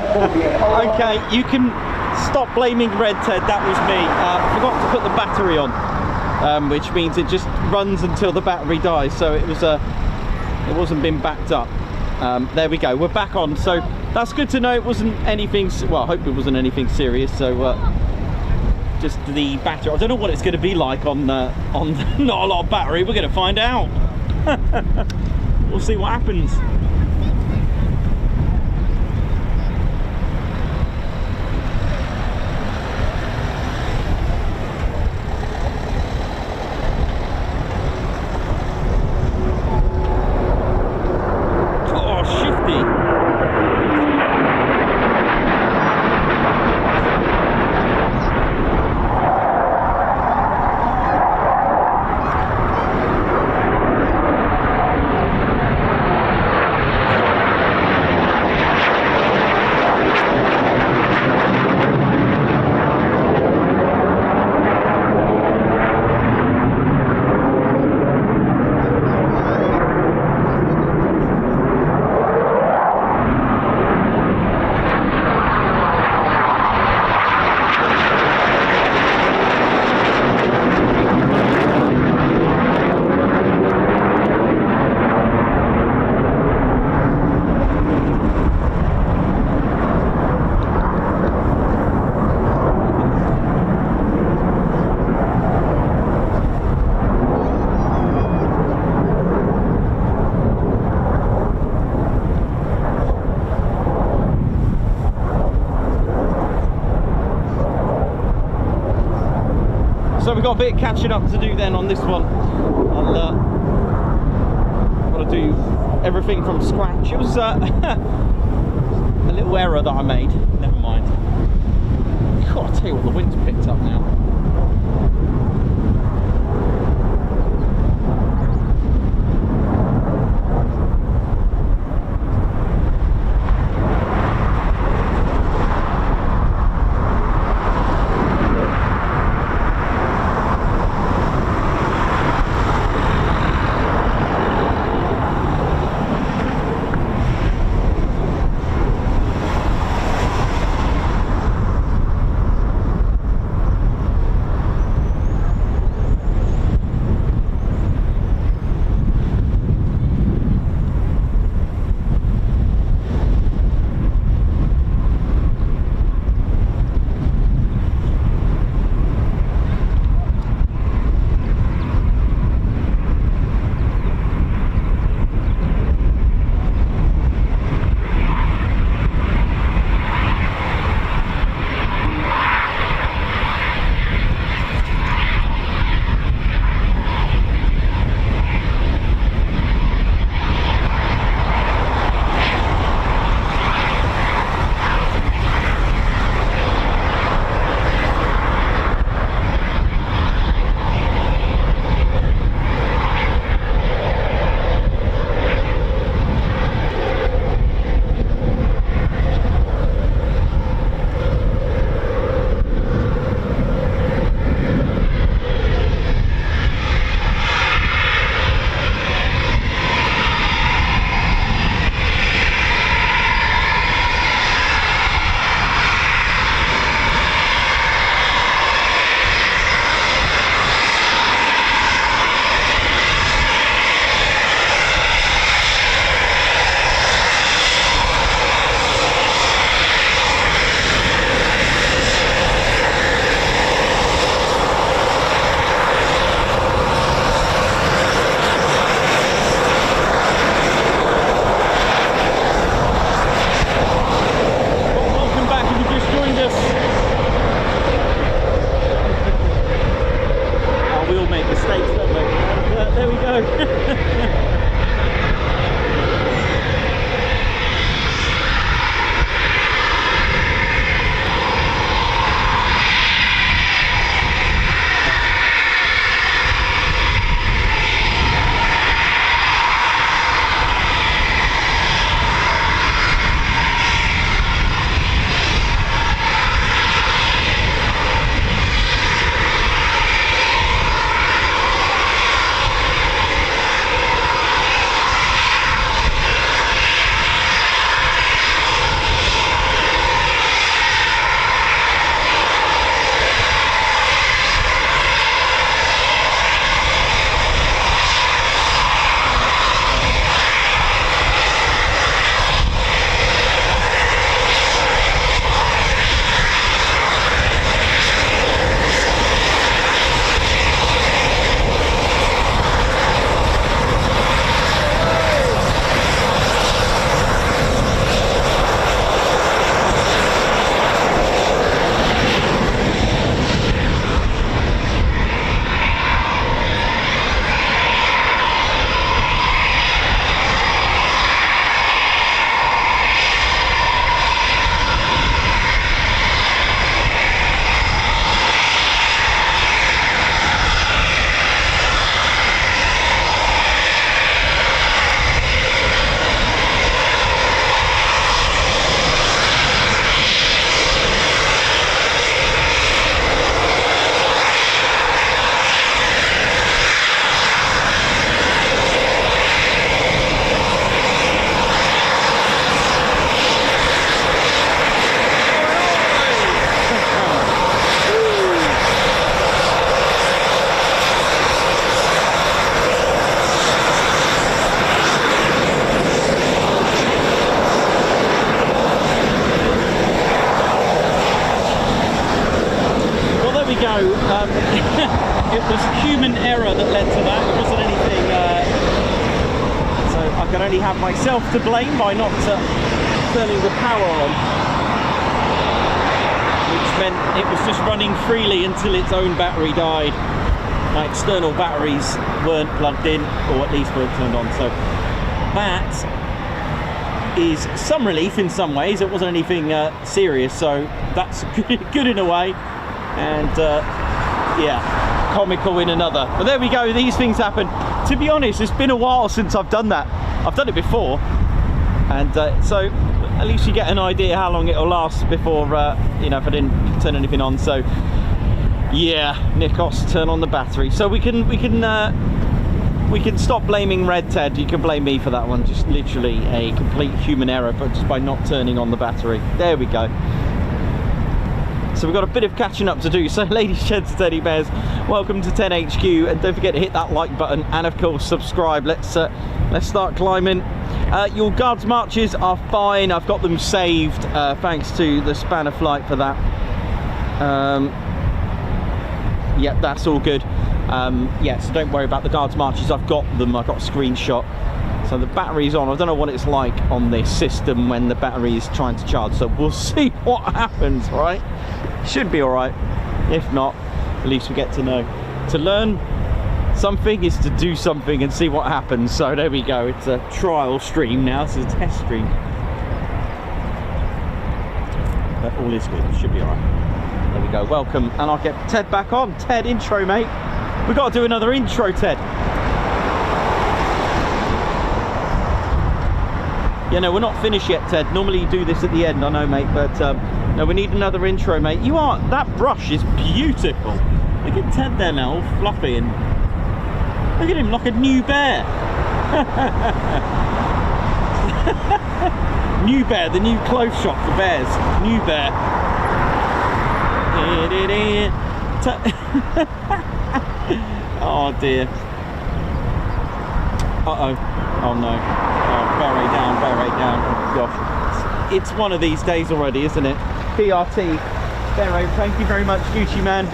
Okay, you can stop blaming Red Ted, that was me. I forgot to put the battery on, which means it just runs until the battery dies, so it wasn't been backed up. There we go, we're back on, so that's good to know. It wasn't anything, well, I hope it wasn't anything serious, so just the battery. I don't know what it's going to be like on not a lot of battery. We're going to find out. We'll see what happens. So we've got a bit of catching up to do then on this one. I'll got to do everything from scratch. It was a little error that I made. Never mind. God, I tell you what, the wind's picked up now. go. It was human error that led to that. It wasn't anything. So I can only have myself to blame by not turning the power on, which meant it was just running freely until its own battery died. My external batteries weren't plugged in, or at least weren't turned on. So that is some relief in some ways. It wasn't anything serious, so that's good in a way, and yeah, comical in another. But there we go, these things happen. To be honest, it's been a while since I've done that. I've done it before, and so at least you get an idea how long it'll last before you know, if I didn't turn anything on. So yeah, Nikos, turn on the battery. So we can stop blaming Red Ted. You can blame me for that one. Just literally a complete human error, but just by not turning on the battery. There we go. So we've got a bit of catching up to do. So ladies, gents, teddy bears, welcome to 10HQ, and don't forget to hit that like button and of course subscribe. Let's start climbing. Your guards marches are fine. I've got them saved thanks to the spanner flight for that. Yep, that's all good. Yeah, so don't worry about the guards marches. I've got them. I've got a screenshot. So the battery's on. I don't know what it's like on this system when the battery is trying to charge, so we'll see what happens. All right, should be all right. If not, at least we get to know. To learn something is to do something and see what happens. So there we go. It's a trial stream now. This is a test stream, but all is good. It should be all right. There we go, welcome, and I'll get Ted back on. Ted, intro, mate. We've got to do another intro, Ted. Yeah, no, we're not finished yet, Ted. Normally you do this at the end, I know, mate, but no, we need another intro, mate. You are, that brush is beautiful. Look at Ted there now, all fluffy, and look at him, like a new bear. New Bear, the new clothes shop for bears. New Bear. Oh dear. Uh-oh. Oh no. Oh, beret down, beret down. Oh gosh. It's one of these days already, isn't it? PRT. Beret, thank you very much, Gucci man.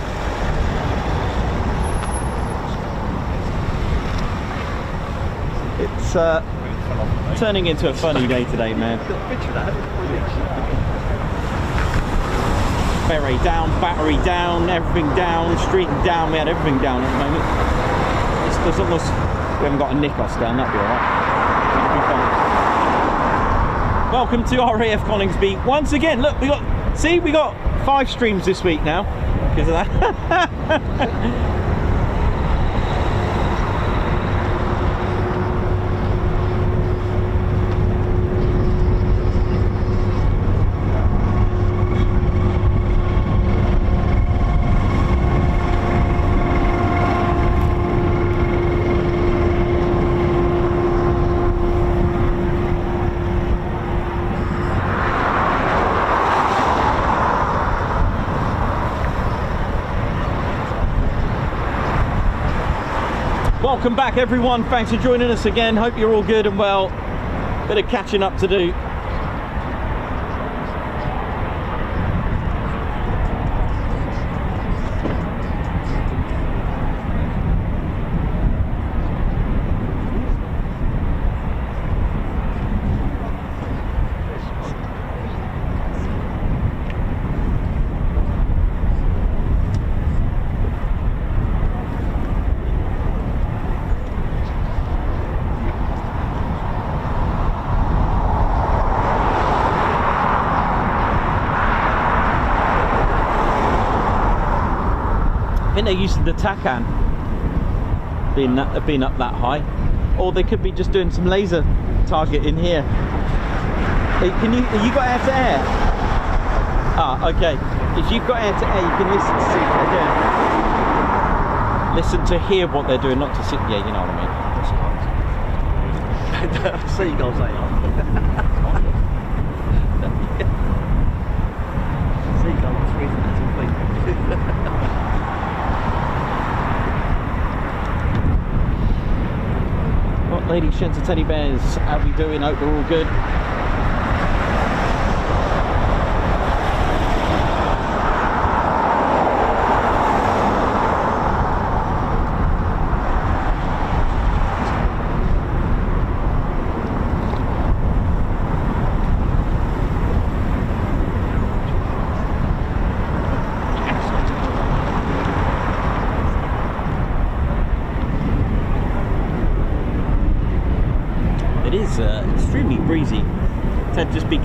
It's turning into a funny day today, man. Beret down, battery down, everything down, street down. We had everything down at the moment. There's almost, we haven't got a Nikos down, that'd be alright. Welcome to RAF Coningsby once again. Look, we got 5 streams this week now because of that. Welcome back everyone, thanks for joining us again. Hope you're all good and well. Bit of catching up to do. I think they're using the TACAN being up that high, or they could be just doing some laser target in here. Hey, you got air to air? Ah, okay. If you've got air to air, you can listen to see what they're doing. Listen to hear what they're doing, not to see. Yeah, you know what I mean. Seagulls, they are. Seagulls, What, ladies, gents, and teddy bears, how we doing? Hope we're all good.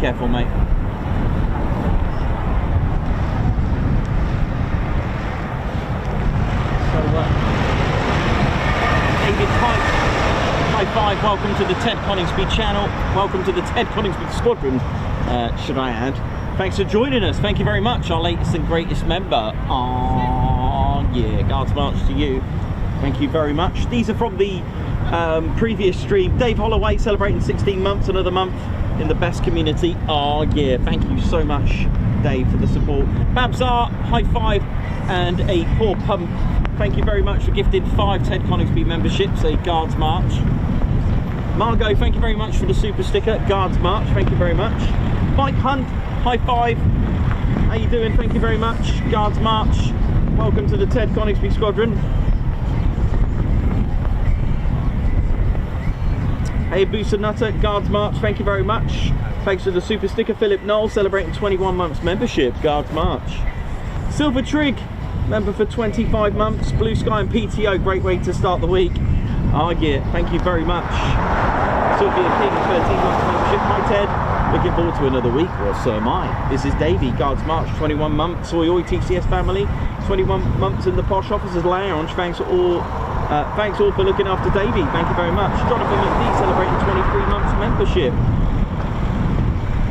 careful, mate. So, David, high five. Welcome to the Ted Coningsby channel. Welcome to the Ted Coningsby Squadron, should I add. Thanks for joining us. Thank you very much. Our latest and greatest member. Oh, yeah. Guards March to you. Thank you very much. These are from the previous stream. Dave Holloway celebrating 16 months, another month in the best community. Oh, yeah. Thank you so much, Dave, for the support. Babsar, high five and a poor pump. Thank you very much for gifting 5 Ted Coningsby memberships, a Guards March. Margot, thank you very much for the super sticker. Guards March, thank you very much. Mike Hunt, high five. How you doing? Thank you very much. Guards March. Welcome to the Ted Coningsby Squadron. Hey, Booster Nutter, Guards March, thank you very much. Thanks for the super sticker. Philip Knoll, celebrating 21 months membership. Guards March. Silver Trig, member for 25 months. Blue Sky and PTO, great way to start the week. Oh yeah, thank you very much. Sylvia King, 13 months membership. Hi Ted, looking forward to another week. Well, so am I. This is Davey, Guards March, 21 months. Oi oi TCS family, 21 months in the Posh Officers Lounge. Thanks all for looking after Davey. Thank you very much. Jonathan McD celebrating 23 months membership.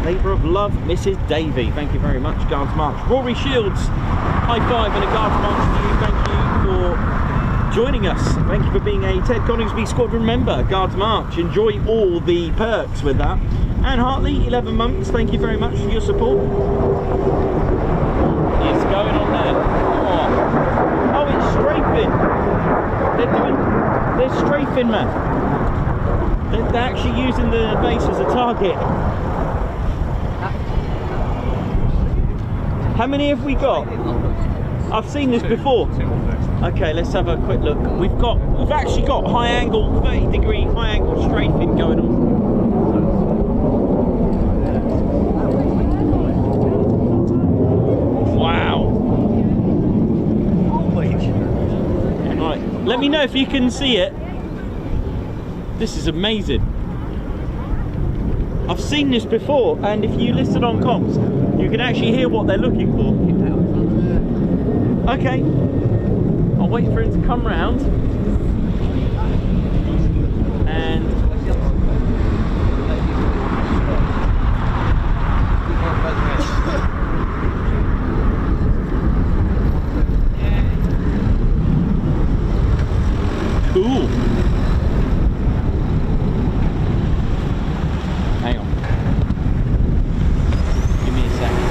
Labour of love, Mrs. Davey. Thank you very much, Guards March. Rory Shields, high five and a Guards March to you. Thank you for joining us. Thank you for being a Ted Coningsby Squadron member. Guards March. Enjoy all the perks with that. Anne Hartley, 11 months. Thank you very much for your support. It's going on there. Oh, it's strafing. They're strafing, man. They're actually using the base as a target. How many have we got? I've seen this before. Okay, let's have a quick look. We've actually got high angle, 30-degree high angle strafing going on. Wow. Right, let me know if you can see it. This is amazing. I've seen this before, and if you listen on comms, you can actually hear what they're looking for. Okay, I'll wait for him to come round. And cool. Hang on. Give me a second.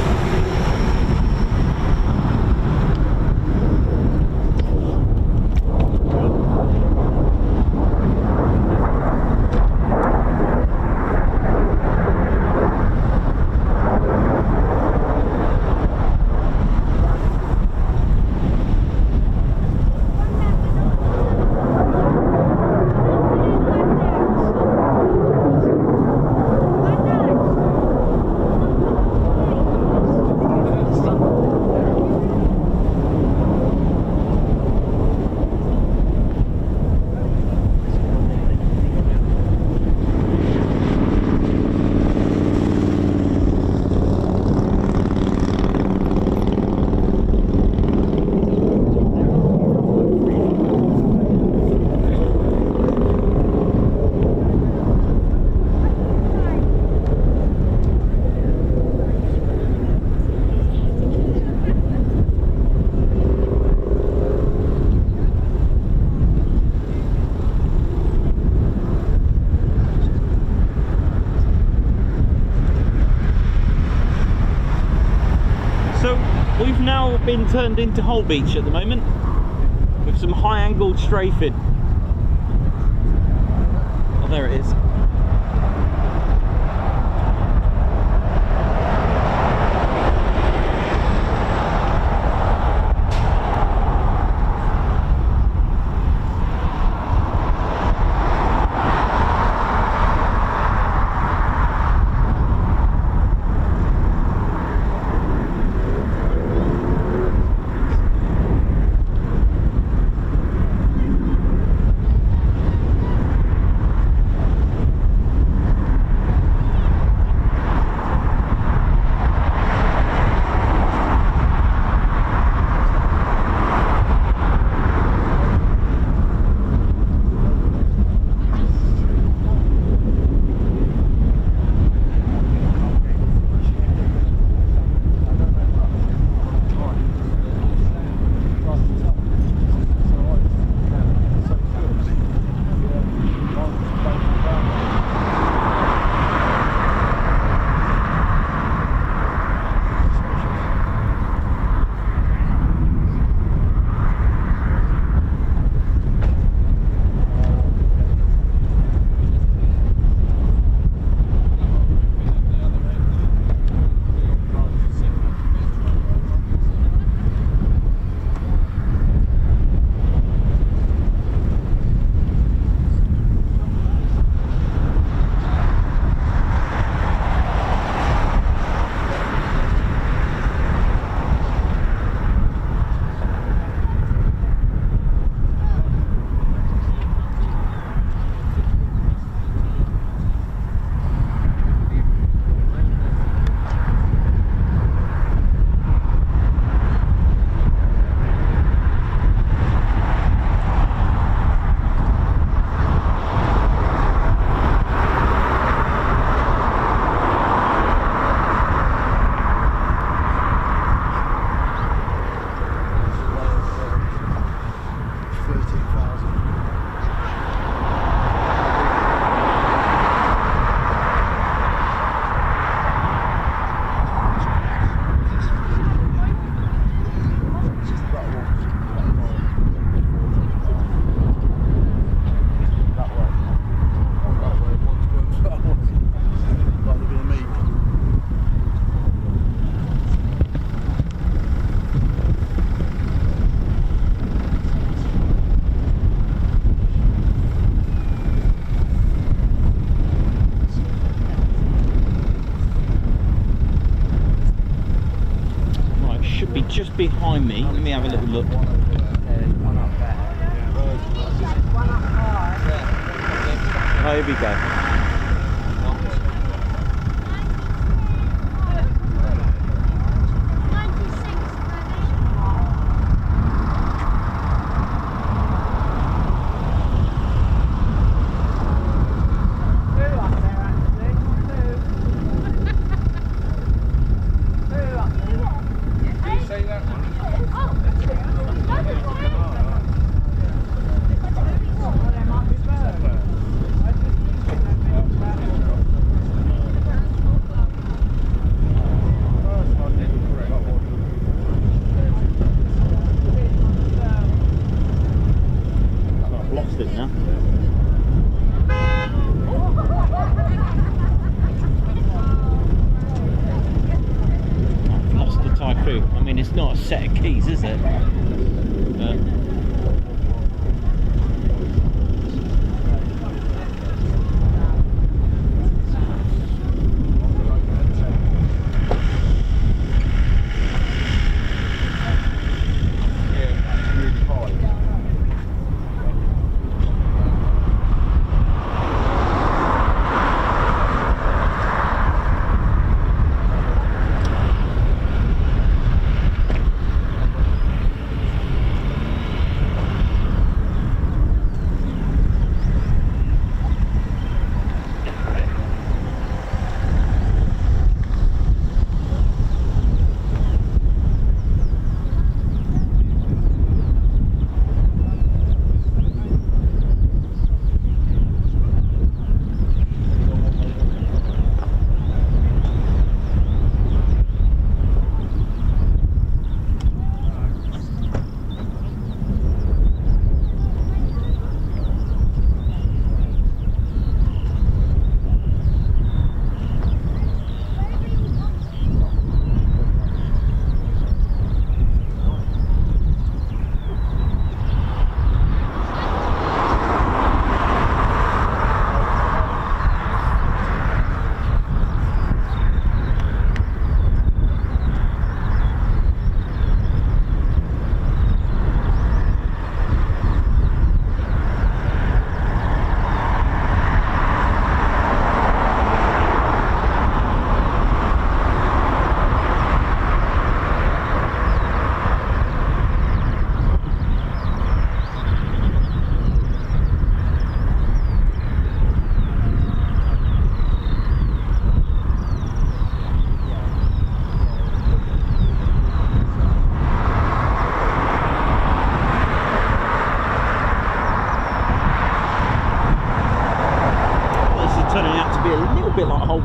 We've now been turned into Hull Beach at the moment with some high angled strafing. Oh, there it is. should be just behind me. Let me have a little look. Oh, here we go. I mean, it's not a set of keys, is it?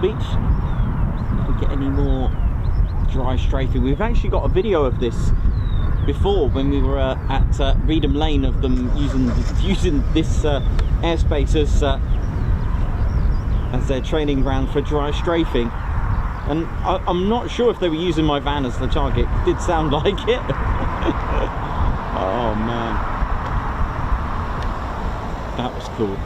Beach. If we get any more dry strafing, we've actually got a video of this before when we were at Reedham Lane of them using this airspace as their training ground for dry strafing, and I'm not sure if they were using my van as the target. It did sound like it. Oh man, that was cool.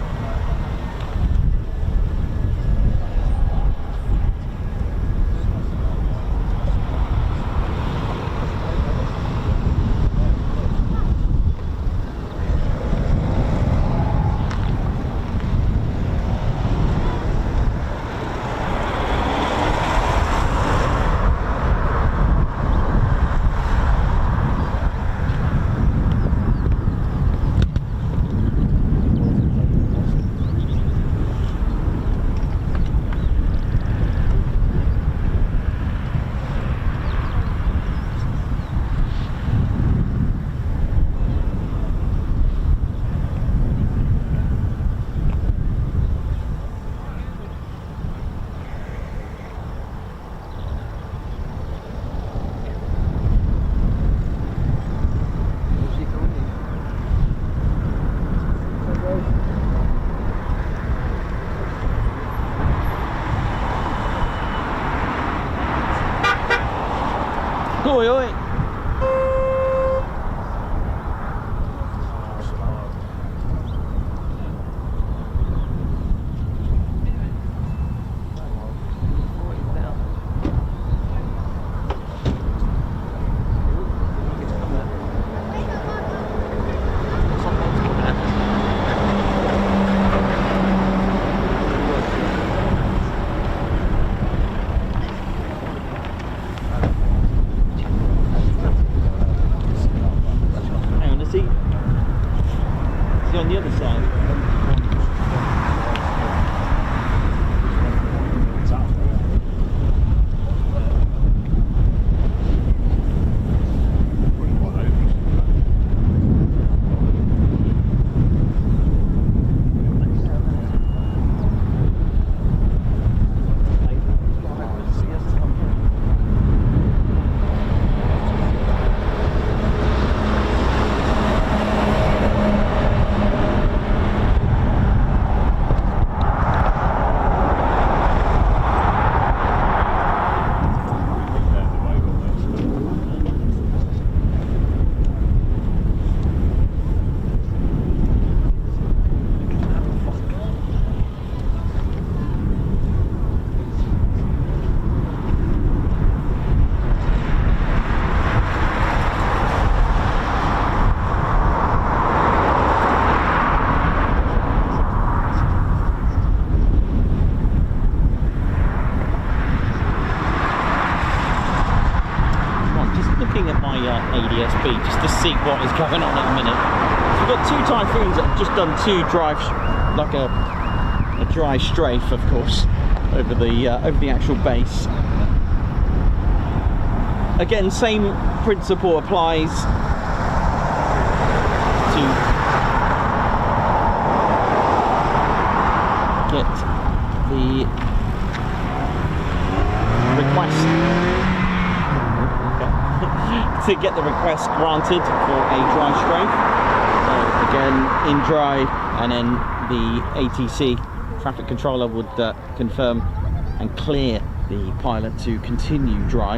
Oi, oi. looking at my ADSB just to see what is going on at the minute. So we've got two Typhoons that have just done two drive, like a dry strafe, of course, over the actual base. Again, same principle applies to get the request to get the request granted for a dry strafe. So again, in dry, and then the ATC traffic controller would confirm and clear the pilot to continue dry.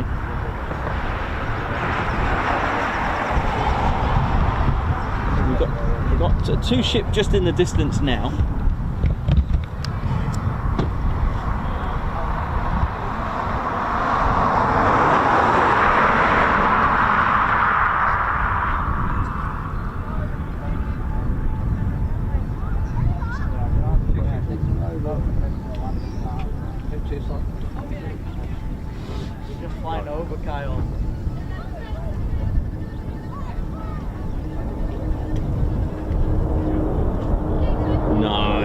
We've got two ships just in the distance now. Just flying over, Kyle. No.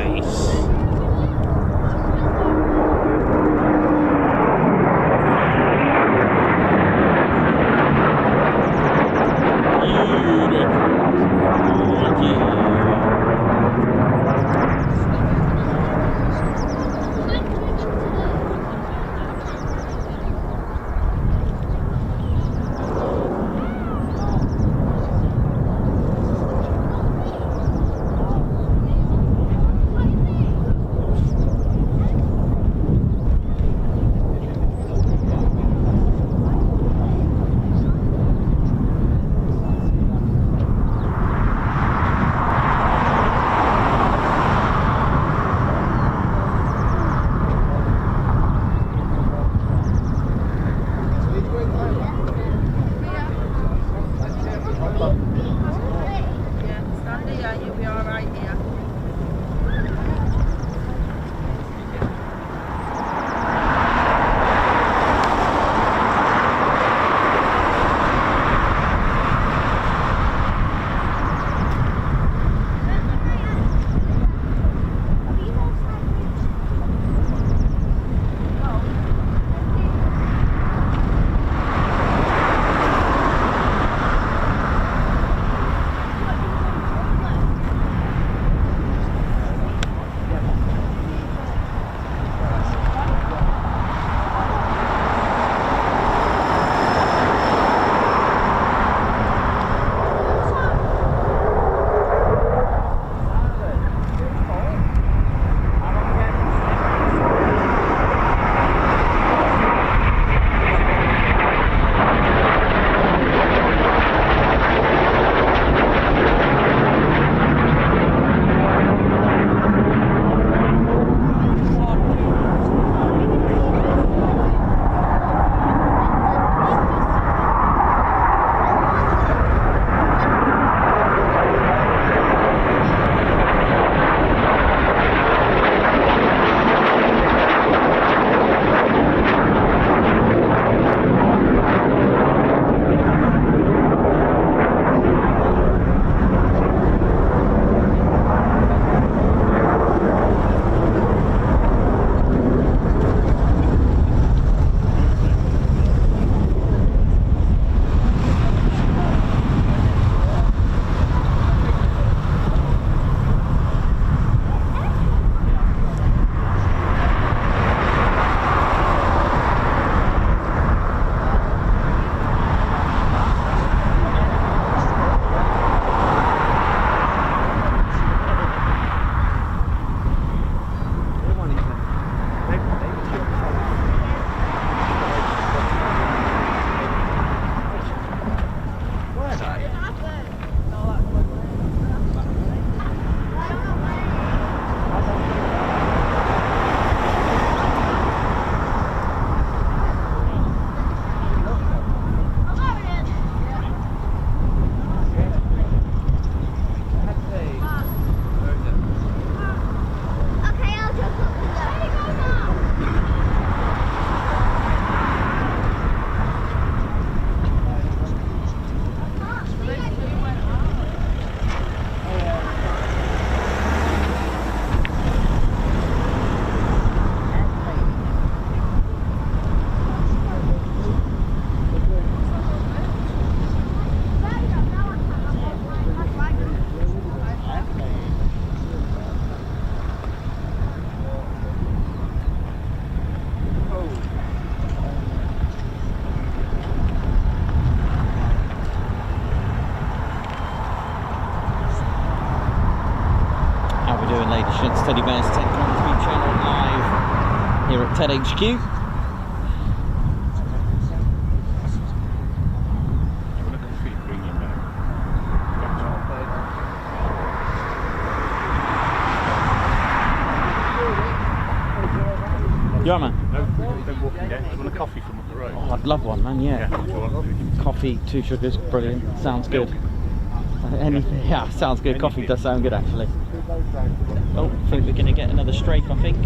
It's Teddy Bear's Ted Coningsby channel live here at TED HQ. Yeah, man. No walking yet. Do you want a coffee from up the road? Oh, I'd love one, man. Yeah. Coffee, 2 sugars, brilliant. Sounds good. Anything? Yeah, sounds good. Coffee does sound good, actually. Oh, I think we're going to get another strafe, I think.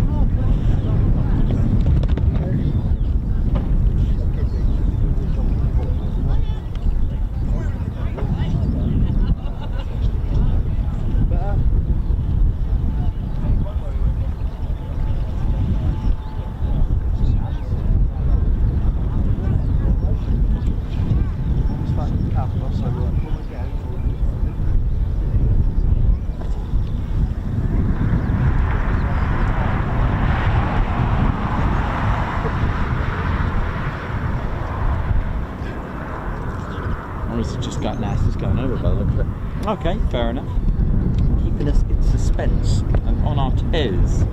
Okay, fair enough. Keeping us in suspense and on our toes.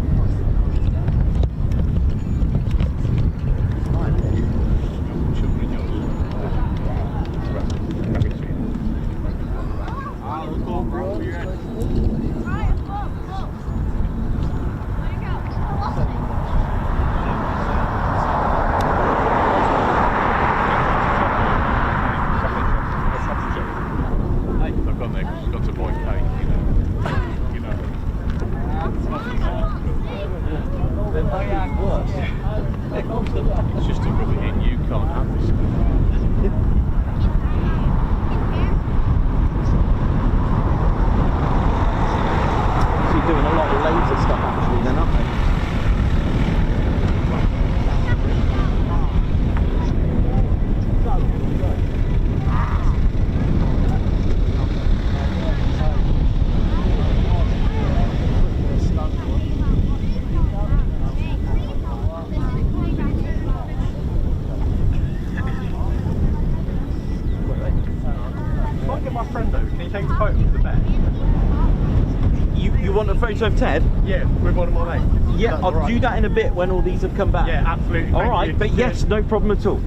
It's just to rub it in, you can't have this. So you're doing a lot of laser stuff actually then, aren't they? You want a photo of Ted? Yeah, with one of my mates. Yeah, I'll do that in a bit when all these have come back. Yeah, absolutely. Alright, but yes, no problem at all.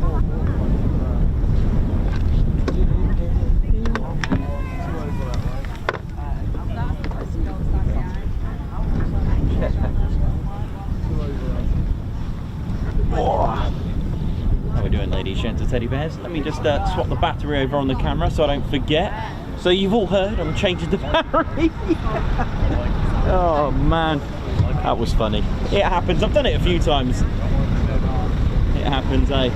How are we doing, ladies, gents and teddy bears? Let me just swap the battery over on the camera so I don't forget. So you've all heard I'm changing the battery. Oh man, that was funny. It happens. I've done it a few times. It happens, eh?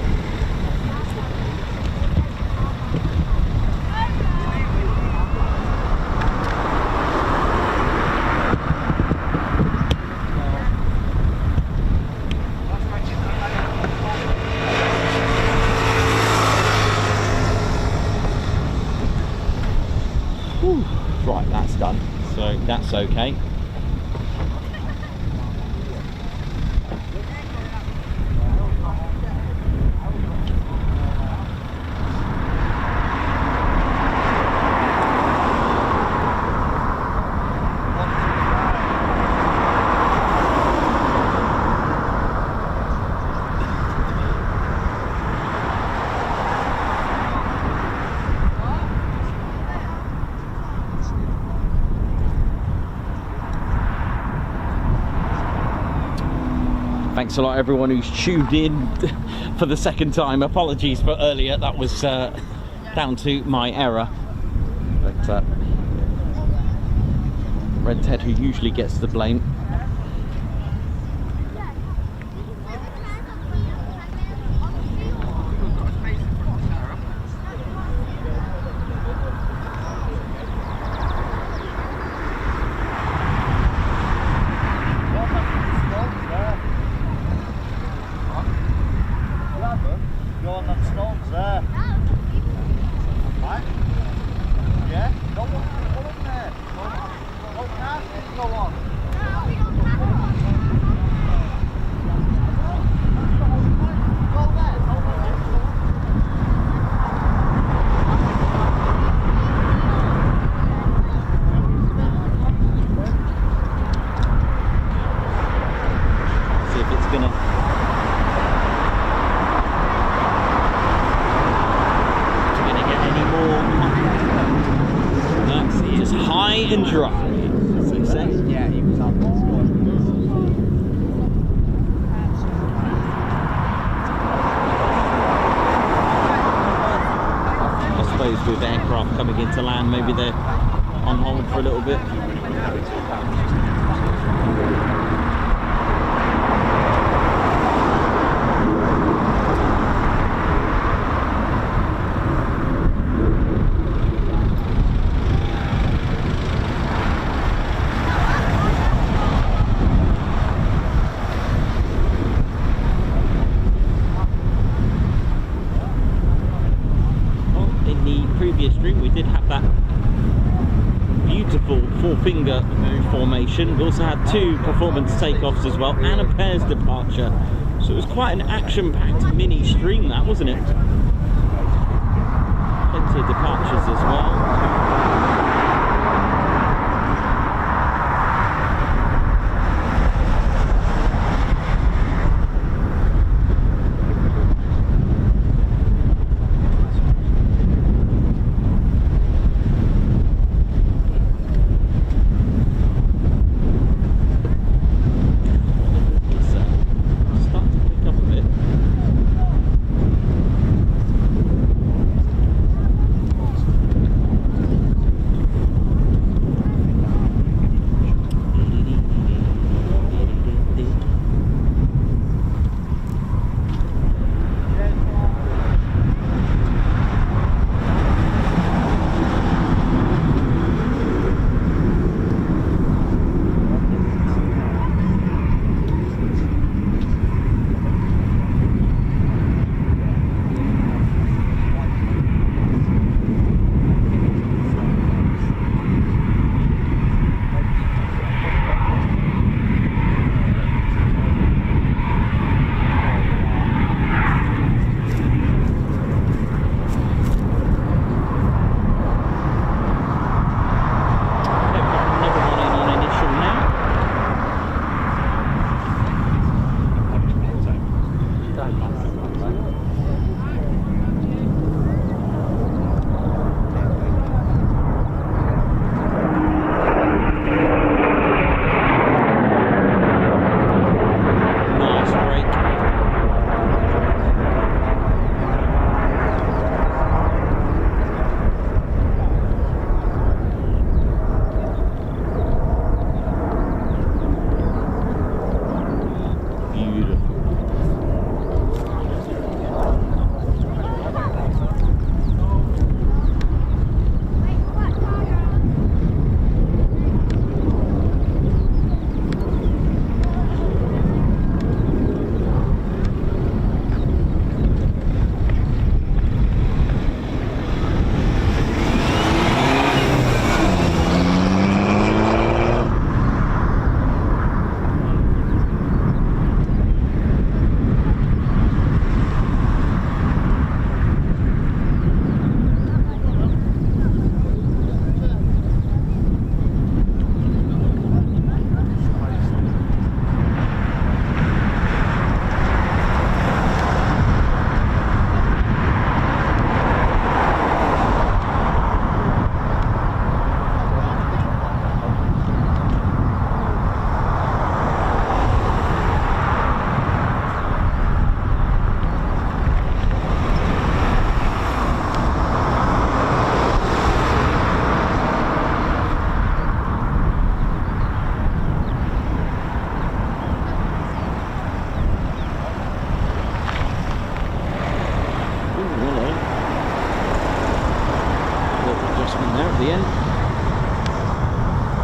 Whew. Right, that's done. So that's okay. Thanks a lot everyone who's tuned in for the second time. Apologies for earlier, that was down to my error. But Red Ted, who usually gets the blame. Go on. and dry, as they say. Yeah, he was up. I suppose with aircraft coming into land, maybe they're on hold for a little bit. Stream we did have that beautiful four-finger formation. We also had 2 performance takeoffs as well and a pairs departure, so it was quite an action-packed mini stream, that, wasn't it? Plenty of departures as well.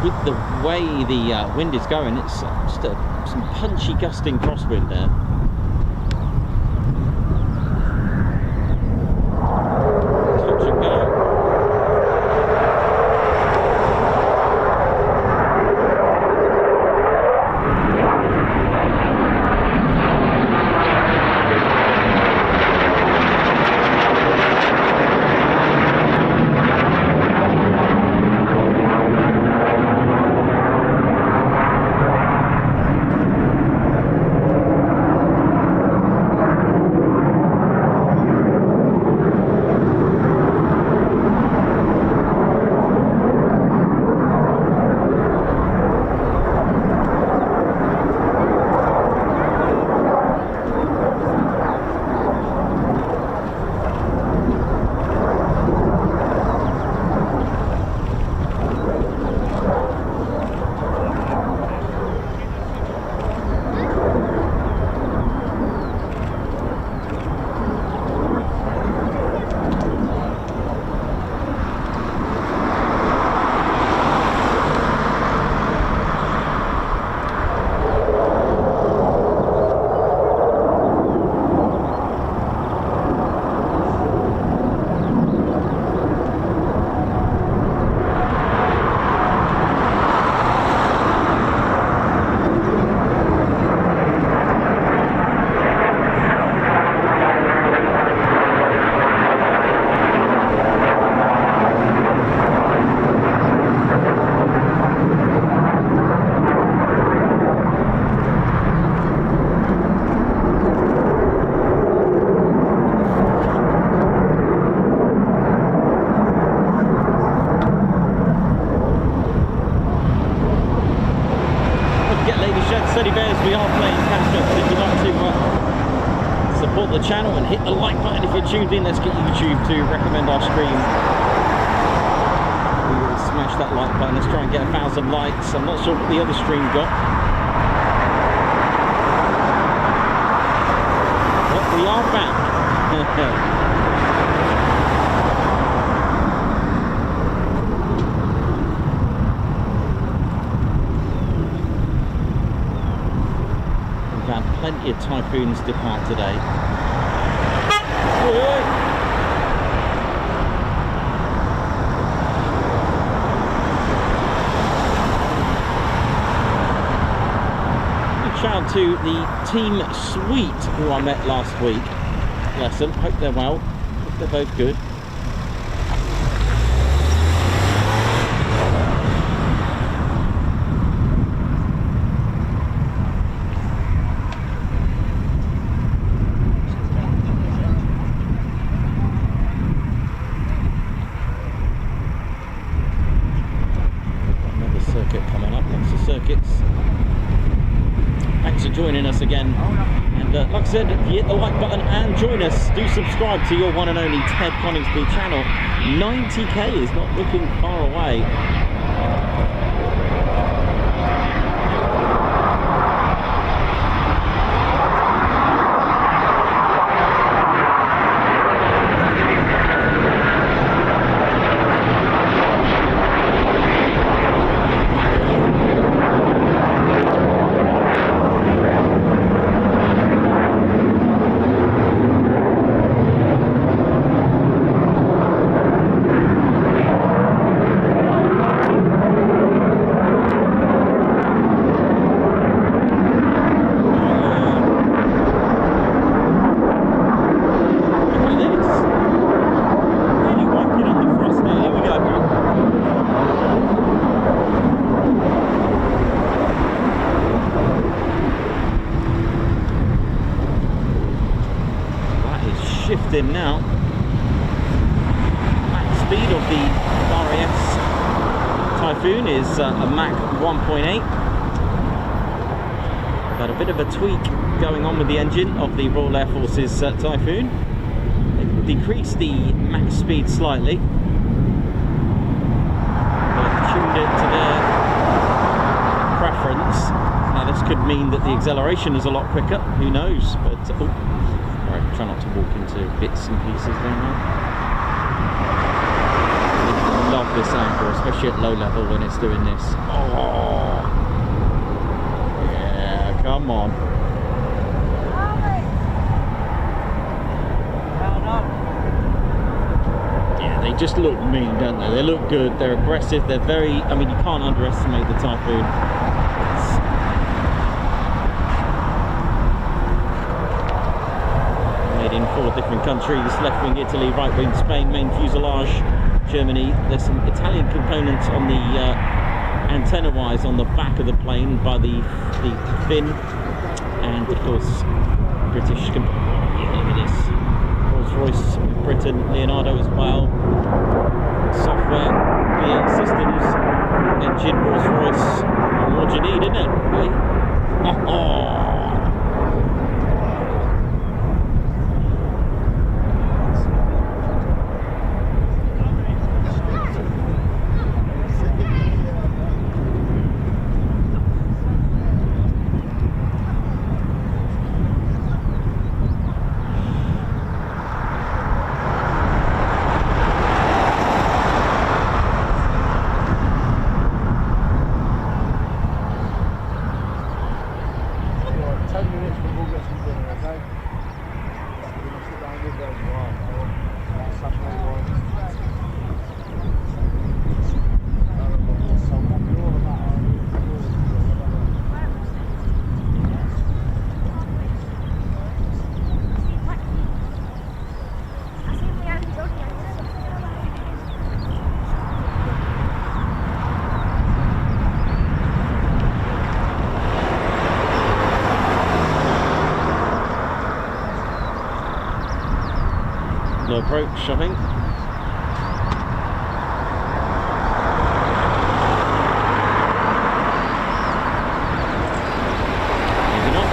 with the way the wind is going, it's just some punchy gusting crosswind there. Touch and go. subscribe to the channel and hit the like button if you're tuned in. Let's get YouTube to recommend our stream. Smash that like button. Let's try and get 1,000 likes. I'm not sure what the other stream got. But we are back. We've had plenty of typhoons depart today. Shout out to the Team Sweet who I met last week. Bless them. Hope they're well. Hope they're both good. Another circuit coming up. Lots of circuits. Thanks for joining us again, and like I said, if you hit the like button and join us, do subscribe to your one and only Ted Coningsby channel. 90k is not looking far away. Shifting now. Max speed of the RAF Typhoon is a Mach 1.8. Got a bit of a tweak going on with the engine of the Royal Air Force's Typhoon. They've decreased the max speed slightly. They've tuned it to their preference. Now this could mean that the acceleration is a lot quicker, who knows, but Alright, try not to walk into bits and pieces down there. I love this angle, especially at low level when it's doing this. Oh, yeah, come on. Yeah, they just look mean, don't they? They look good, they're aggressive, they're very, I mean, you can't underestimate the Typhoon. In 4 different countries: left wing Italy, right wing Spain, main fuselage Germany. There's some Italian components on the antenna wise on the back of the plane by the fin, and of course British. Yeah, look at this. Rolls-Royce, Britain, Leonardo as well. Software, BA Systems, engine, Rolls-Royce. What more do you need, isn't it? Hey? Oh. Low approach, I think. Maybe not.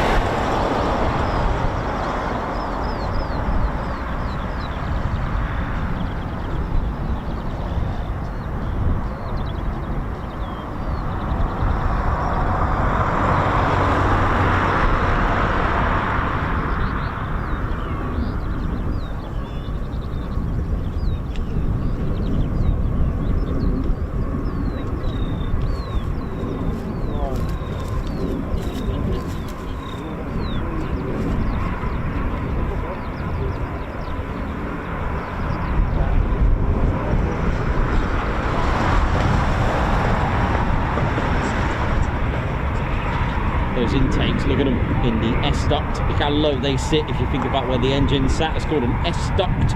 look at them in the S-duct. Look how low they sit if you think about where the engine sat. It's called an S-duct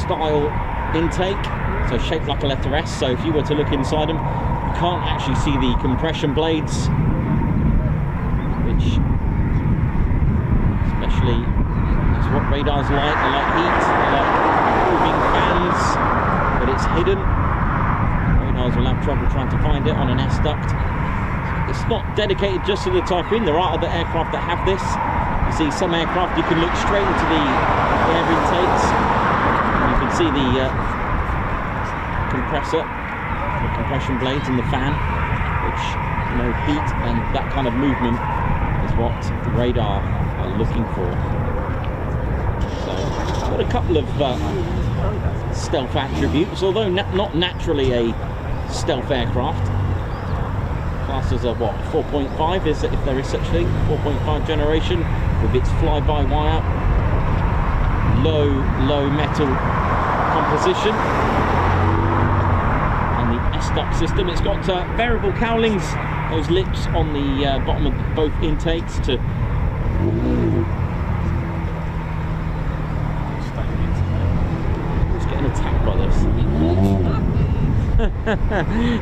style intake, so shaped like a letter S. So if you were to look inside them, you can't actually see the compression blades, which especially is what radars like. They like heat, they like moving fans, but it's hidden. Radars will have trouble trying to find it on an S-duct. It's not dedicated just to the Typhoon. There are other aircraft that have this. You see some aircraft you can look straight into the air intakes and you can see the compressor, the compression blades and the fan, which, you know, heat and that kind of movement is what the radar are looking for. So got a couple of stealth attributes, although not naturally a stealth aircraft. Class as a what, 4.5 is it, if there is such thing, 4.5 generation with its fly-by-wire, low metal composition, and the S-duct system. It's got variable cowlings, those lips on the bottom of both intakes to Who's getting attacked by this?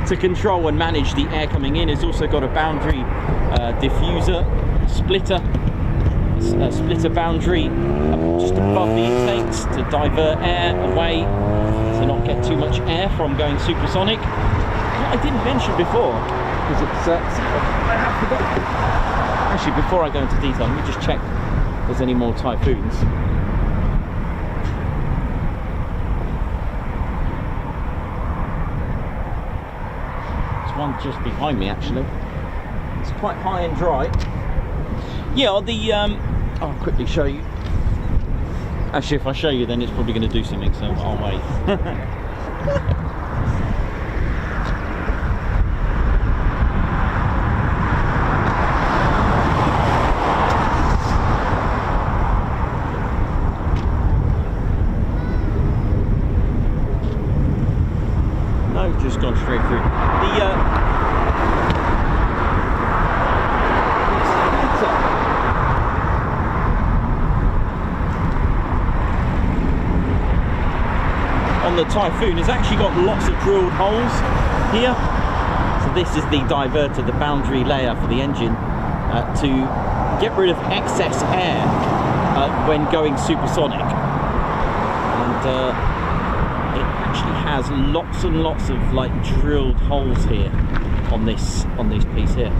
To control and manage the air coming in. It's also got a boundary diffuser, splitter boundary just above the intakes to divert air away to not get too much air from going supersonic. What I didn't mention before, because it's I have forgotten. Actually, before I go into detail, let me just check if there's any more Typhoons. One just behind me, actually. It's quite high and dry. Yeah, I'll quickly show you. Actually, if I show you, then it's probably going to do something, so I'll wait. No, just gone straight through. On the Typhoon has actually got lots of drilled holes here. So this is the diverter, the boundary layer for the engine to get rid of excess air when going supersonic. And it actually has lots and lots of like drilled holes here on this piece here.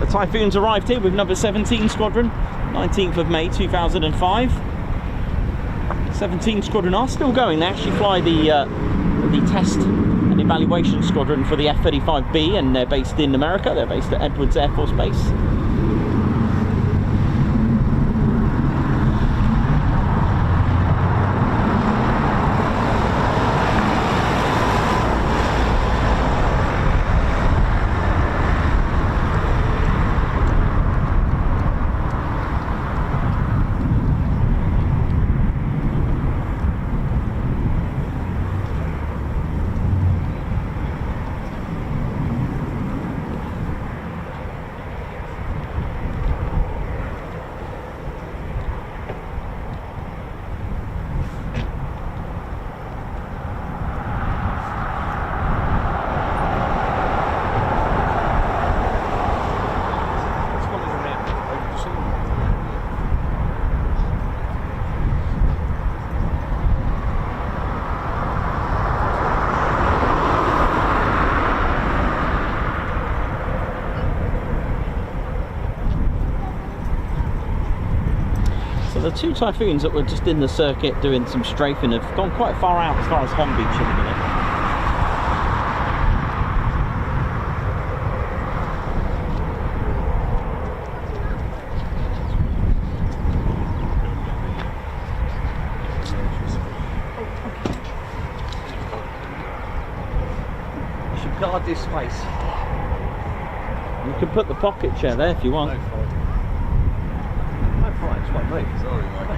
The Typhoon's arrived here with number 17 Squadron, 19th of May 2005. 17 Squadron are still going. They actually fly the test and evaluation squadron for the F-35B, and they're based in America. They're based at Edwards Air Force Base. The two Typhoons that were just in the circuit doing some strafing have gone quite far out as far as Hong Beach in a minute. You should guard this space. You can put the pocket chair there if you want. It's like me. Sorry, mate.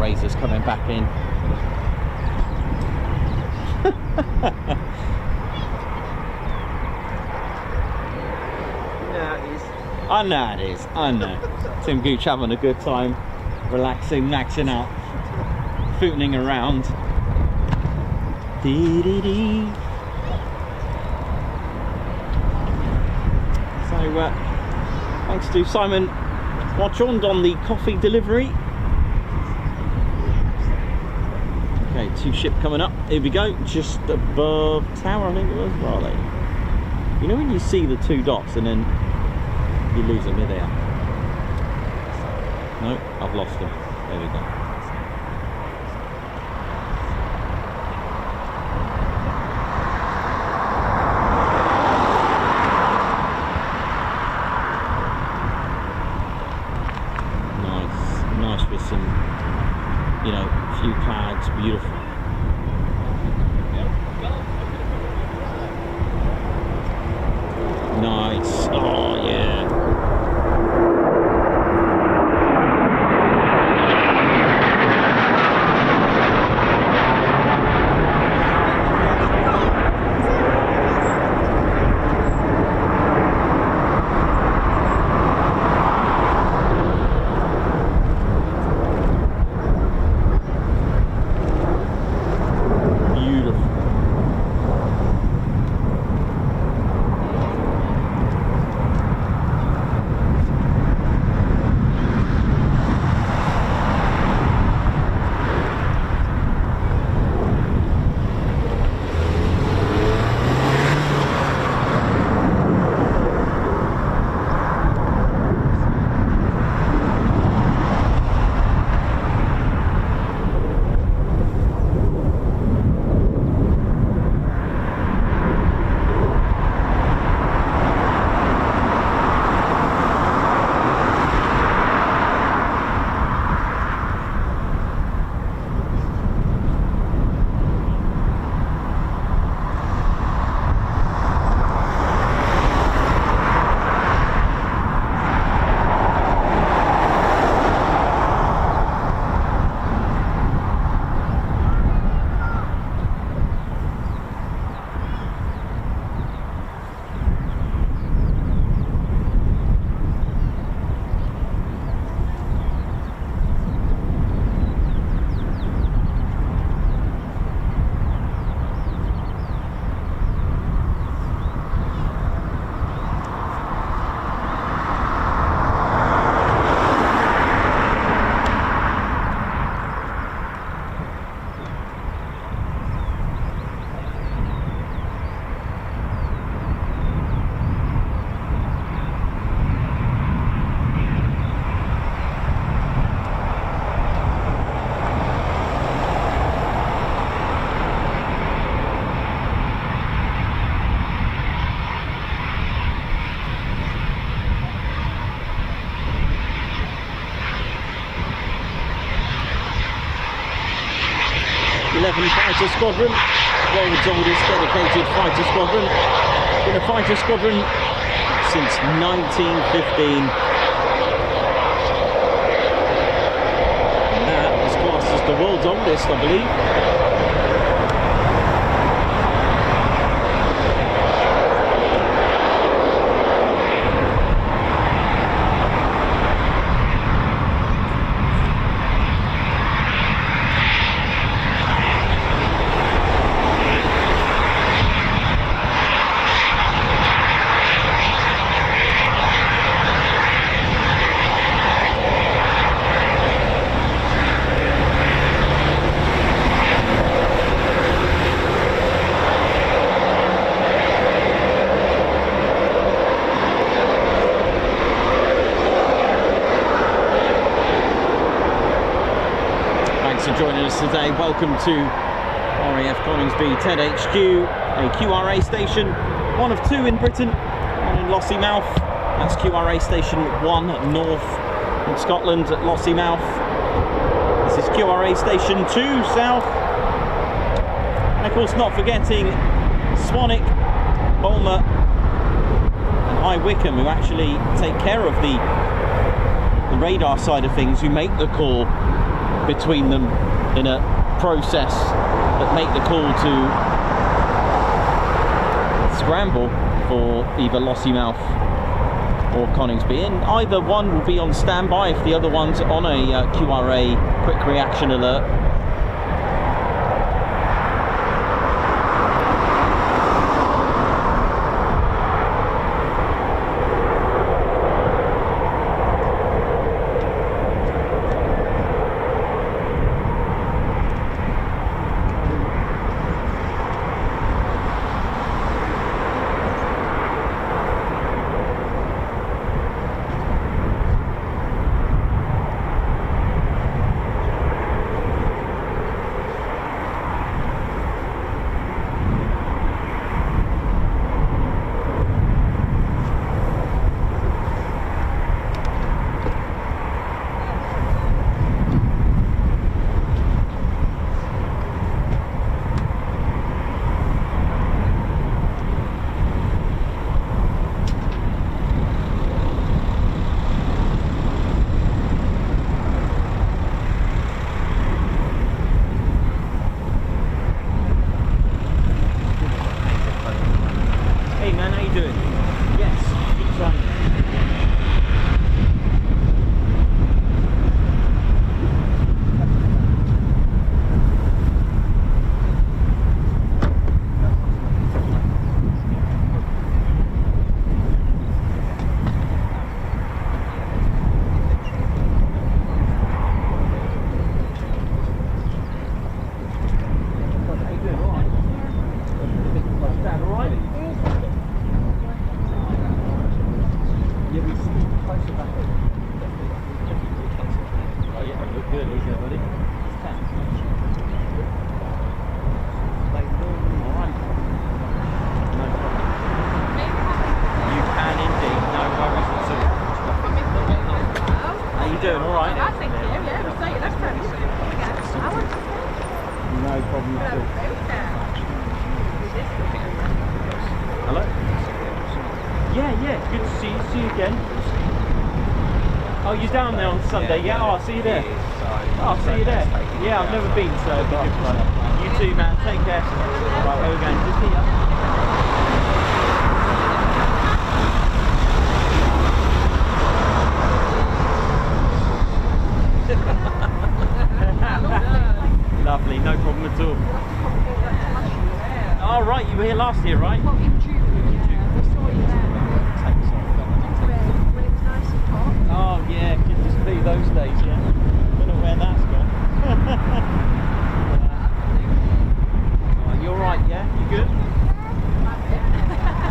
razors coming back in. Yeah, it is. I know it is, I know. Tim Gooch having a good time, relaxing, maxing out, footing around. Dee-dee-dee. So, thanks to Simon Watchond on the coffee delivery. Okay, 2 ship coming up. Here we go, just above tower, I think it was. Where are they? You know when you see the 2 dots and then you lose them? Here they are. No, I've lost them. There we go. Nice with some, you know, few clouds, beautiful. Nice. Oh yeah. Fighter Squadron, the world's oldest dedicated fighter squadron. Been a fighter squadron since 1915. And that is classed as the world's oldest, I believe. Joining us today. Welcome to RAF Coningsby TED HQ, a QRA station, one of 2 in Britain, one in Lossiemouth. That's QRA station 1 north in Scotland at Lossiemouth. This is QRA station 2 south. And of course, not forgetting Swanwick, Bulmer and High Wycombe, who actually take care of the radar side of things, who make the call between them in a process that make the call to scramble for either Lossiemouth or Coningsby, and either one will be on standby if the other one's on a QRA quick reaction alert. Sunday, yeah. Oh, I'll see you there. I'll see you there. Yeah, I've never been, so it'll be good fun. You too, man. Take care. Right, where are we going? Just here. Lovely, no problem at all. All right, you were here last year, right? Well, in June. Yeah, we saw you there. When it was nice and hot. Oh yeah, could just be those days, yeah. Don't know where that's gone. Oh, you alright, yeah? You good?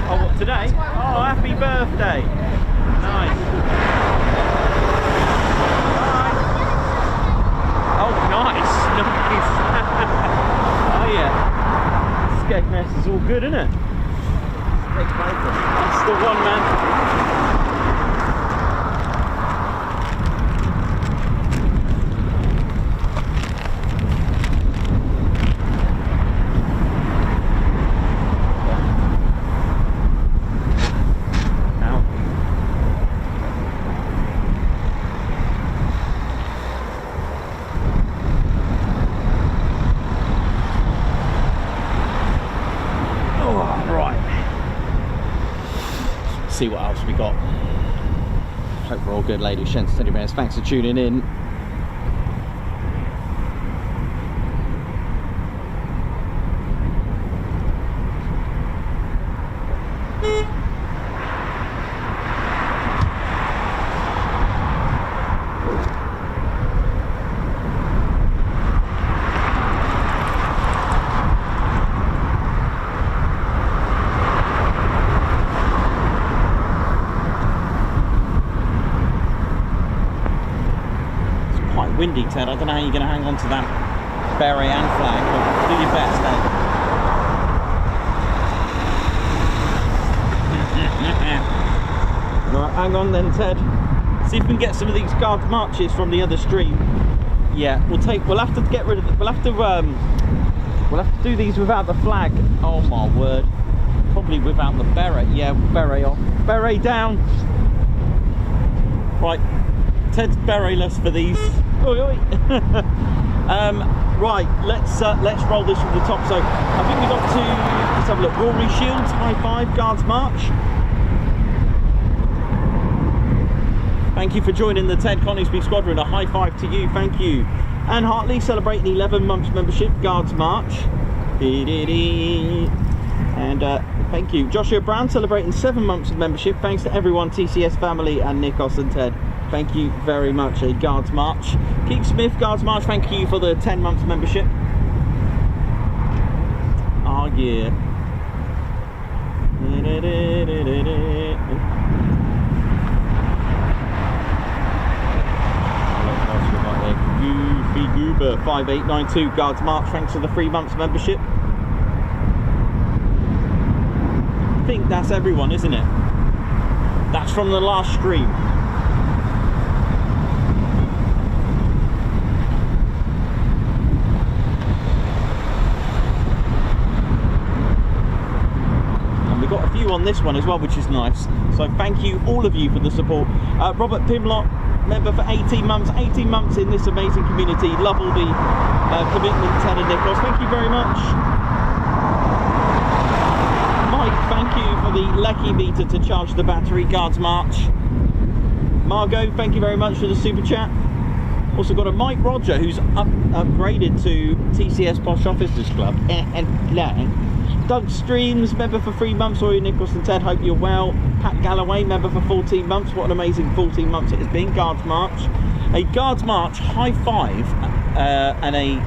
Oh, what, today? Oh, happy birthday! Nice. Bye. Oh, nice, nice. Oh yeah. Skegness is all good, isn't it? That's the one, man. See what else we got. Hope we're all good, ladies, gents, teddy bears. Thanks for tuning in. Windy, Ted. I don't know how you're going to hang on to that beret and flag, but do your best, eh? Right, hang on then, Ted. See if we can get some of these guard marches from the other stream. Yeah, we'll have to get rid of it. We'll have to do these without the flag. Oh my word. Probably without the beret. Yeah, beret off. Beret down. Right. Ted's berryless for these. Oi, oi. Right, let's roll this from the top. So I think we got to, let's have a look. Rory Shields, high five, guards march. Thank you for joining the Ted Coningsby Squadron. A high five to you, thank you. Anne Hartley celebrating 11 months membership, guards march. And thank you. Joshua Brown celebrating 7 months of membership. Thanks to everyone, TCS family and Nikos and Ted. Thank you very much. A guards march. Keith Smith, guards march. Thank you for the 10 months membership. Oh yeah. Goofy Goober 5892 guards march. Thanks for the 3 months membership. I think that's everyone, isn't it? That's from the last stream. And we got a few on this one as well, which is nice. So thank you, all of you, for the support. Robert Pimlock, member for 18 months. 18 months in this amazing community. Love all the commitment, Ted and Nikos. Thank you very much. Thank you for the Lecky meter to charge the battery, guards march. Margot, thank you very much for the super chat. Also got a Mike Roger who's upgraded to TCS Posh Officers Club. Doug Streams, member for 3 months. Sorry, Nicholas and Ted, hope you're well. Pat Galloway, member for 14 months. What an amazing 14 months it has been. Guards march. A guards march high five and a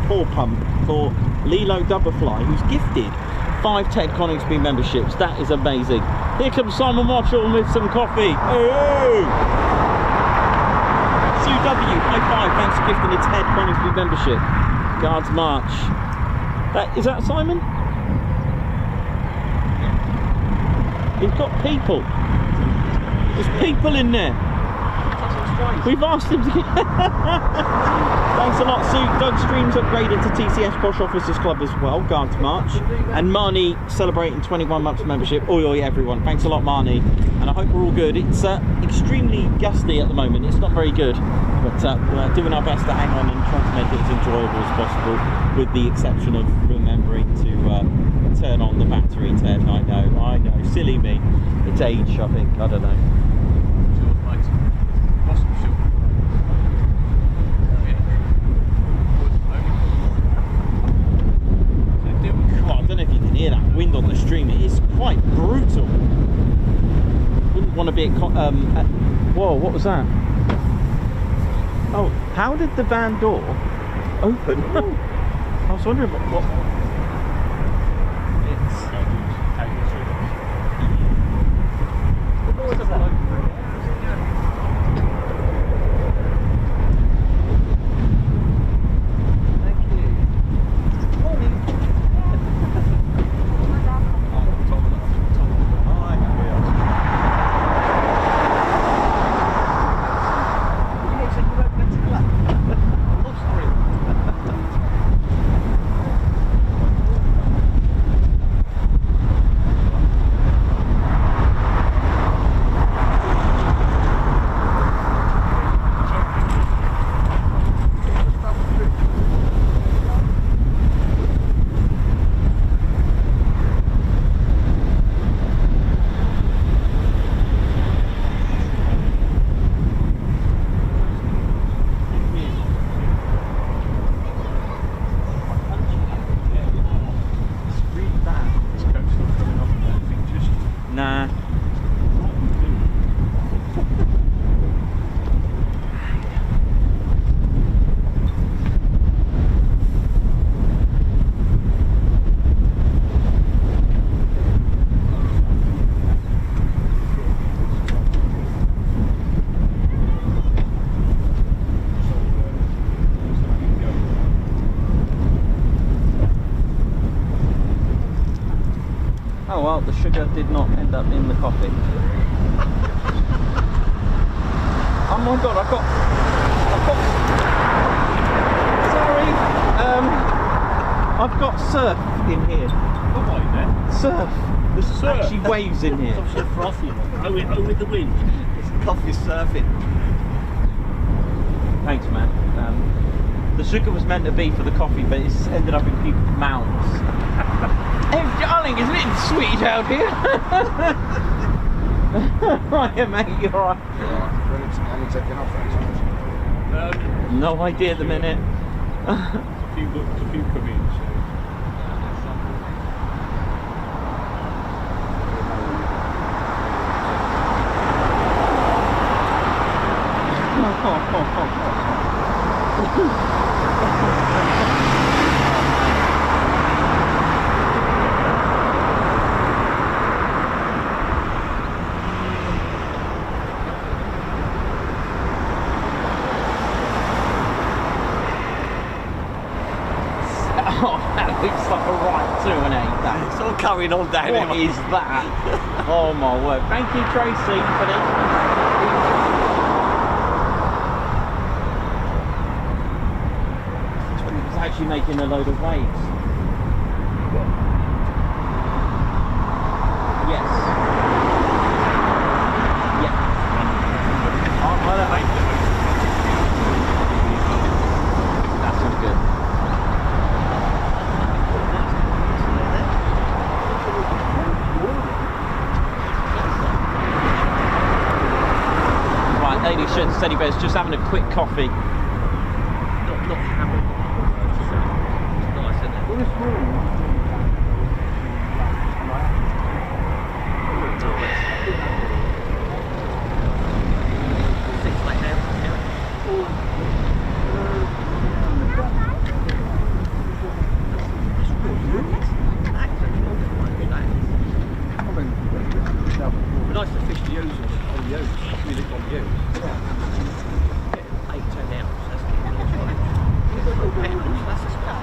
paw pump for Lilo Doublefly, who's gifted 5 Ted Coningsby memberships. That is amazing. Here comes Simon Marshall with some coffee. Hey! Sue W, high five. Thanks for gifting a Ted Coningsby membership. Guards march. Is that Simon? We've got people. There's people in there. We've asked him to get... Thanks a lot, Sue. Doug Streams upgraded to TCS Posh Officers Club as well, guards march. And Marnie celebrating 21 months of membership. Oi, oi, everyone. Thanks a lot, Marnie. And I hope we're all good. It's extremely gusty at the moment. It's not very good. But we're doing our best to hang on and try to make it as enjoyable as possible, with the exception of remembering to turn on the battery, Ted. I know. Silly me. It's age, I think. I don't know. I don't know if you can hear that wind on the stream. It is quite brutal. Wouldn't want to be at whoa, what was that? Oh, how did the van door open? I was wondering what well, the sugar did not end up in the coffee. Oh my god, I've got sorry, I've got surf in here. What are you there? Surf. There's Surf? actually waves in here. Some sort of frothy one. Oh, with the wind. It's coffee surfing. the sugar was meant to be for the coffee, but it's ended up in people's mouths. Hey, darling, isn't it sweet out here? Right, yeah, mate, you're alright. I'm taking off that. No idea at the minute. A few come in, so. Oh, that looks like a right 2 and 8. That. It's all carrying on down here. What is that? Oh my word. Thank you, Tracy, for this. It's actually making a load of waves. Yes. Yeah. That's all good. Ladies, gents, teddy bears, just having a quick coffee. Not hammered. Nice, isn't it? Things like that. Nice to fish the O's on the O's. We live on the O's. 8, 10 ounce. That's a spot.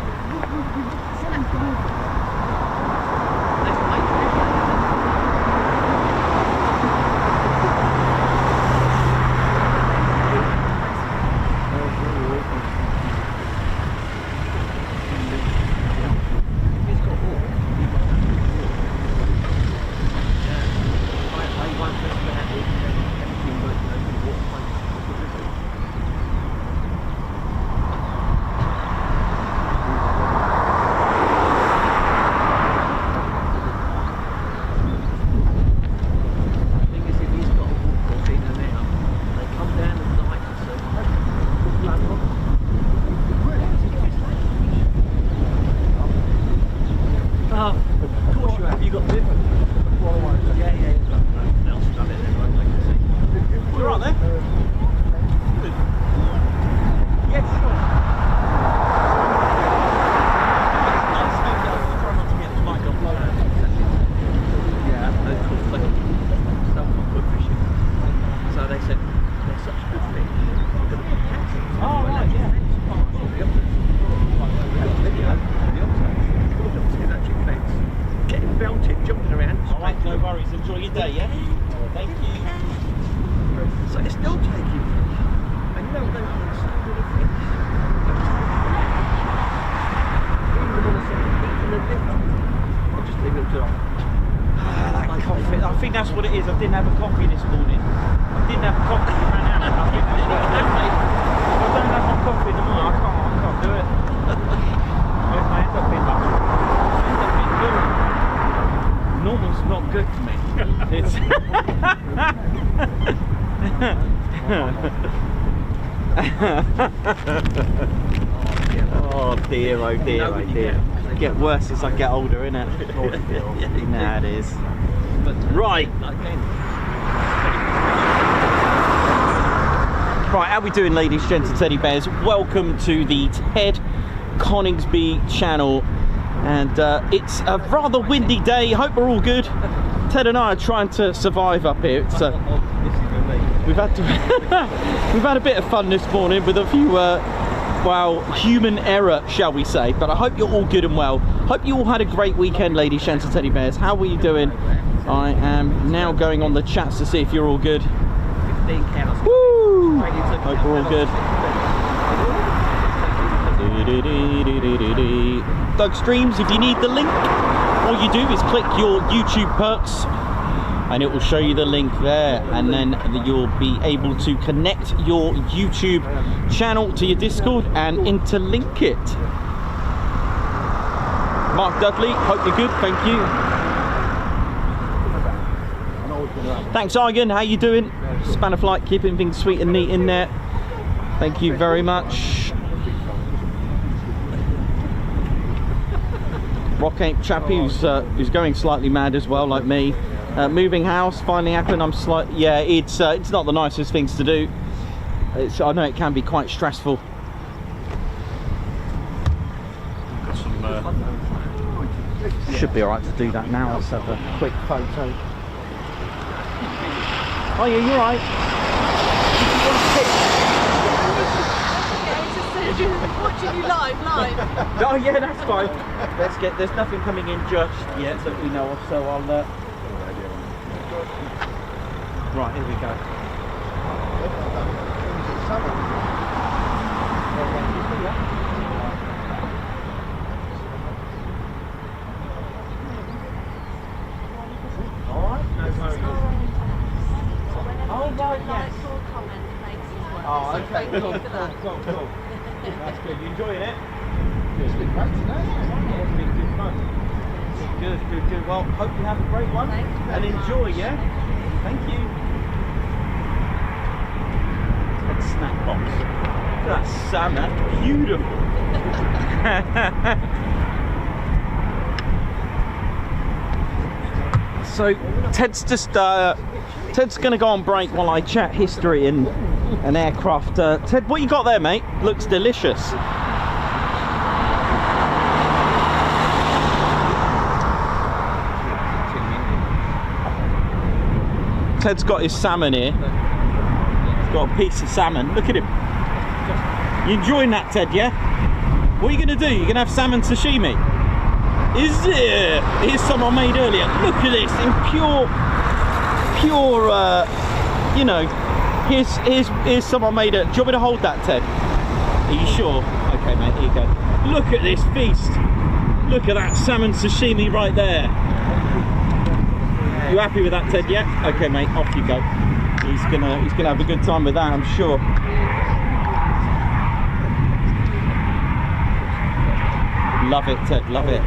That's what it is. I didn't have a coffee this morning. I didn't have a coffee, it ran out. I think if I don't have my coffee in the morning, I can't do it. I end up being like, normal's not good for me. It's oh dear, oh dear, oh dear. Get worse as I get older, innit? Nah, it is. Right. Right, how we doing, ladies, gents and teddy bears? Welcome to the Ted Coningsby channel. And it's a rather windy day. Hope we're all good. Ted and I are trying to survive up here. It's we've had a bit of fun this morning with a few well, human error, shall we say. But I hope you're all good and well. Hope you all had a great weekend, ladies, gents and teddy bears. How were you doing? I am now going on the chats to see if you're all good. 15 cows. Woo! Hope we're all good. Doug Streams, if you need the link, all you do is click your YouTube perks and it will show you the link there, and then you'll be able to connect your YouTube channel to your Discord and interlink it. Mark Dudley, hope you're good, thank you. Thanks Argan, how you doing? Spanner Flight, keeping things sweet and neat in there. Thank you very much. Rock Ape Chappy, who's going slightly mad as well, like me. Moving house finally happened. I'm slightly, yeah, it's not the nicest things to do. I know it can be quite stressful. Got some, Should be alright to do that now. Let's have a quick photo. Oh yeah, you're right. Watching you live. Oh yeah, that's fine. Let's get. There's nothing coming in just yet that we know of, so I'll. Right, here we go. All right, no worries. Oh right, yes. Oh, okay, cool. That's good. You enjoying it? It's been great today. Yeah, it's been good fun. Good. Well, hope you have a great one and enjoy, yeah? Thank you. Ted snack box. Look at that salmon, that's beautiful. So Ted's just Ted's gonna go on break while I chat history and an aircraft. Ted, what you got there, mate? Looks delicious. Ted's got his salmon here. He's got a piece of salmon. Look at him. You enjoying that, Ted, yeah? What are you going to do? You're going to have salmon sashimi? Is it? Here's some I made earlier. Look at this, in pure, you know, here's some I made. Do you want me to hold that, Ted? Are you sure? Okay, mate, here you go. Look at this feast. Look at that salmon sashimi right there. You happy with that, Ted? Yeah? Okay, mate, off you go. He's gonna have a good time with that, I'm sure. Love it, Ted, love it.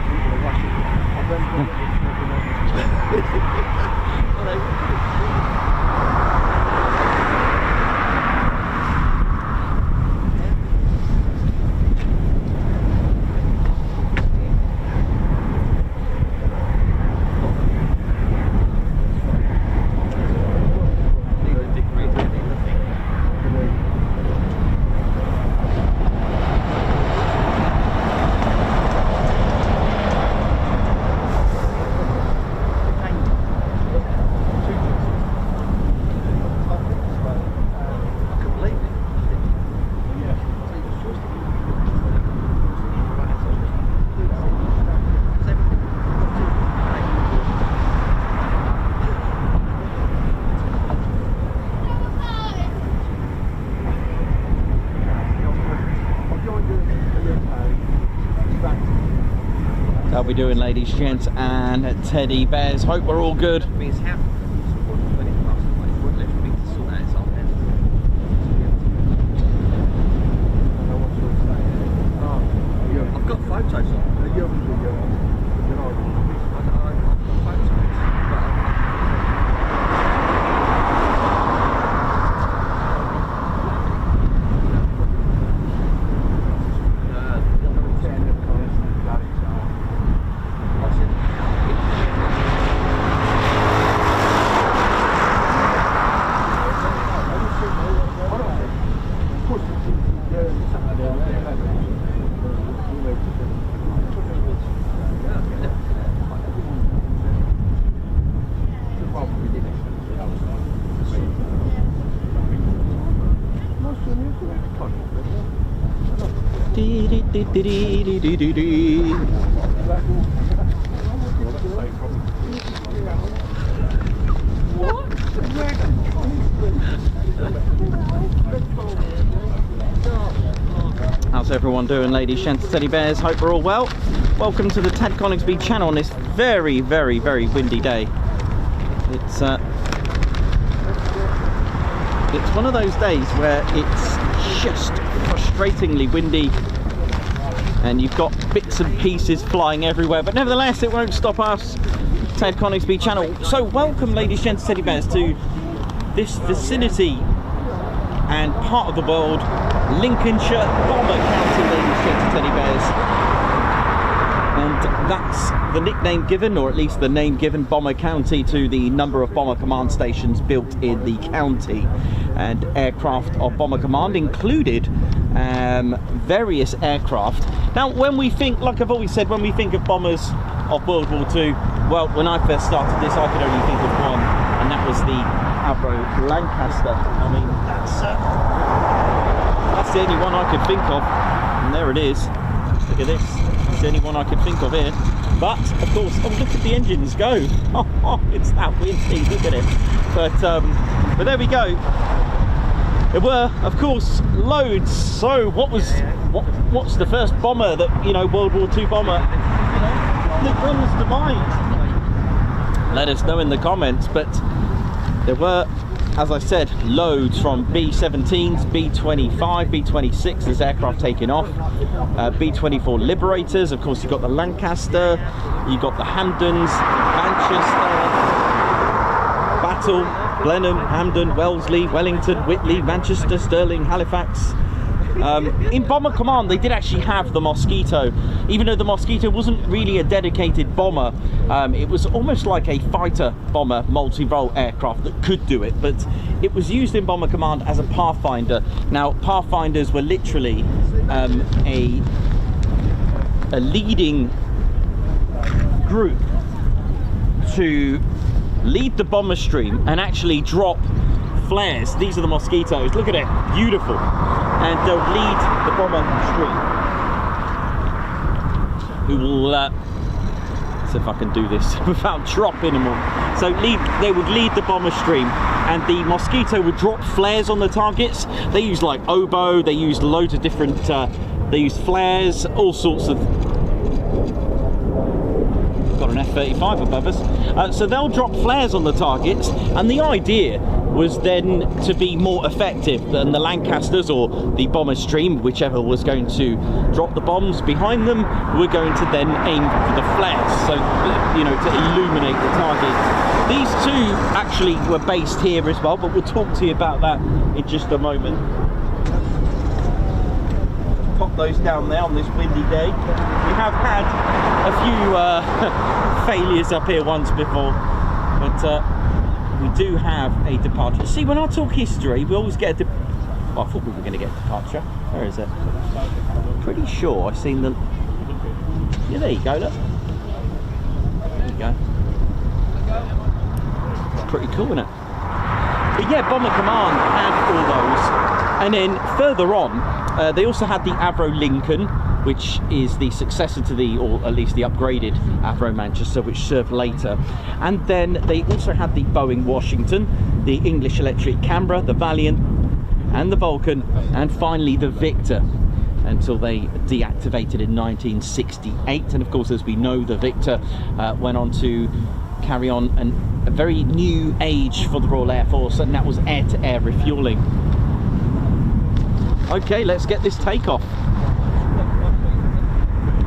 How we doing, ladies, gents, and teddy bears? Hope we're all good. I've got photos of it. How's everyone doing, ladies, gents, teddy bears? Hope we're all well. Welcome to the Ted Coningsby channel on this very, very, very windy day. It's one of those days where it's just frustratingly windy and you've got bits and pieces flying everywhere, but nevertheless it won't stop us. Ted Coningsby channel. So welcome, ladies, gents, teddy bears, to this vicinity and part of the world, Lincolnshire, Bomber County, ladies, gents, teddy bears. And that's the nickname given, or at least the name given, Bomber County, to the number of Bomber Command stations built in the county. And aircraft of Bomber Command included various aircraft. Now, when we think, like I've always said, when we think of bombers of World War II, well, when I first started this, I could only think of one, and that was the Avro Lancaster. I mean, that's the only one I could think of, and there it is. Look at this. It's the only one I could think of here. But of course, oh, look at the engines go. Oh, it's that windy. Look at it. But there we go. There were, of course, loads. So what's the first bomber that, you know, World War II bomber that comes to mind? Let us know in the comments. But there were, as I said, loads, from B-17s, B-25, B-26 as aircraft taking off, B-24 Liberators. Of course, you've got the Lancaster, you've got the Hampdens, Manchester, Battle, Blenheim, Hampden, Wellesley, Wellington, Whitley, Manchester, Stirling, Halifax. In Bomber Command, they did actually have the Mosquito, even though the Mosquito wasn't really a dedicated bomber. It was almost like a fighter bomber multi-role aircraft that could do it, but it was used in Bomber Command as a Pathfinder. Now, Pathfinders were literally a leading group to lead the bomber stream and actually drop flares. These are the Mosquitoes. Look at it, beautiful. And they'll lead the bomber stream. Who will, see if I can do this without dropping them all. So they would lead the bomber stream, and the Mosquito would drop flares on the targets. They used like oboe, they used loads of different, they used flares, all sorts of. Got an F-35 above us. So they'll drop flares on the targets, and the idea was then to be more effective than the Lancasters or the bomber stream, whichever was going to drop the bombs behind them, were going to then aim for the flares, so, you know, to illuminate the target. These two actually were based here as well, but we'll talk to you about that in just a moment. Pop those down there on this windy day. We have had a few failures up here once before, but we do have a departure. See, when I talk history, we always get a I thought we were going to get a departure. Where is it? Pretty sure I've seen the... Yeah, there you go, look. There you go. Pretty cool, isn't it? But yeah, Bomber Command had all those. And then further on, they also had the Avro Lincoln, which is the successor to the, or at least the upgraded Avro Manchester, which served later. And then they also had the Boeing Washington, the English Electric Canberra, the Valiant, and the Vulcan, and finally the Victor, until they deactivated in 1968. And of course, as we know, the Victor went on to carry on a very new age for the Royal Air Force, and that was air-to-air refuelling. Okay, let's get this takeoff.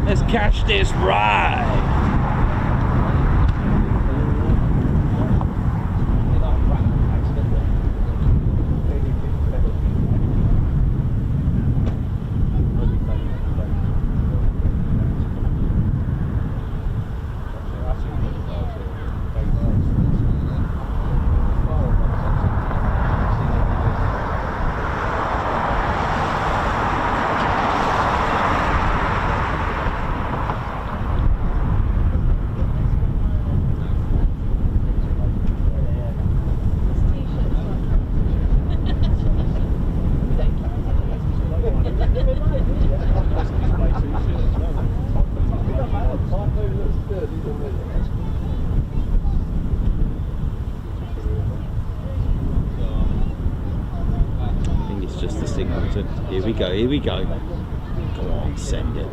Let's catch this ride. Here we go. Come on, send it.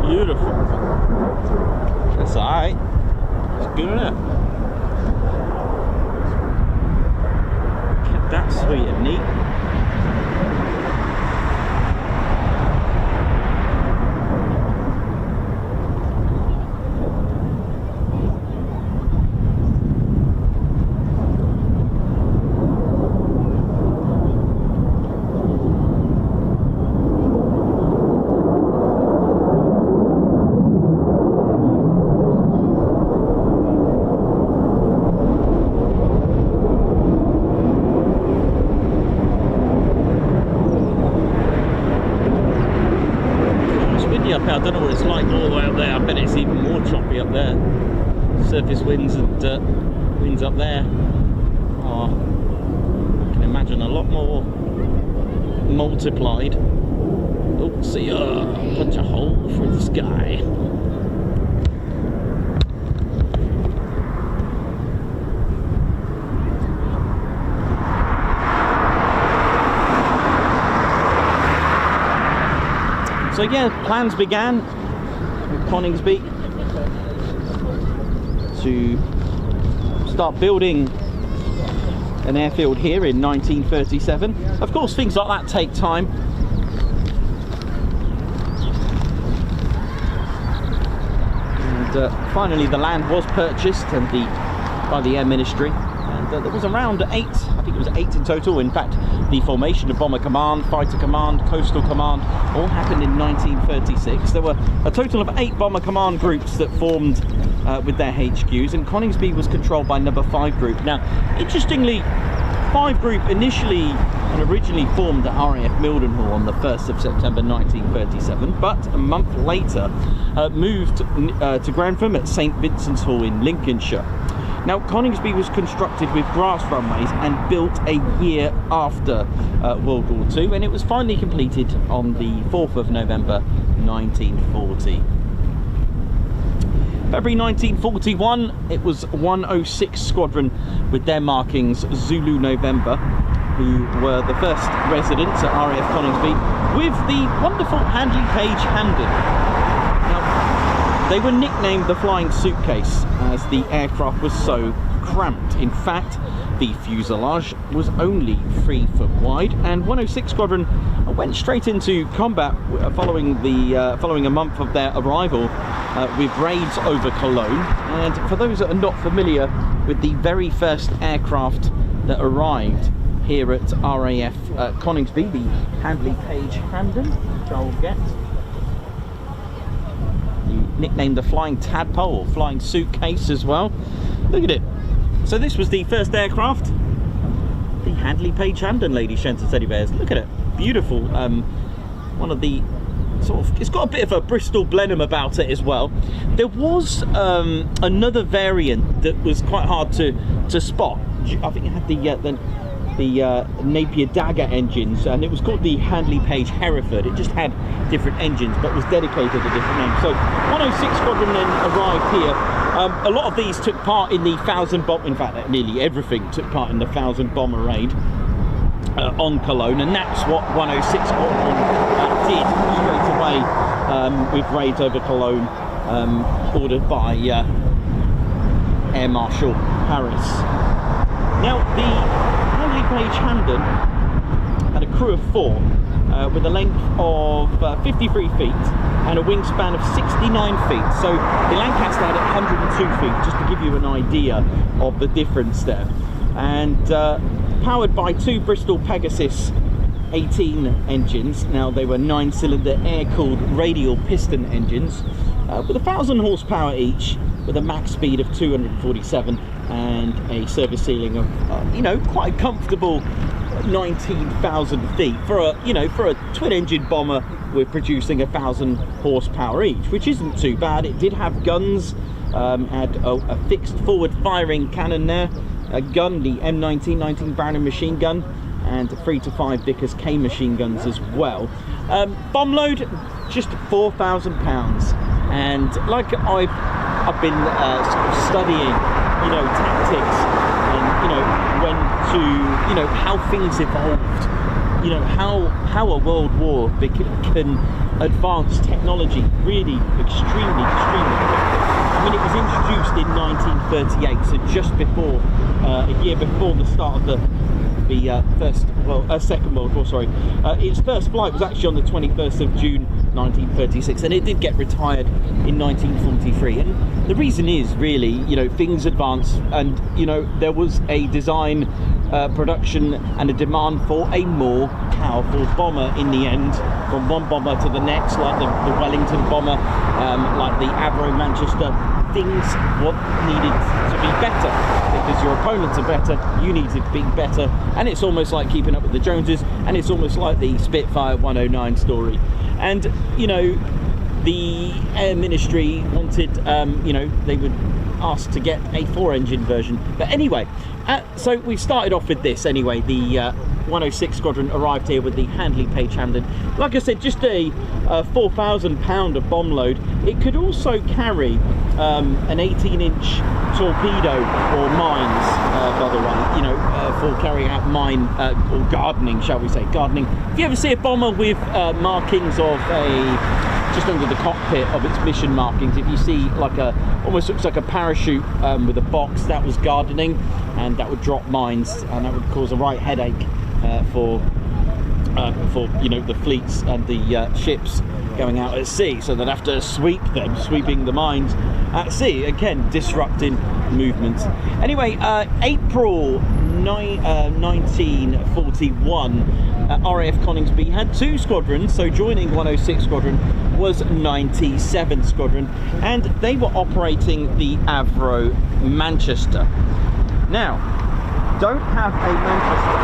Beautiful. That's alright. It's good enough. Kept that sweet and neat. I don't know what it's like all the way up there. I bet it's even more choppy up there. Surface winds and winds up there are, I can imagine, a lot more multiplied. Oh, see, punch a hole through the sky. So yeah, plans began with Coningsby to start building an airfield here in 1937. Of course, things like that take time. And finally the land was purchased and by the Air Ministry. And there was around 8, I think it was 8 in total. In fact, the formation of Bomber Command, Fighter Command, Coastal Command all happened in 1936. There were a total of 8 Bomber Command groups that formed with their HQs, and Coningsby was controlled by number 5 group. Now, interestingly, 5 group initially and originally formed at RAF Mildenhall on the 1st of September 1937, but a month later moved to Grantham at St Vincent's Hall in Lincolnshire. Now, Coningsby was constructed with grass runways and built a year after World War II, and it was finally completed on the 4th of November 1940. February 1941, it was 106 Squadron with their markings Zulu November, who were the first residents at RAF Coningsby, with the wonderful Handley Page Hamden. They were nicknamed the Flying Suitcase as the aircraft was so cramped. In fact, the fuselage was only 3 foot wide, and 106 Squadron went straight into combat following a month of their arrival with raids over Cologne. And for those that are not familiar with the very first aircraft that arrived here at RAF Coningsby, the Handley Page Hamden, which I will get. Nicknamed the Flying Tadpole, or Flying Suitcase as well. Look at it. So this was the first aircraft, the Handley Page Hamden, ladies, gents and teddy bears. Look at it, beautiful. One of the sort of, it's got a bit of a Bristol Blenheim about it as well. There was another variant that was quite hard to spot. I think it had the Napier Dagger engines, and it was called the Handley Page Hereford. It just had different engines but was dedicated to different names. So 106 Squadron then arrived here. A lot of these took part in the 1,000 bomb, in fact nearly everything took part in the 1,000 bomber raid on Cologne, and that's what 106 Squadron did straight away with raids over Cologne, ordered by Air Marshal Harris. Now, the Handley Page Hamden had a crew of 4 with a length of 53 feet and a wingspan of 69 feet. So the Lancaster had 102 feet, just to give you an idea of the difference there. And powered by 2 Bristol Pegasus 18 engines. Now, they were 9-cylinder air-cooled radial piston engines with 1,000 horsepower each, with a max speed of 247 and a service ceiling of quite a comfortable 19,000 feet for a twin engine bomber. We're producing 1,000 horsepower each, which isn't too bad. It did have guns, had a fixed forward firing cannon there, a gun, the M19 19 Browning machine gun, and 3 to 5 Vickers K machine guns as well. Bomb load, just £4,000, and like I've been sort of studying, tactics, and when to, how things evolved, how a world war can advanced technology, really extremely quick. I mean, it was introduced in 1938, so just before, a year before the start of the Second World War, sorry. Its first flight was actually on the 21st of June 1936, and it did get retired in 1943. And the reason is really, you know, things advance, and, you know, there was a design, production and a demand for a more powerful bomber in the end, from one bomber to the next, like the Wellington bomber, like the Avro Manchester. Things what needed to be better, because your opponents are better, you need to be better, and it's almost like keeping up with the Joneses, and it's almost like the Spitfire 109 story. And, you know, the Air Ministry wanted, you know, they would ask to get a 4-engine version. But anyway, so we started off with this anyway. The 106 Squadron arrived here with the Handley Page Hamden. Like I said, just a 4,000 pound of bomb load. It could also carry an 18-inch torpedo or mines, by the way, you know, for carrying out mine or gardening, shall we say, gardening. If you ever see a bomber with markings of just under the cockpit of its mission markings, if you see like almost looks like a parachute with a box, that was gardening, and that would drop mines, and that would cause a right headache for you know, the fleets and the ships going out at sea, so they'd have to sweep them, sweeping the mines at sea, again disrupting movements. Anyway, April 1941, RAF Coningsby had 2 squadrons, so joining 106 Squadron was 97 Squadron, and they were operating the Avro Manchester. Now, don't have a Manchester,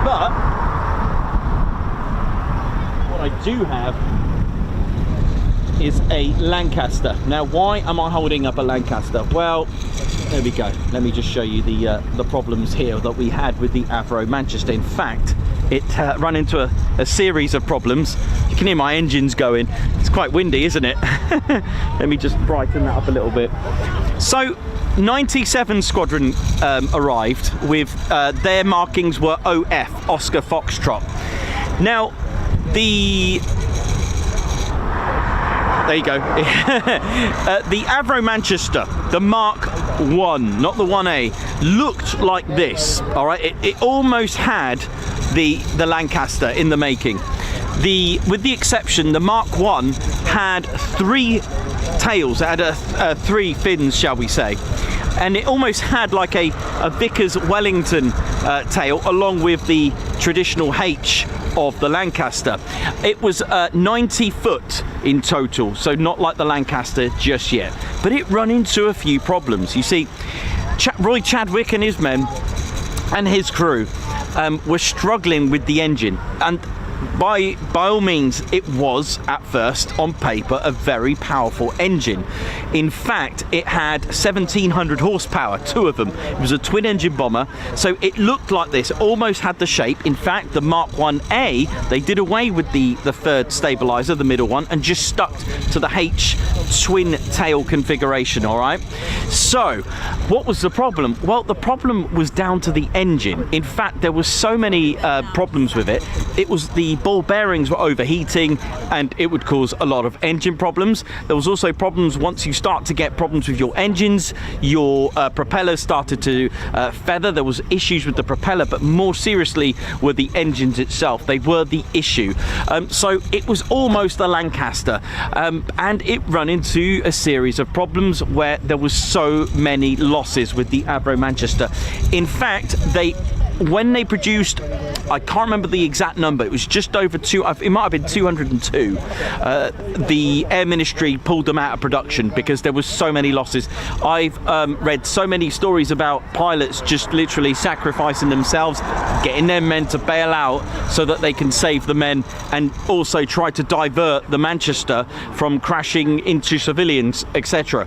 but what I do have is a Lancaster. Now, why am I holding up a Lancaster? Well, there we go. Let me just show you the problems here that we had with the Avro Manchester. In fact, it ran into a series of problems. You can hear my engines going. It's quite windy, isn't it? Let me just brighten that up a little bit. So 97 Squadron arrived with their markings were OF, Oscar Foxtrot. Now, there you go. The Avro Manchester, the Mark 1, not the 1A, looked like this. All right, it almost had the Lancaster in the making. With the exception, the Mark 1 had 3 tails. It had 3 fins, shall we say, and it almost had like a Vickers Wellington tail, along with the traditional H of the Lancaster. It was 90 foot in total, so not like the Lancaster just yet, but it run into a few problems. You see, Roy Chadwick and his men and his crew were struggling with the engine, and by all means, it was at first on paper a very powerful engine. In fact, it had 1,700 horsepower, 2 of them. It was a twin engine bomber, so it looked like this, almost had the shape. In fact, the Mark 1A, they did away with the third stabilizer, the middle one, and just stuck to the H twin tail configuration. All right, so what was the problem? Well, the problem was down to the engine. In fact, there was so many problems with it. It was the ball bearings were overheating, and it would cause a lot of engine problems. There was also problems once you start to get problems with your engines, your propellers started to feather. There was issues with the propeller, but more seriously were the engines itself. They were the issue. So it was almost a Lancaster, and it ran into a series of problems where there was so many losses with the Avro Manchester. In fact, when they produced, I can't remember the exact number, it was just over it might have been 202. The Air Ministry pulled them out of production because there was so many losses. I've read so many stories about pilots just literally sacrificing themselves, getting their men to bail out so that they can save the men, and also try to divert the Manchester from crashing into civilians, etc.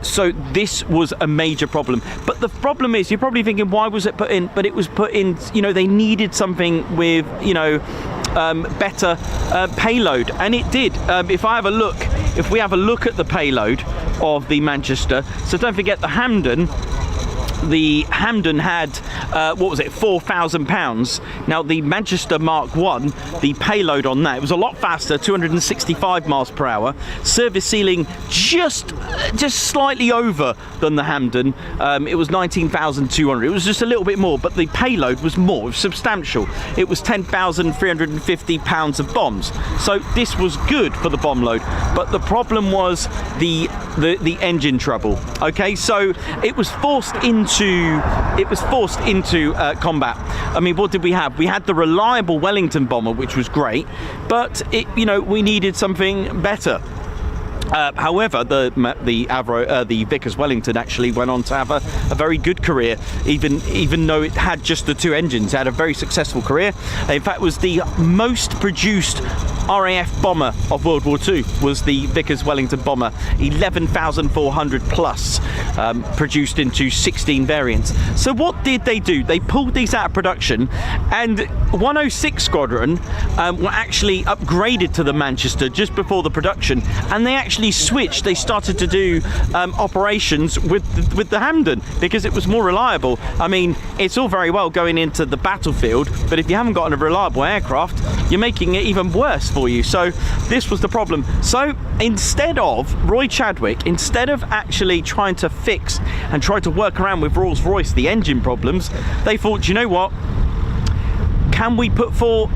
So this was a major problem. But the problem is, you're probably thinking, why was it put in? But it was put in, you know, they needed something with, you know, better payload, and it did. If we have a look at the payload of the Manchester, so don't forget the Hamden the Hampden had, what was it, 4,000 pounds. Now the Manchester Mark 1, the payload on that, it was a lot faster, 265 miles per hour. Service ceiling just slightly over than the Hampden. It was 19,200. It was just a little bit more, but the payload was more, it was substantial. It was 10,350 pounds of bombs. So this was good for the bomb load, but the problem was the engine trouble. Okay, so it was forced into combat. I mean, what did we have? We had the reliable Wellington bomber, which was great, but we needed something better. However, the Vickers Wellington actually went on to have a very good career, even though it had just the 2 engines. It had a very successful career. In fact, it was the most produced RAF bomber of World War II, was the Vickers Wellington bomber. 11,400 plus, produced into 16 variants. So what did they do? They pulled these out of production, and 106 Squadron were actually upgraded to the Manchester just before the production, and they actually switched. They started to do operations with the Hampden because it was more reliable. I mean, it's all very well going into the battlefield, but if you haven't got a reliable aircraft, you're making it even worse for you. So this was the problem. So instead of Roy Chadwick, instead of actually trying to fix and try to work around with Rolls-Royce the engine problems, they thought, you know what, can we put 4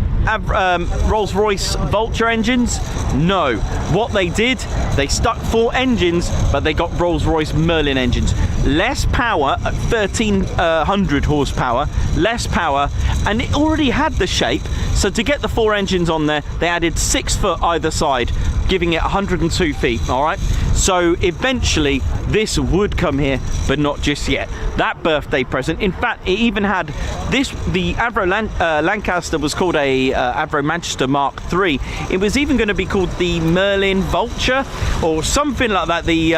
Rolls-Royce Vulture engines? No. What they did, they stuck 4 engines, but they got Rolls-Royce Merlin engines. Less power at 1,300 horsepower, less power, and it already had the shape. So to get the 4 engines on there, they added 6 foot either side, giving it 102 feet, all right? So eventually this would come here, but not just yet. That birthday present, in fact, it even had this, the Avro Lancaster was called a Avro Manchester Mark III. It was even going to be called the Merlin Vulture or something like that, the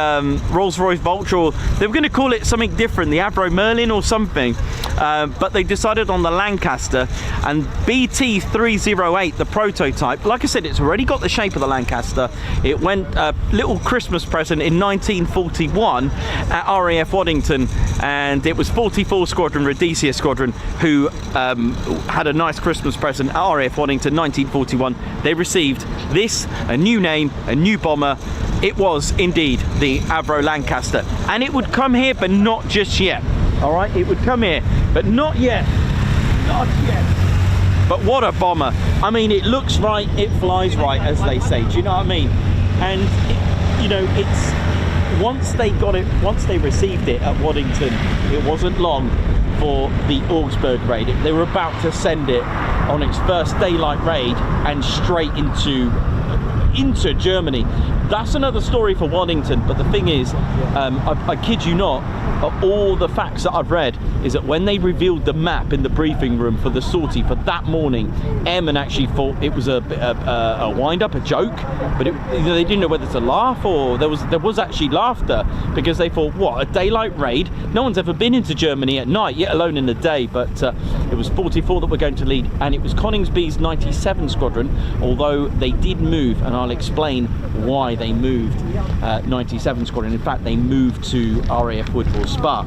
Rolls-Royce Vulture, or they were going to call it something different, the Avro Merlin or something, but they decided on the Lancaster. And BT308, the prototype, like I said, it's already got the shape of the Lancaster. It went a little Christmas present in 1941 at RAF Waddington, and it was 44 Squadron, Rhodesia Squadron, who had a nice Christmas present at RAF Waddington 1941. They received this, a new name, a new bomber. It was indeed the Avro Lancaster, and it would come here, but not just yet. All right, it would come here, but not yet. Not yet. But what a bomber. I mean, it looks right, it flies right, as they say. Do you know what I mean? And it's, once they got it, once they received it at Waddington, it wasn't long for the Augsburg raid. They were about to send it on its first daylight raid and straight into Germany. That's another story for Waddington, but the thing is, I kid you not, all the facts that I've read is that when they revealed the map in the briefing room for the sortie for that morning, Airmen actually thought it was a wind-up, a joke, but they didn't know whether to laugh, or there was actually laughter, because they thought, what, a daylight raid? No one's ever been into Germany at night, yet alone in the day. But it was 44 that were going to lead, and it was Coningsby's 97 Squadron, although they did move, and I'll explain why they moved 97 Squadron. In fact, they moved to RAF Woodville Spa.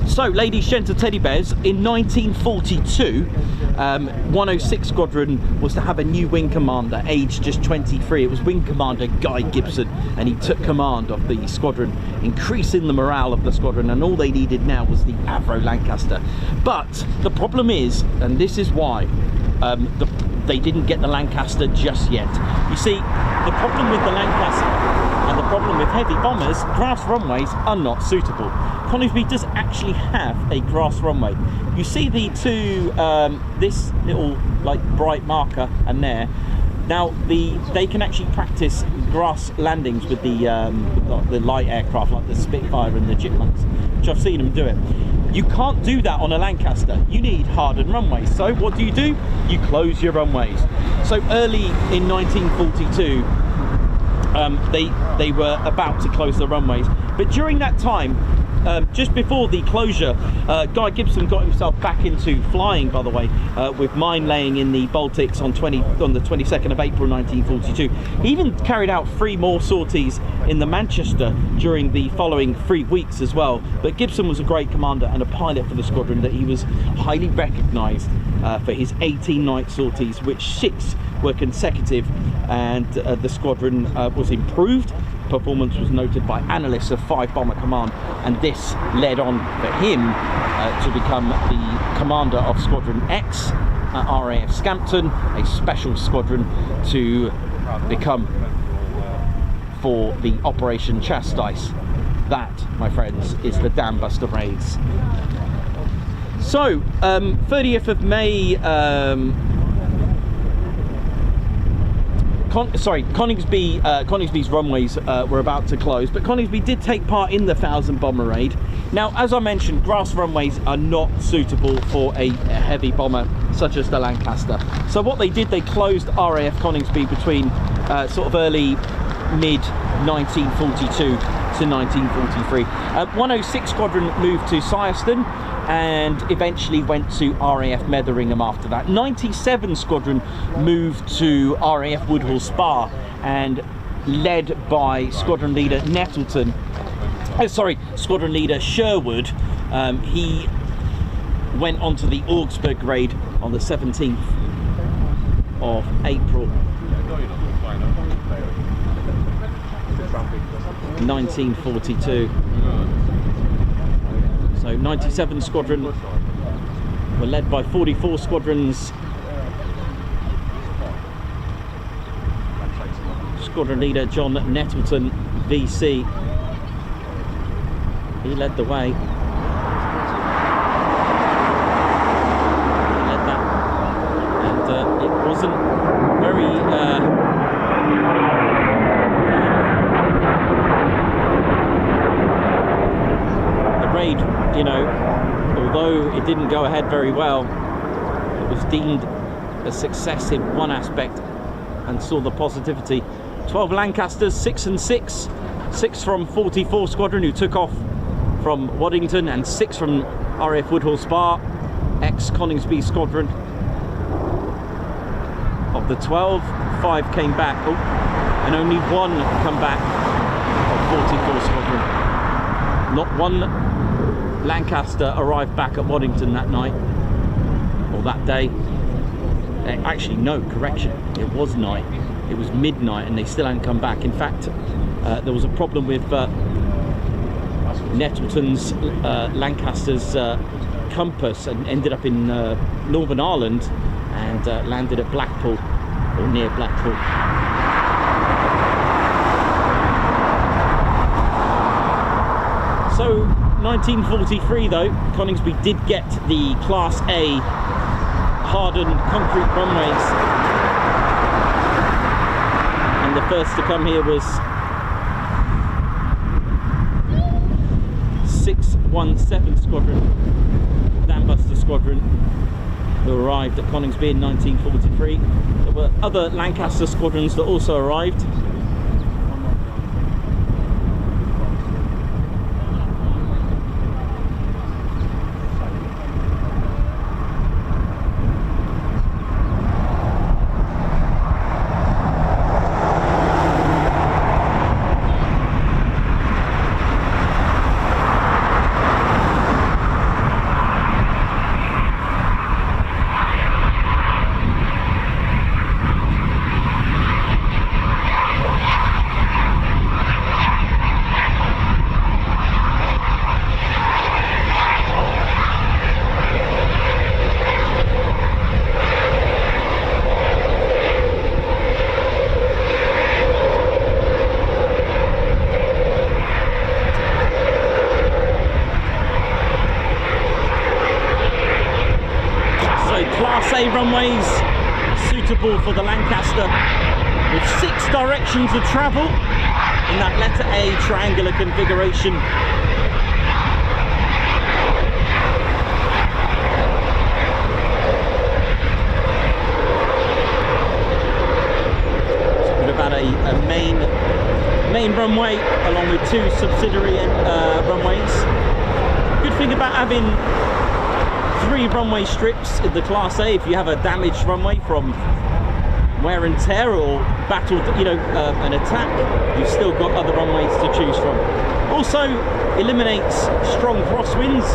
So, ladies, gents and teddy bears, in 1942, 106 Squadron was to have a new wing commander, aged just 23. It was Wing Commander Guy Gibson, and he took command of the squadron, increasing the morale of the squadron, and all they needed now was the Avro Lancaster. But the problem is, and this is why, they didn't get the Lancaster just yet. You see, the problem with the Lancaster and the problem with heavy bombers, grass runways are not suitable. Coningsby does actually have a grass runway. You see the two, this little like bright marker and there. Now they can actually practice grass landings with the light aircraft like the Spitfire and the Chipmunks, which I've seen them do it. You can't do that on a Lancaster. You need hardened runways. So what do? You close your runways. So early in 1942, they were about to close the runways. But during that time, just before the closure, Guy Gibson got himself back into flying, by the way, with mine laying in the Baltics on the 22nd of April 1942. He even carried out 3 more sorties in the Manchester during the following 3 weeks as well. But Gibson was a great commander and a pilot for the squadron, that he was highly recognised for his 18 night sorties, which 6 were consecutive, and the squadron was improved. Performance was noted by analysts of 5 Bomber Command, and this led on for him to become the commander of Squadron X at RAF Scampton, a special squadron to become for the Operation Chastise. That, my friends, is the Dam Buster raids. So, 30th of May, Coningsby's runways were about to close, but Coningsby did take part in the 1000 bomber raid. Now, as I mentioned, grass runways are not suitable for a heavy bomber such as the Lancaster. So what they did, they closed RAF Coningsby between sort of early mid 1942 to 1943. 106 Squadron moved to Syerston and eventually went to RAF Metheringham after that. 97 Squadron moved to RAF Woodhall Spa, and led by Squadron Leader Nettleton, Squadron Leader Sherwood. He went on to the Augsburg raid on the 17th of April 1942. So 97 Squadron were led by 44 Squadrons. Squadron Leader John Nettleton, VC. He led the way. He led that. And it wasn't very... raid, you know, although it didn't go ahead very well, it was deemed a success in one aspect and saw the positivity. 12 Lancasters, 6 and 6. 6 from 44 Squadron, who took off from Waddington, and 6 from RAF Woodhall Spa, ex-Coningsby Squadron. Of the 12, 5 came back, and only 1 come back of 44 Squadron. Not one Lancaster arrived back at Waddington that night, or that day. Actually, no, correction, it was night. It was midnight and they still hadn't come back. In fact, there was a problem with Nettleton's Lancaster's compass, and ended up in Northern Ireland, and landed at Blackpool, or near Blackpool. So 1943 though, Coningsby did get the Class A hardened concrete runways, and the first to come here was 617 Squadron, Dambuster Squadron, who arrived at Coningsby in 1943. There were other Lancaster squadrons that also arrived. Runways suitable for the Lancaster, with 6 directions of travel in that letter A triangular configuration. So we've had a main main runway along with 2 subsidiary runways. Good thing about having 3 runway strips in the Class A, if you have a damaged runway from wear and tear or battle, an attack, you've still got other runways to choose from. Also eliminates strong crosswinds.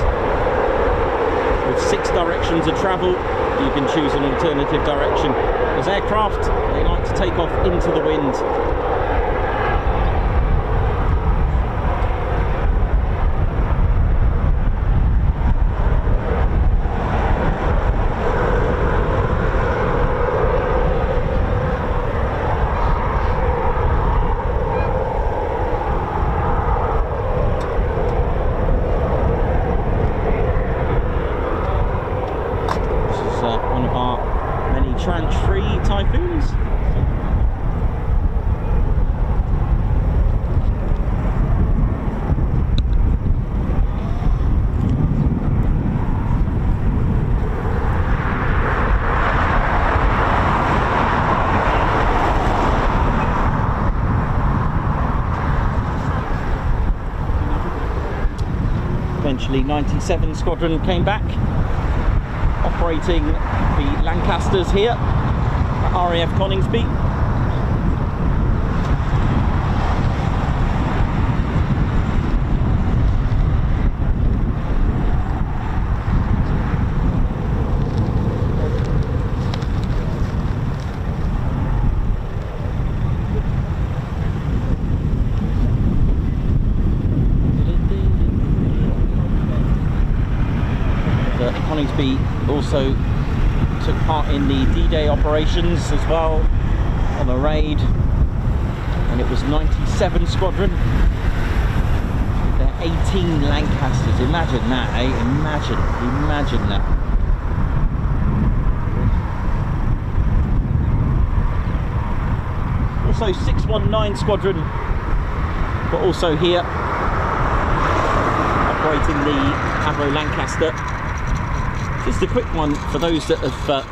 With 6 directions of travel, you can choose an alternative direction. As aircraft, they like to take off into the wind. Tranche-free Typhoons. Eventually 97 Squadron came back, operating the Lancasters here at RAF Coningsby. Coningsby also took part in the D-Day operations as well on a raid, and it was 97 Squadron. There are 18 Lancasters. Imagine that, eh? Imagine that. Also 619 Squadron, but also here operating the Avro Lancaster. Just a quick one for those that have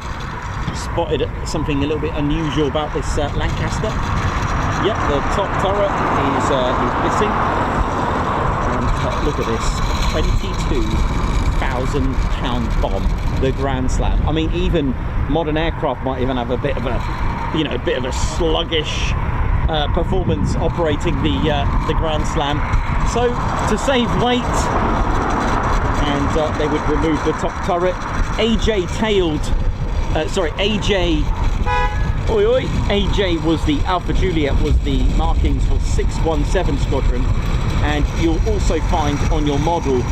spotted something a little bit unusual about this Lancaster. Yep, the top turret is missing. And look at this, £22,000 bomb, the Grand Slam. I mean, even modern aircraft might even have a bit of a, bit of a sluggish performance operating the Grand Slam. So to save weight, and they would remove the top turret. AJ was the Alpha Juliet, was the markings for 617 Squadron, and you'll also find on your model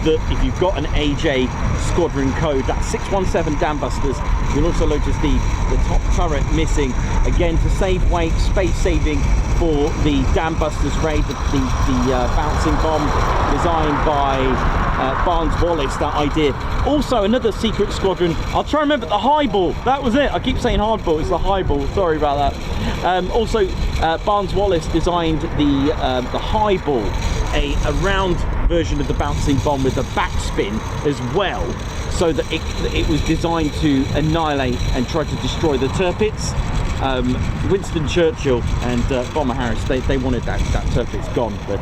that if you've got an AJ Squadron code, that's 617 Dambusters, you'll also notice the top turret missing, again to save weight, space saving for the Dambusters raid, the bouncing bomb designed by Barnes Wallace, that idea. Also another secret squadron, I'll try and remember the highball, that was it, I keep saying hardball, it's the highball, sorry about that. Also Barnes Wallace designed the highball, a round version of the bouncing bomb with a backspin as well, so that it was designed to annihilate and try to destroy the Tirpitz. Winston Churchill and Bomber Harris, they wanted that Tirpitz gone, but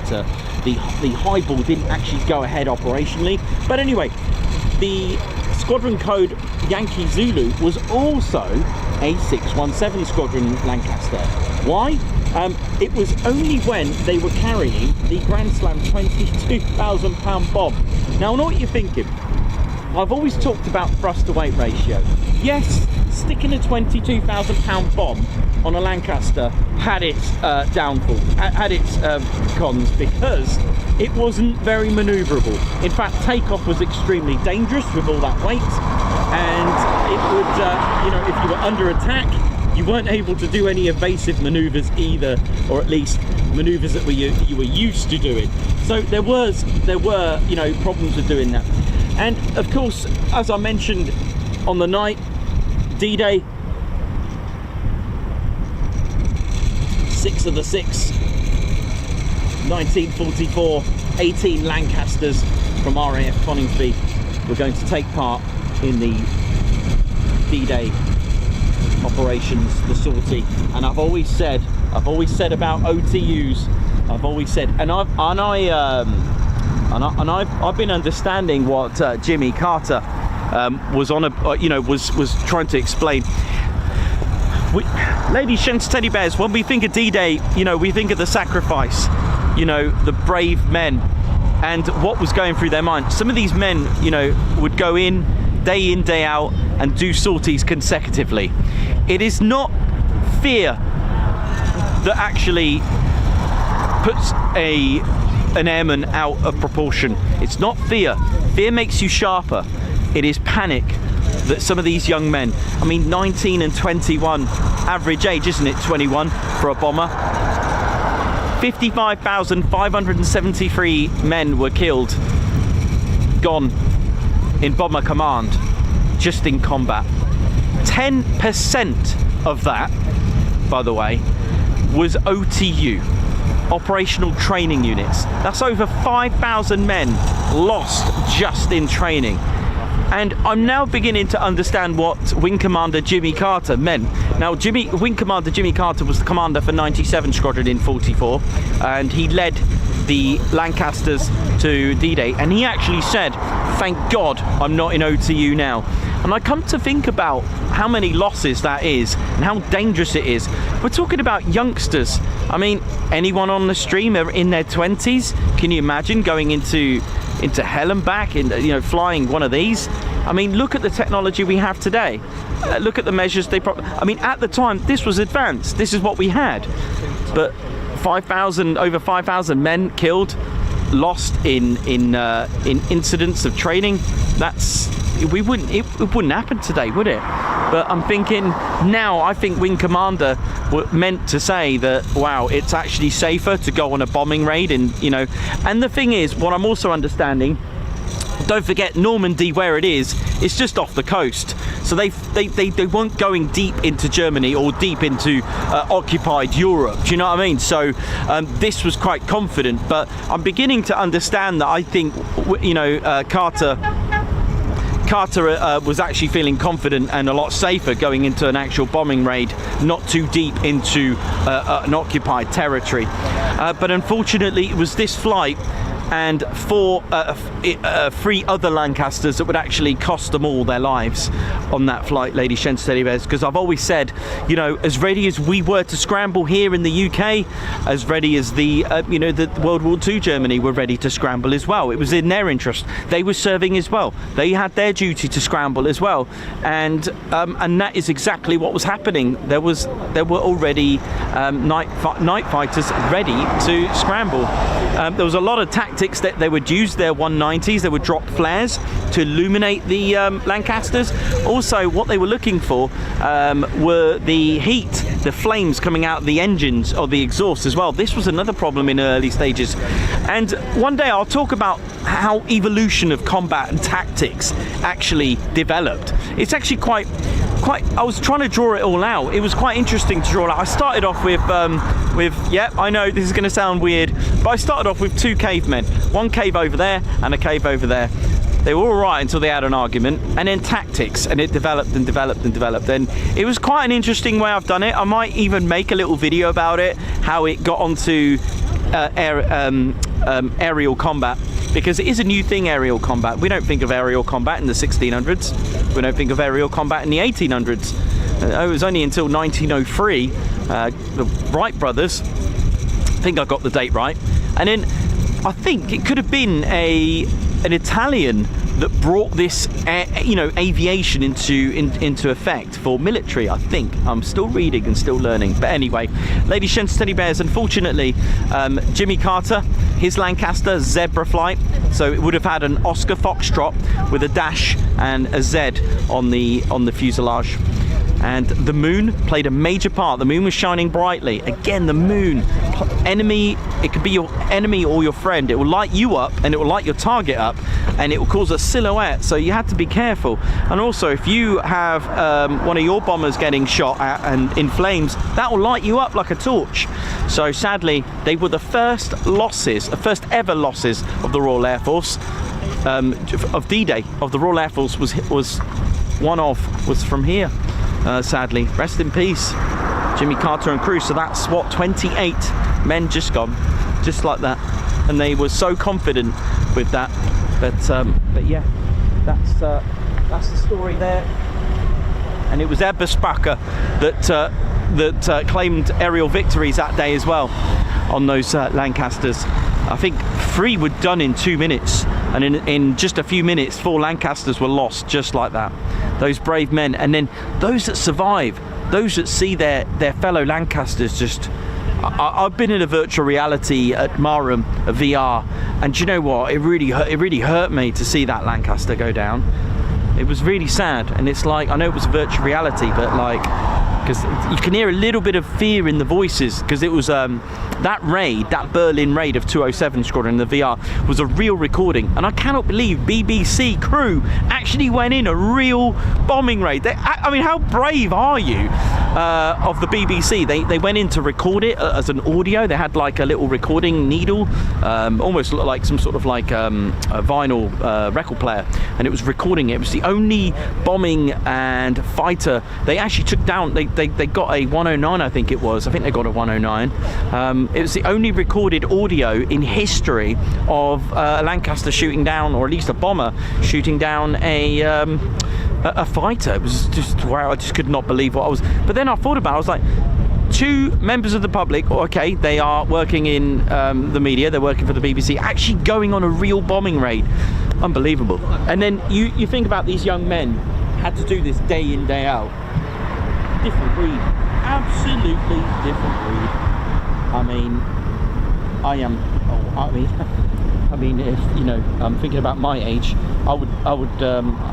the highball didn't actually go ahead operationally. But anyway, the squadron code Yankee Zulu was also a 617 Squadron Lancaster. Why? It was only when they were carrying the Grand Slam £22,000 bomb. Now I know what you're thinking. I've always talked about thrust to weight ratio. Yes, sticking a £22,000 bomb on a Lancaster had its downfall, had its cons, because it wasn't very manoeuvrable. In fact, takeoff was extremely dangerous with all that weight, and it would, if you were under attack, you weren't able to do any evasive manoeuvres either, or at least manoeuvres that you were used to doing. So there were problems with doing that. And of course, as I mentioned on the night, D-Day, 6 of the 6, 1944, 18 Lancasters from RAF Coningsby were going to take part in the D-Day operations, the sortie. And I've always said I've always said about OTUs. I've always said, and I've been understanding what Jimmy Carter was on was trying to explain. Ladies, gents, teddy bears, when we think of D-Day, we think of the sacrifice, the brave men, and what was going through their mind. Some of these men, would go in, day out, and do sorties consecutively. It is not fear that actually puts an airman out of proportion. It's not fear. Fear makes you sharper. It is panic that some of these young men, 19 and 21, average age, isn't it, 21 for a bomber? 55,573 men were killed, gone in bomber command, just in combat. 10% of that, by the way, was OTU, operational training units. That's over 5,000 men lost just in training. And I'm now beginning to understand what Wing Commander Jimmy Carter meant. Now, Wing Commander Jimmy Carter was the commander for 97 Squadron in 44, and he led the Lancasters to D-Day, and he actually said, "Thank God I'm not in OTU now." And I come to think about how many losses that is and how dangerous it is. We're talking about youngsters. Anyone on the stream are in their 20s. Can you imagine going into hell and back, flying one of these? Look at the technology we have today. Look at the measures they at the time, this was advanced. This is what we had. But over 5,000 men killed, lost in incidents of training. It wouldn't happen today, would it? But I'm thinking now, I think Wing Commander meant to say that, wow, it's actually safer to go on a bombing raid, and the thing is, what I'm also understanding, don't forget Normandy, where it is, it's just off the coast, so they weren't going deep into Germany or deep into occupied Europe. Do you know what I mean? So this was quite confident, but I'm beginning to understand that. I think Carter was actually feeling confident and a lot safer going into an actual bombing raid, not too deep into an occupied territory. But unfortunately, it was this flight and 3 other Lancasters that would actually cost them all their lives on that flight, ladies, gents, teddy bears. Because I've always said, as ready as we were to scramble here in the UK, as ready as the World War II Germany were ready to scramble as well. It was in their interest. They were serving as well. They had their duty to scramble as well, and that is exactly what was happening. There were already night fighters ready to scramble. There was a lot of tactics that they would use their 190s. They would drop flares to illuminate the Lancasters. Also, what they were looking for were the heat, the flames coming out of the engines or the exhaust as well. This was another problem in early stages. And one day I'll talk about how evolution of combat and tactics actually developed. It's actually quite I was trying to draw it all out. It was quite interesting to draw it out. I started off with I know this is going to sound weird, but I started off with 2 cavemen, one cave over there and a cave over there. They were all right until they had an argument, and then tactics, and it developed and developed and developed. And it was quite an interesting way I've done it. I might even make a little video about it, how it got onto aerial combat, because it is a new thing, aerial combat. We don't think of aerial combat in the 1600s. We don't think of aerial combat in the 1800s. It was only until 1903, the Wright brothers, I think I got the date right, and then I think it could have been an Italian that brought this, aviation into effect for military. I think I'm still reading and still learning. But anyway, ladies, gents, teddy bears. Unfortunately, Jimmy Carter, his Lancaster Zebra flight, so it would have had an Oscar Foxtrot with a dash and a Z on the fuselage. And the moon played a major part. The moon was shining brightly. Again, the moon, enemy, it could be your enemy or your friend. It will light you up and it will light your target up, and it will cause a silhouette, so you have to be careful. And also, if you have one of your bombers getting shot at and in flames, that will light you up like a torch. So sadly, they were the first ever losses of the Royal Air Force, of D-Day, of the Royal Air Force was from here. Sadly, rest in peace. Jimmy Carter and crew. So that's what, 28 men just gone, just like that. And they were so confident with that. But yeah, that's the story there. And it was Eberspacher that claimed aerial victories that day as well on those Lancasters. I think 3 were done in 2 minutes, and in just a few minutes 4 Lancasters were lost just like that. Those brave men, and then those that survive, those that see their fellow Lancasters just... I've been in a virtual reality at Marham, a VR, and do you know what? It really hurt me to see that Lancaster go down. It was really sad, and it's like, I know it was virtual reality, but like, because you can hear a little bit of fear in the voices, because it was that raid, that Berlin raid of 207 Squadron, the VR, was a real recording, and I cannot believe BBC crew actually went in a real bombing raid. I mean, how brave are you of the BBC? They went in to record it as an audio. They had like a little recording needle, almost like some sort of like a vinyl record player, and it was recording it. It was the only bombing and fighter they actually took down. They got a 109, I think it was. I think they got a 109. It was the only recorded audio in history of a Lancaster shooting down, or at least a bomber shooting down a fighter. It was just, wow, I just could not believe what I was. But then I thought about it, I was like, 2 members of the public, okay, they are working in the media, they're working for the BBC, actually going on a real bombing raid. Unbelievable. And then you think about these young men had to do this day in, day out. Different breed, absolutely different breed. I mean, I mean, if you know, I'm thinking about my age, I would,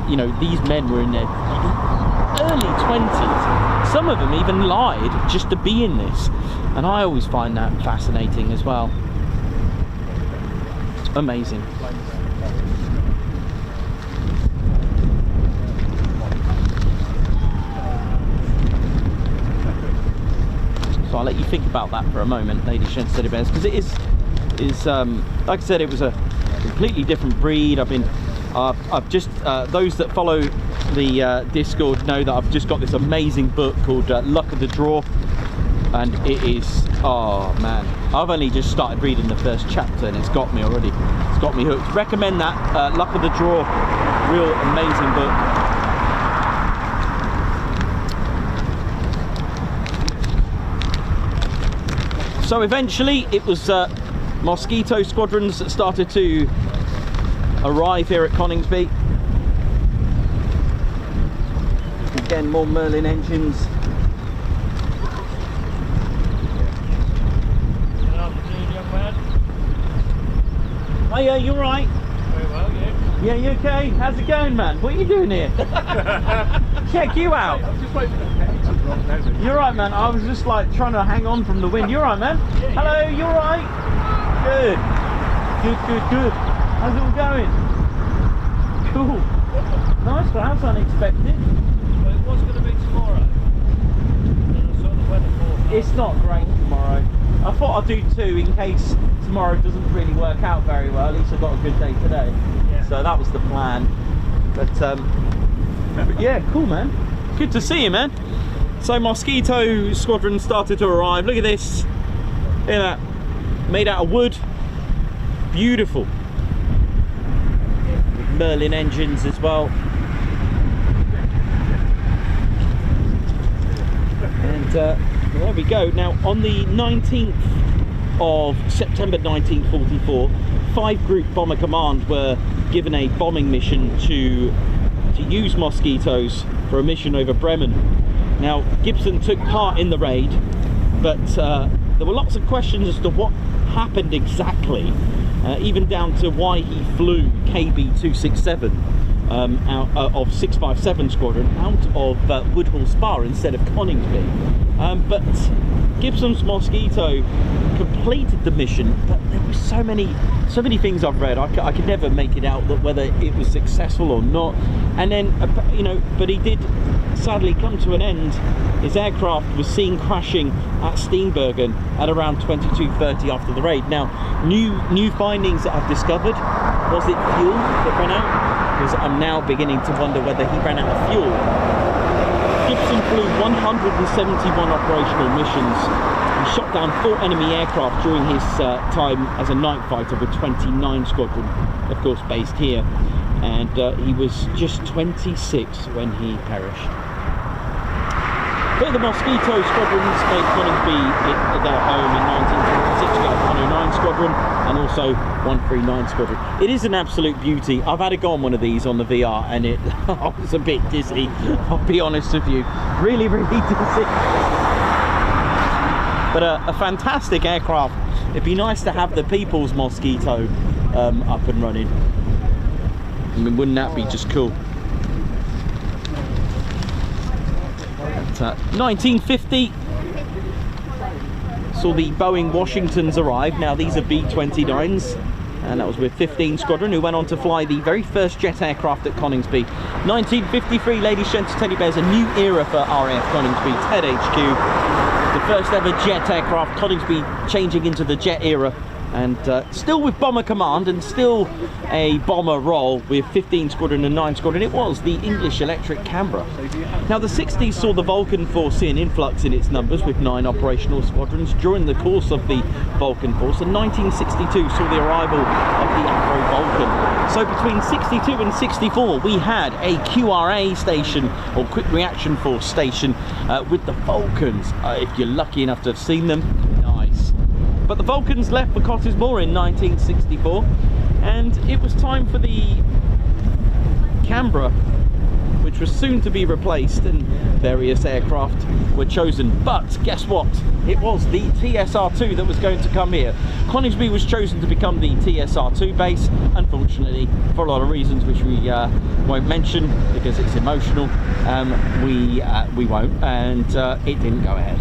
you know, these men were in their early 20s. Some of them even lied just to be in this, and I always find that fascinating as well. Amazing. So I'll let you think about that for a moment, ladies and gentlemen, bears, because it is like I said, it was a completely different breed. I've just those that follow the Discord know that I've just got this amazing book called Luck of the Draw, and it is, oh man, I've only just started reading the first chapter and it's got me already. It's got me hooked. Recommend that, Luck of the Draw, real amazing book. So eventually it was Mosquito squadrons that started to arrive here at Coningsby. Again, more Merlin engines. Good afternoon, young man. Oh yeah, you alright? Very well, you? Yeah, you okay? How's it going, man? What are you doing here? Check you out. I'm just waiting for the penny to drop over. You're right, man. I was just like trying to hang on from the wind. You're right, man. Yeah, hello, you're right. Good. Good. How's it all going? Cool. Nice, but that's unexpected. Well, it was going to be tomorrow. Then I saw the weather forecast. It's not great tomorrow. I thought I'd do 2 in case tomorrow doesn't really work out very well. At least I got a good day today. Yeah. So that was the plan. But yeah, cool, man. Good to see you, man. So Mosquito squadron started to arrive. Look at this. Look at that. Made out of wood. Beautiful. With Merlin engines as well. And there we go. Now on the 19th of September 1944, 5 Group Bomber Command were given a bombing mission to use Mosquitoes for a mission over Bremen. Now Gibson took part in the raid, but there were lots of questions as to what happened exactly, even down to why he flew KB267 out of 657 Squadron out of Woodhall Spa instead of Coningsby. But Gibson's Mosquito completed the mission, but there were so many things I've read. I could never make it out that whether it was successful or not. And then, you know, but he did sadly come to an end. His aircraft was seen crashing at Steenbergen at around 22:30 after the raid. Now, new findings that I've discovered: was it fuel that ran out? Because I'm now beginning to wonder whether he ran out of fuel. Gibson Tyson flew 171 operational missions. He shot down 4 enemy aircraft during his time as a night fighter with 29 Squadron, of course based here, and he was just 26 when he perished. Further Mosquito squadrons made Coningsby their home in 1956. We had 109 Squadron and also 139 Squadron. It is an absolute beauty. I've had a go on one of these on the VR and I was a bit dizzy, I'll be honest with you. Really, really dizzy. But a fantastic aircraft. It'd be nice to have the People's Mosquito up and running. I mean, wouldn't that be just cool? 1950 saw the Boeing Washingtons arrive. Now these are B-29s, and that was with 15 Squadron, who went on to fly the very first jet aircraft at Coningsby. 1953, ladies, gents, teddy bears, a new era for RAF Coningsby, TED HQ. The first ever jet aircraft, Coningsby changing into the jet era, and still with Bomber Command and still a bomber role with 15 Squadron and 9 Squadron. It was the English Electric Canberra. Now the 60s saw the Vulcan Force see an influx in its numbers with 9 operational squadrons during the course of the Vulcan Force, and 1962 saw the arrival of the Afro Vulcan. So between 62 and 64 we had a QRA station, or Quick Reaction Force station, with the Vulcans, if you're lucky enough to have seen them. Nice. But the Vulcans left for Cottesmore in 1964, and it was time for the Canberra, which was soon to be replaced, and various aircraft were chosen. But guess what? It was the TSR-2 that was going to come here. Coningsby was chosen to become the TSR-2 base. Unfortunately, for a lot of reasons which we won't mention because it's emotional, we won't, and it didn't go ahead.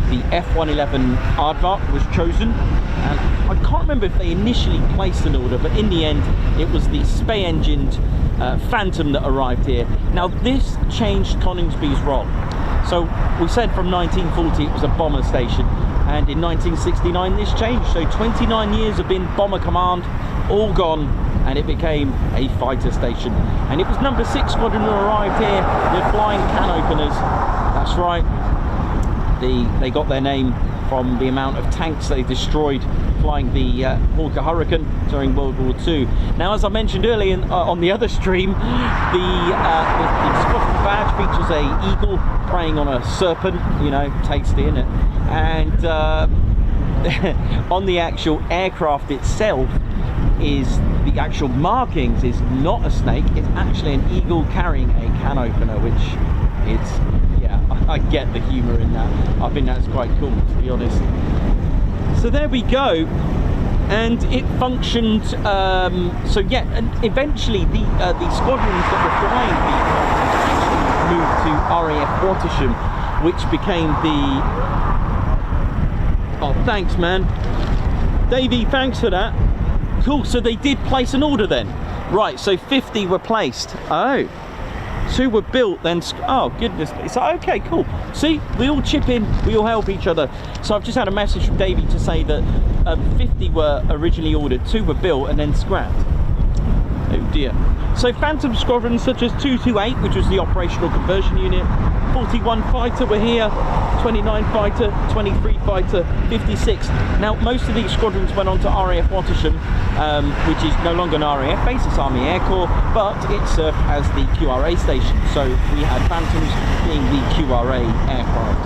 The F-111 Aardvark was chosen, and I can't remember if they initially placed an order, but in the end it was the Spey-engined Phantom that arrived here. Now this changed Coningsby's role. So we said from 1940 it was a bomber station, and in 1969 this changed. So 29 years of being Bomber Command, all gone, and it became a fighter station. And it was number 6 Squadron who arrived here with flying can openers. That's right. They got their name from the amount of tanks they destroyed flying the Hawker Hurricane during World War II. Now, as I mentioned earlier on the other stream, the squadron badge features a eagle preying on a serpent, you know, tasty, isn't it? And on the actual aircraft itself, is the actual markings is not a snake, it's actually an eagle carrying a can opener, which it's, yeah, I get the humour in that. I think that's quite cool, to be honest. So there we go, and it functioned. So yeah, and eventually the squadrons that were flying the moved to RAF Watersham, which became the. Oh, thanks, man, Davey. Thanks for that. Cool. So they did place an order then, right? So 50 were placed. Oh. 2 were built, then, oh goodness, it's okay, cool. See, we all chip in, we all help each other. So I've just had a message from Davey to say that 50 were originally ordered, 2 were built and then scrapped. Oh dear. So Phantom squadrons such as 228, which was the operational conversion unit, 41 fighter were here, 29 fighter, 23 fighter, 56. Now most of these squadrons went on to RAF Watersham, which is no longer an RAF base, it's Army Air Corps, but it served as the QRA station. So we had Phantoms being the QRA aircraft.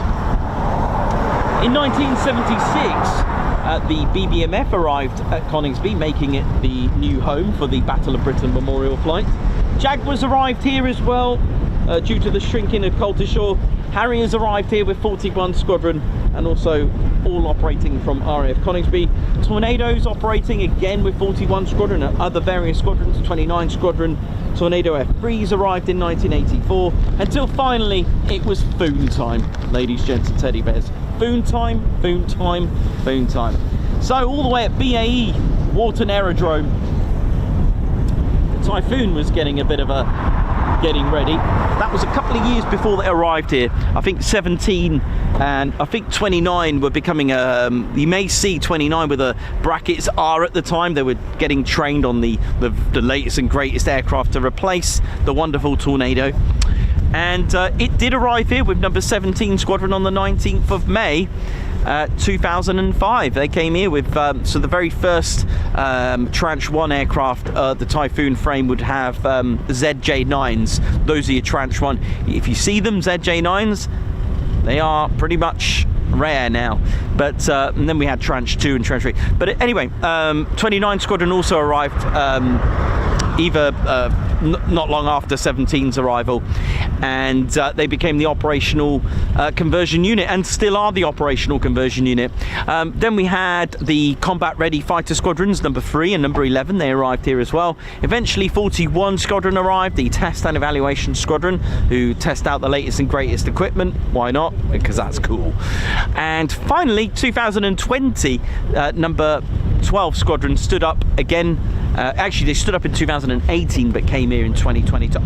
In 1976, the BBMF arrived at Coningsby, making it the new home for the Battle of Britain Memorial Flight. Jaguars arrived here as well, due to the shrinking of Coltishore. Harriers arrived here with 41 Squadron, and also all operating from RAF Coningsby. Tornadoes operating again with 41 Squadron and other various squadrons, 29 Squadron. Tornado F3s arrived in 1984, until finally it was Foon time, ladies, gents and teddy bears. Foon time, Foon time, Foon time. So all the way at BAE Warton Aerodrome, the Typhoon was getting a bit of a getting ready. That was a couple of years before they arrived here. I think 17 and I think 29 were becoming you may see 29 with the brackets R at the time. They were getting trained on the latest and greatest aircraft to replace the wonderful Tornado. And it did arrive here with number 17 Squadron on the 19th of May 2005. They came here with so the very first Tranche 1 aircraft. The Typhoon frame would have ZJ9s. Those are your Tranche 1. If you see them, ZJ9s, they are pretty much rare now. But and then we had Tranche 2 and Tranche 3. But anyway, 29 Squadron also arrived not long after 17's arrival, and they became the operational conversion unit, and still are the operational conversion unit. Then we had the combat ready fighter squadrons, number 3 and number 11. They arrived here as well. Eventually 41 Squadron arrived, the test and evaluation squadron, who test out the latest and greatest equipment. Why not? Because that's cool. And finally 2020, number 12 Squadron stood up again. Actually, they stood up in 2018, but came here in 2020 to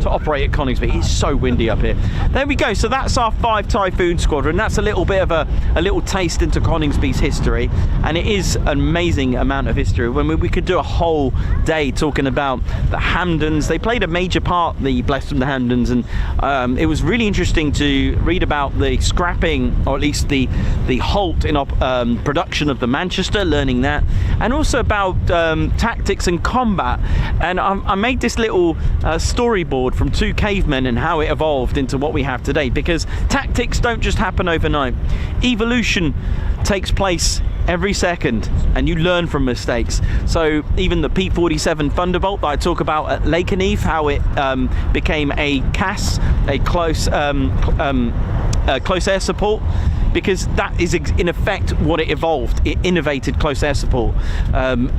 operate at Coningsby. It's so windy up here. There we go. So that's our 5 Typhoon Squadron. That's a little bit of a little taste into Coningsby's history, and it is an amazing amount of history. When we could do a whole day talking about the Hamdens. They played a major part, the Blessed from the Hamdens, and it was really interesting to read about the scrapping, or at least the halt in production of the Manchester, learning that, and also about tactics and combat. And I made this little storyboard from 2 cavemen and how it evolved into what we have today, because tactics don't just happen overnight. Evolution takes place every second, and you learn from mistakes. So even the P-47 Thunderbolt that I talk about at Lakenheath, how it became a CAS, a close air support, because that is in effect what it evolved. It innovated close air support,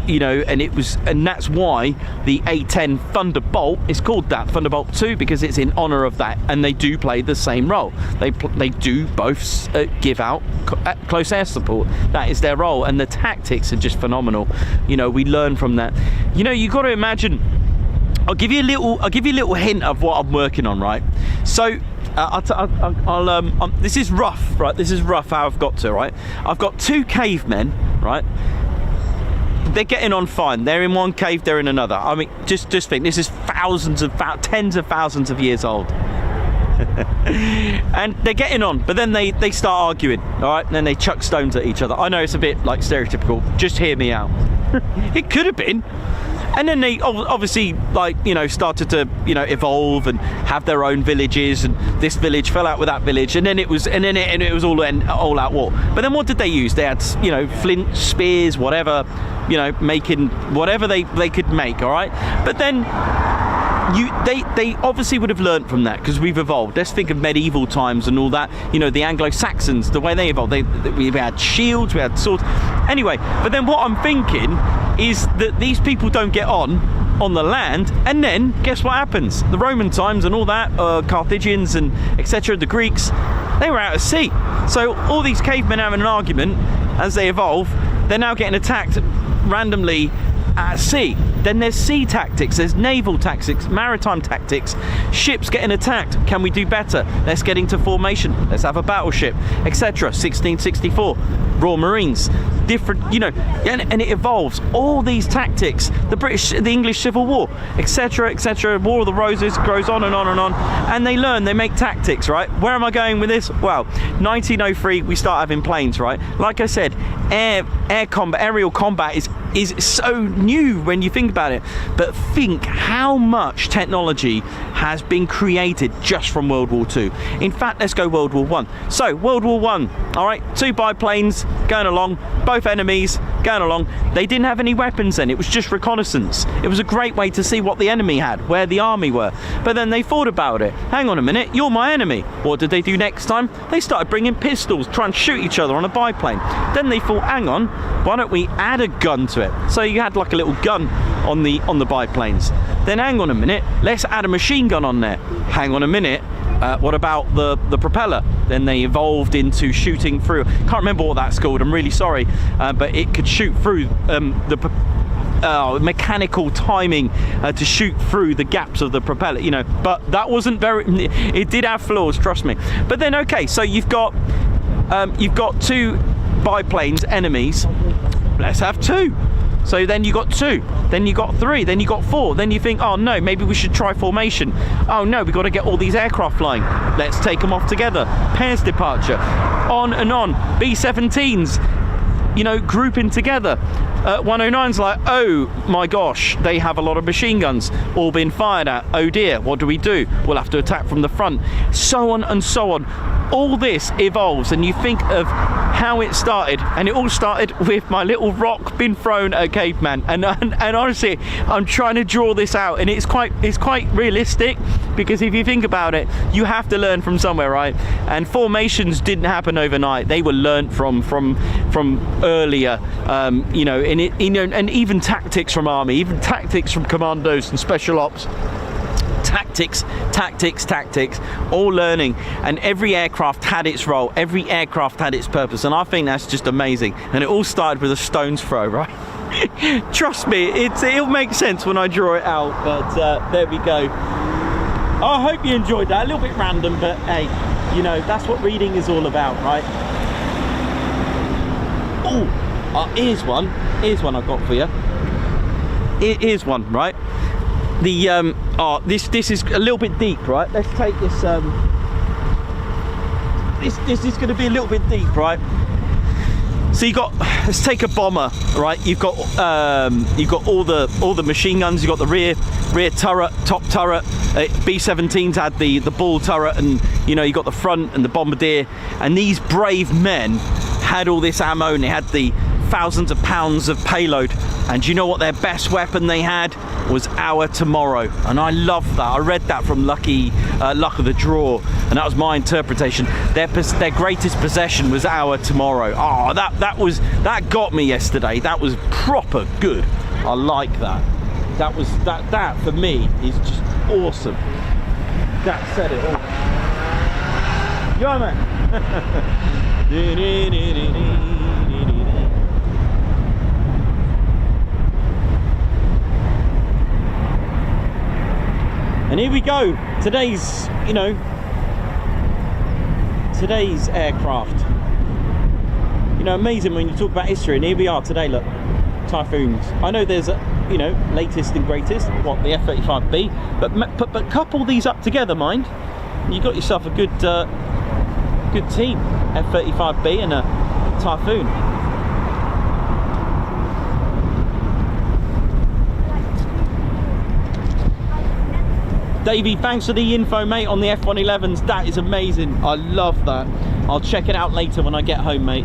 you know, and that's why the A-10 Thunderbolt is called that, Thunderbolt 2, because it's in honor of that, and they do play the same role. They do both give out close air support. That is their role, and the tactics are just phenomenal. You know, we learn from that. You know, you got to imagine. I'll give you a little hint of what I'm working on, right? So. This is rough, right? This is rough how I've got to, right? I've got 2 cavemen, right? They're getting on fine. They're in one cave, they're in another. I mean, just think, this is tens of thousands of years old. And they're getting on, but then they start arguing, all right? And then they chuck stones at each other. I know it's a bit like stereotypical. Just hear me out. It could have been. And then they obviously, like, you know, started to, you know, evolve and have their own villages, and this village fell out with that village, and then it was all out war. But then what did they use? They had, you know, flint, spears, whatever, you know, making whatever they could make, all right? But then they obviously would have learned from that, because we've evolved. Let's think of medieval times and all that. You know, the Anglo-Saxons, the way they evolved. We had shields, we had swords. Anyway, but then what I'm thinking is that these people don't get on the land, and then guess what happens? The Roman times and all that, Carthaginians and etc., the Greeks, they were out at sea. So all these cavemen having an argument as they evolve, they're now getting attacked randomly at sea. Then there's sea tactics, there's naval tactics, maritime tactics, ships getting attacked. Can we do better? Let's get into formation, let's have a battleship, etc. 1664, Royal Marines, different, you know, and it evolves. All these tactics, the English Civil War, etc., etc., War of the Roses, goes on and on and on, and they learn, they make tactics, right? Where am I going with this? Well, 1903 we start having planes, right? Like I said, aerial combat is so new when you think about it, but think how much technology has been created just from World War II. In fact, let's go World War I. So World War I, all right, 2 biplanes going along, both enemies going along. They didn't have any weapons then, it was just reconnaissance. It was a great way to see what the enemy had, where the army were. But then they thought about it. Hang on a minute, you're my enemy. What did they do next time? They started bringing pistols, trying to shoot each other on a biplane. Then they thought, hang on, why don't we add a gun to it? So you had like a little gun on the biplanes. Then hang on a minute, let's add a machine gun on there. Hang on a minute, what about the propeller? Then they evolved into shooting through, can't remember what that's called, I'm really sorry, but it could shoot through mechanical timing to shoot through the gaps of the propeller, you know. But that wasn't it did have flaws, trust me. But then okay, so you've got 2 biplanes, enemies, let's have 2. So then you got 2, then you got 3, then you got 4, then you think, oh no, maybe we should try formation. Oh no, we've got to get all these aircraft flying. Let's take them off together. Pairs departure, on and on. B-17s, you know, grouping together. 109's like, oh my gosh, they have a lot of machine guns all being fired at. Oh dear, what do we do? We'll have to attack from the front. So on and so on. All this evolves, and you think of how it started, and it all started with my little rock being thrown at a caveman. And honestly, I'm trying to draw this out, and it's quite realistic, because if you think about it, you have to learn from somewhere, right? And formations didn't happen overnight. They were learnt from earlier, you know, and even tactics from army, even tactics from commandos and special ops. Tactics, all learning, and every aircraft had its role, every aircraft had its purpose, and I think that's just amazing. And it all started with a stone's throw, right? Trust me, it'll make sense when I draw it out, but there we go. I hope you enjoyed that. A little bit random, but hey, you know, that's what reading is all about, right? Oh, here's one I've got for you. Here's one, right? The this is a little bit deep, right? Let's take this this is going to be a little bit deep, right? So let's take a bomber, right? You've got all the machine guns. You've got the rear turret, top turret. B-17s had the ball turret, and you know, you got the front and the bombardier. And these brave men had all this ammo, and they had the thousands of pounds of payload. And do you know what their best weapon they had was? Our tomorrow. And I love that. I read that from Luck of the Draw, and that was my interpretation. Their greatest possession was our tomorrow. Oh, that got me yesterday. That was proper good. I like that. That for me is just awesome. That said it all. Yo, man. And here we go, today's aircraft. You know, amazing when you talk about history, and here we are today, look, Typhoons. I know there's latest and greatest, what, the F-35B, but couple these up together, mind, and you got yourself a good team, F-35B and a Typhoon. Davey, thanks for the info, mate, on the F-111s. That is amazing. I love that. I'll check it out later when I get home, mate.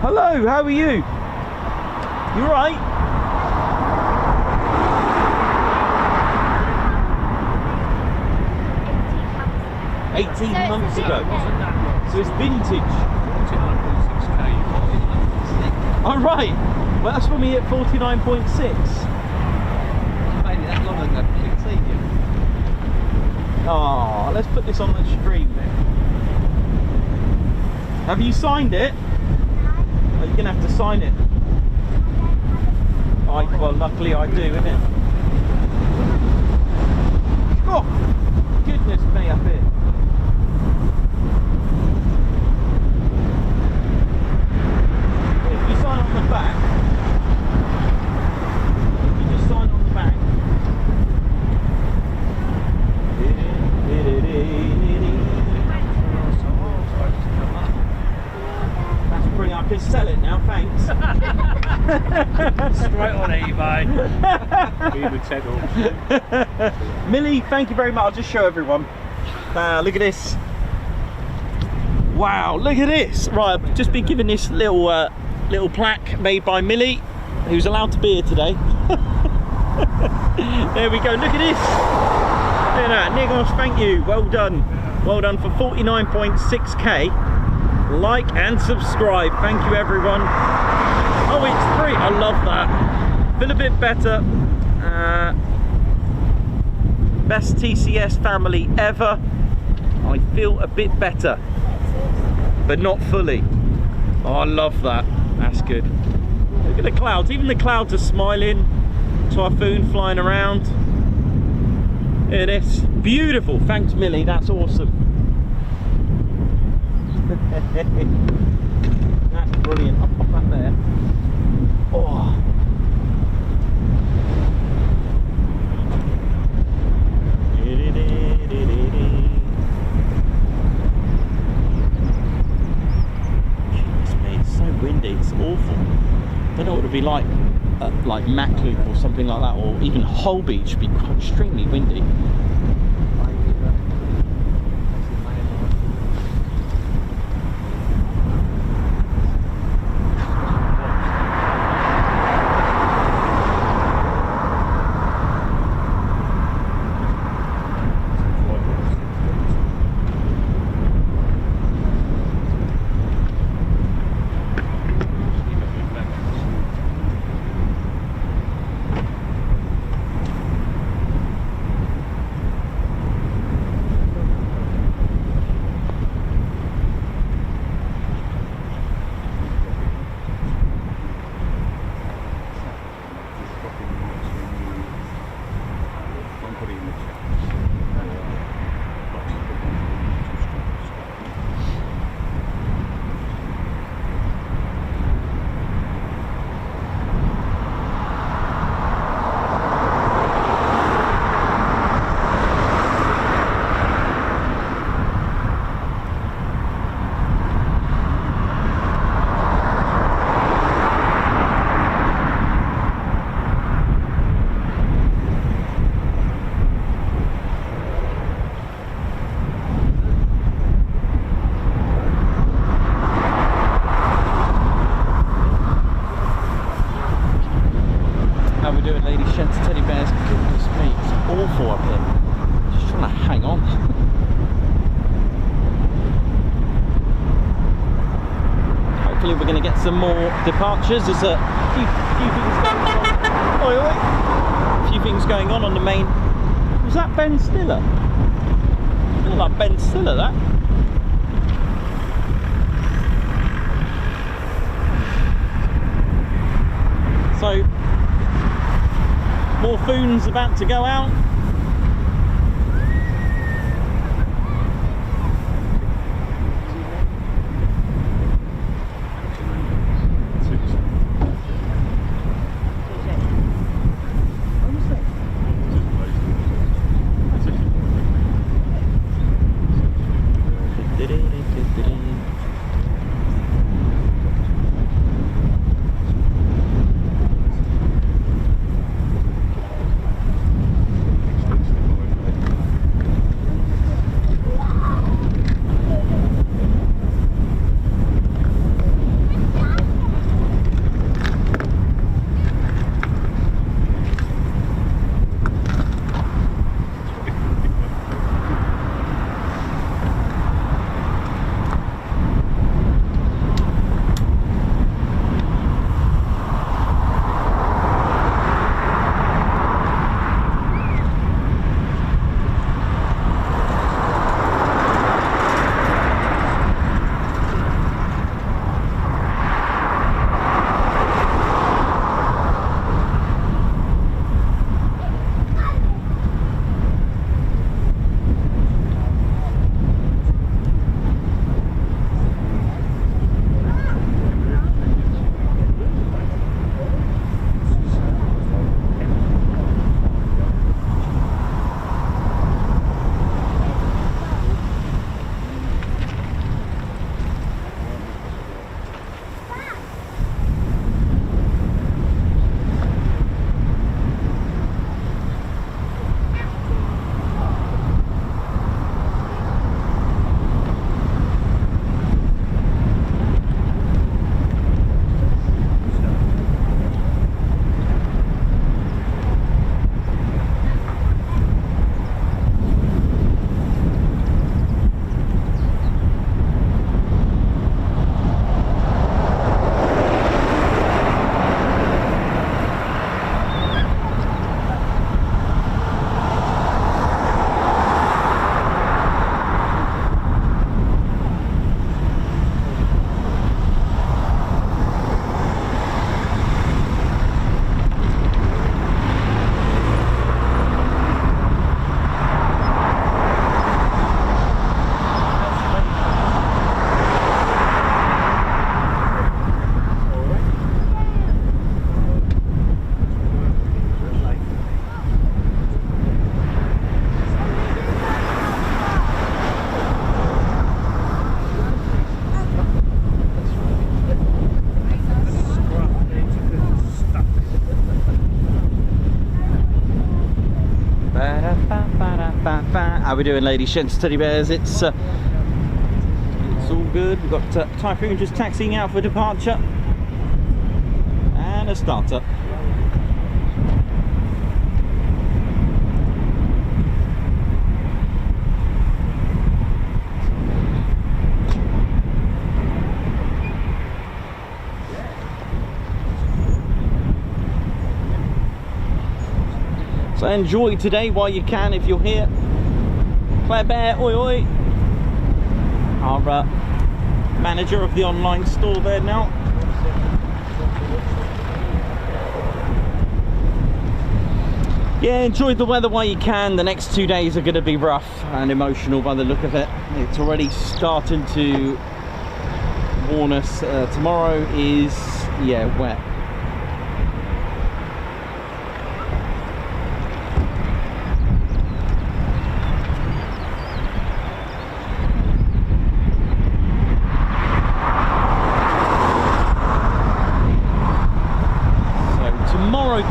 Hello, how are you? You alright? $18 months ago. So it's vintage. 49.6k. Alright. Well, that's when we hit 49.6. Maybe that long ago, you can see you. Oh, let's put this on the stream then. Have you signed it? You're gonna have to sign it. Well, luckily I do, innit? Oh, goodness me, up here. If you sign on the back, you just sign on the back. That's brilliant. I can sell it now, thanks. Straight on eBay. Millie, thank you very much. I'll just show everyone. Look at this. Wow, look at this. Right, I've just been given this little plaque made by Millie, who's allowed to be here today. There we go, look at this. Look at that, Nigos, thank you. Well done. Well done for 49.6k. like and subscribe. Thank you, everyone. Oh, it's free. I love that. Feel a bit better. Best TCS family ever. I feel a bit better, but not fully. Oh, I love that. That's good. Look at the clouds. Even the clouds are smiling. Typhoon flying around. It is beautiful. Thanks, Millie. That's awesome. That's brilliant. I'll pop that there. Oh. It's so windy. It's awful. I don't know what it would be like Mackloop or something like that, or even Hull Beach would be extremely windy. We're going to get some more departures. There's a few things going on. Oi, oi. A few things going on the main. Was that Ben Stiller? Looked like Ben Stiller, that. So, more Foons about to go out. How we doing, ladies, gents, teddy bears? It's all good. We've got Typhoon just taxiing out for departure and a starter. So enjoy today while you can if you're here. Claire Bear, oi oi. Our manager of the online store there now. Yeah, enjoy the weather while you can. The next 2 days are going to be rough and emotional by the look of it. It's already starting to warn us. Tomorrow is, yeah, wet.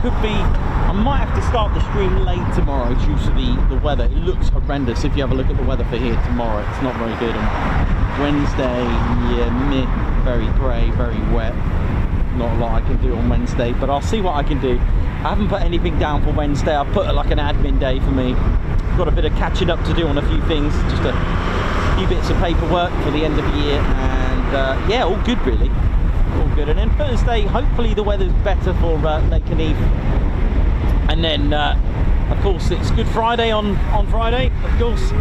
Could be, I might have to start the stream late tomorrow due to the weather. It looks horrendous if you have a look at the weather for here tomorrow. It's not very good. And Wednesday, yeah, very grey, very wet. Not a lot I can do on Wednesday, but I'll see what I can do. I haven't put anything down for Wednesday. I've put like an admin day for me. Got a bit of catching up to do on a few things, just a few bits of paperwork for the end of the year, and yeah, all good really. All good. And then Thursday, hopefully the weather's better for Lake Keneath. And then, of course, it's Good Friday on Friday, of course. So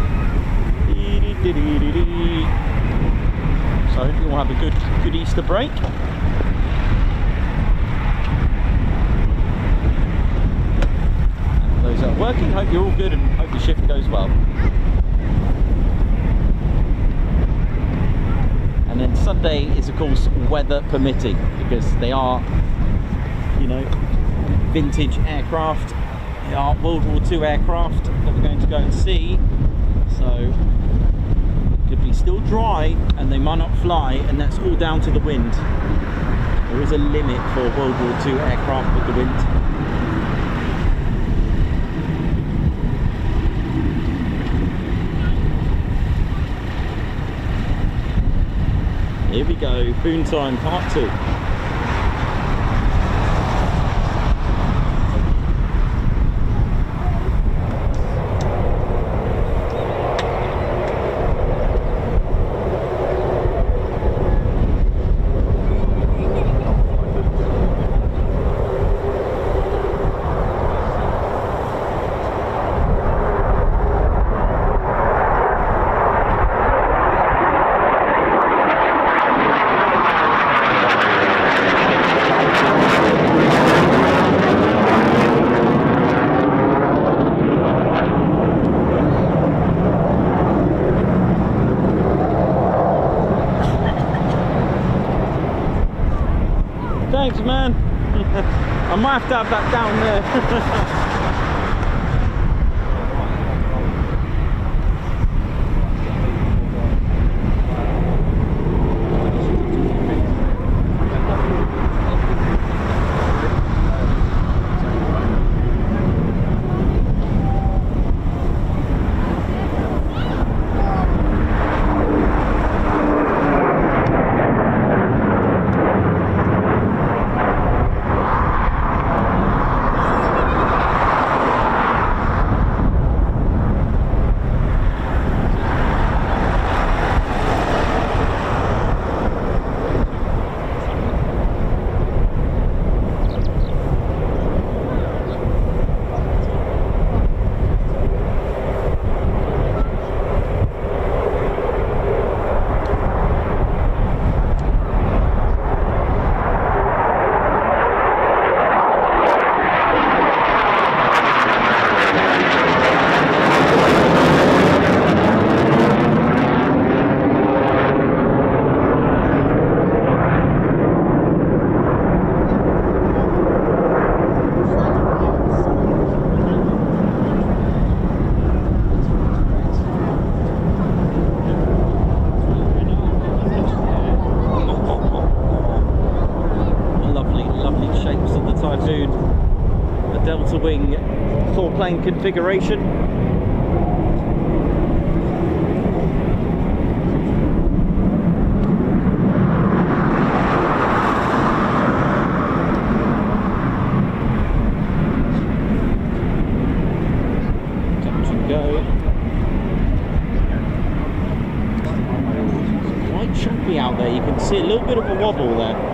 I hope you all have a good Easter break. And for those that are working, hope you're all good and hope your shift goes well. And then Sunday is, of course, weather permitting, because they are, you know, vintage aircraft. They are World War II aircraft that we're going to go and see. So it could be still dry and they might not fly, and that's all down to the wind. There is a limit for World War II aircraft with the wind. Here we go, Boon Time Part 2. Thanks, man. I might have to have that down there. Delta Wing 4-plane configuration. See a little bit of a wobble there.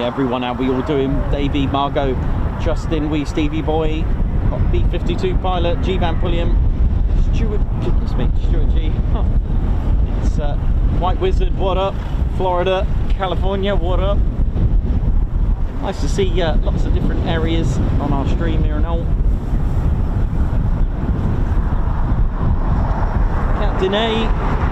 Everyone, how we all doing? Davey, Margot, Justin, wee Stevie boy, got B-52 pilot, G-Van Pulliam, Stuart, goodness me, Stuart G. Huh. It's White Wizard, what up? Florida, California, what up? Nice to see lots of different areas on our stream here and all. Captain A.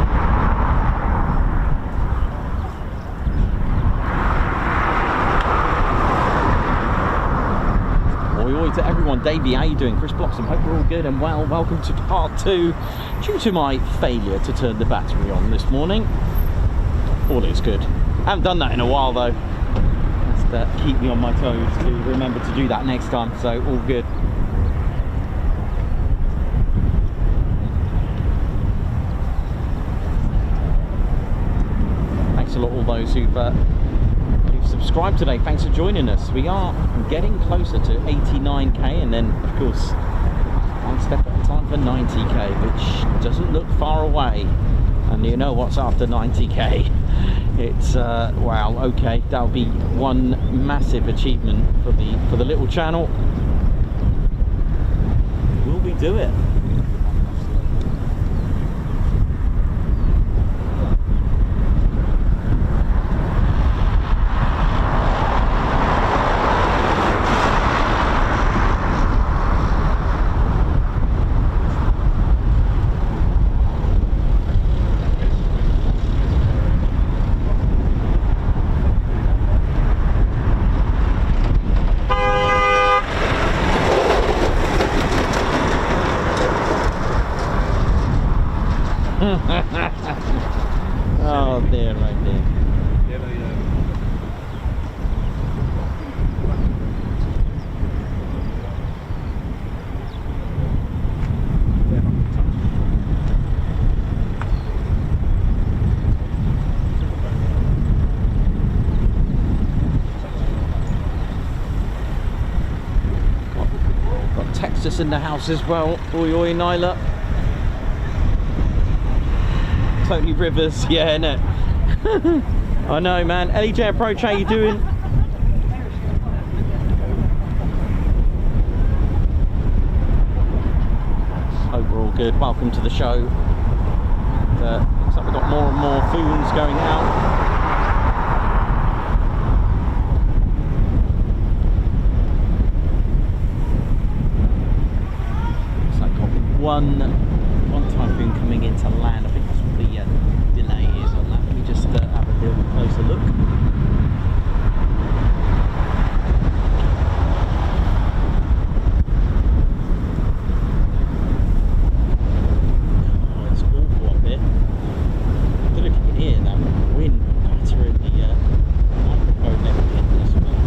To everyone, Davey, how you doing? Chris Bloxham, hope we're all good and well. Welcome to part 2. Due to my failure to turn the battery on this morning, all is good. I haven't done that in a while though. keep me on my toes to remember to do that next time, so all good. Thanks a lot all those who've subscribed today. Thanks for joining us. We are getting closer to 89k, and then of course one step at a time for 90k, which doesn't look far away. And you know what's after 90k? It's wow, okay, that'll be one massive achievement for the little channel. Will we do it? Oh, there, right there. Got Texas in the house as well. Oi, oi, Nyla. Totally Rivers, yeah, innit? I know, man. LEJ Approach, how you doing? Hope we're all good. Welcome to the show. Looks like we've got more and more foons going out. Looks like I've got one typhoon coming into land. I think that's what the delay is on that. Let me just have a little closer look. Oh, it's awful up there. I don't know if you can hear that wind battering the microphone and everything as well.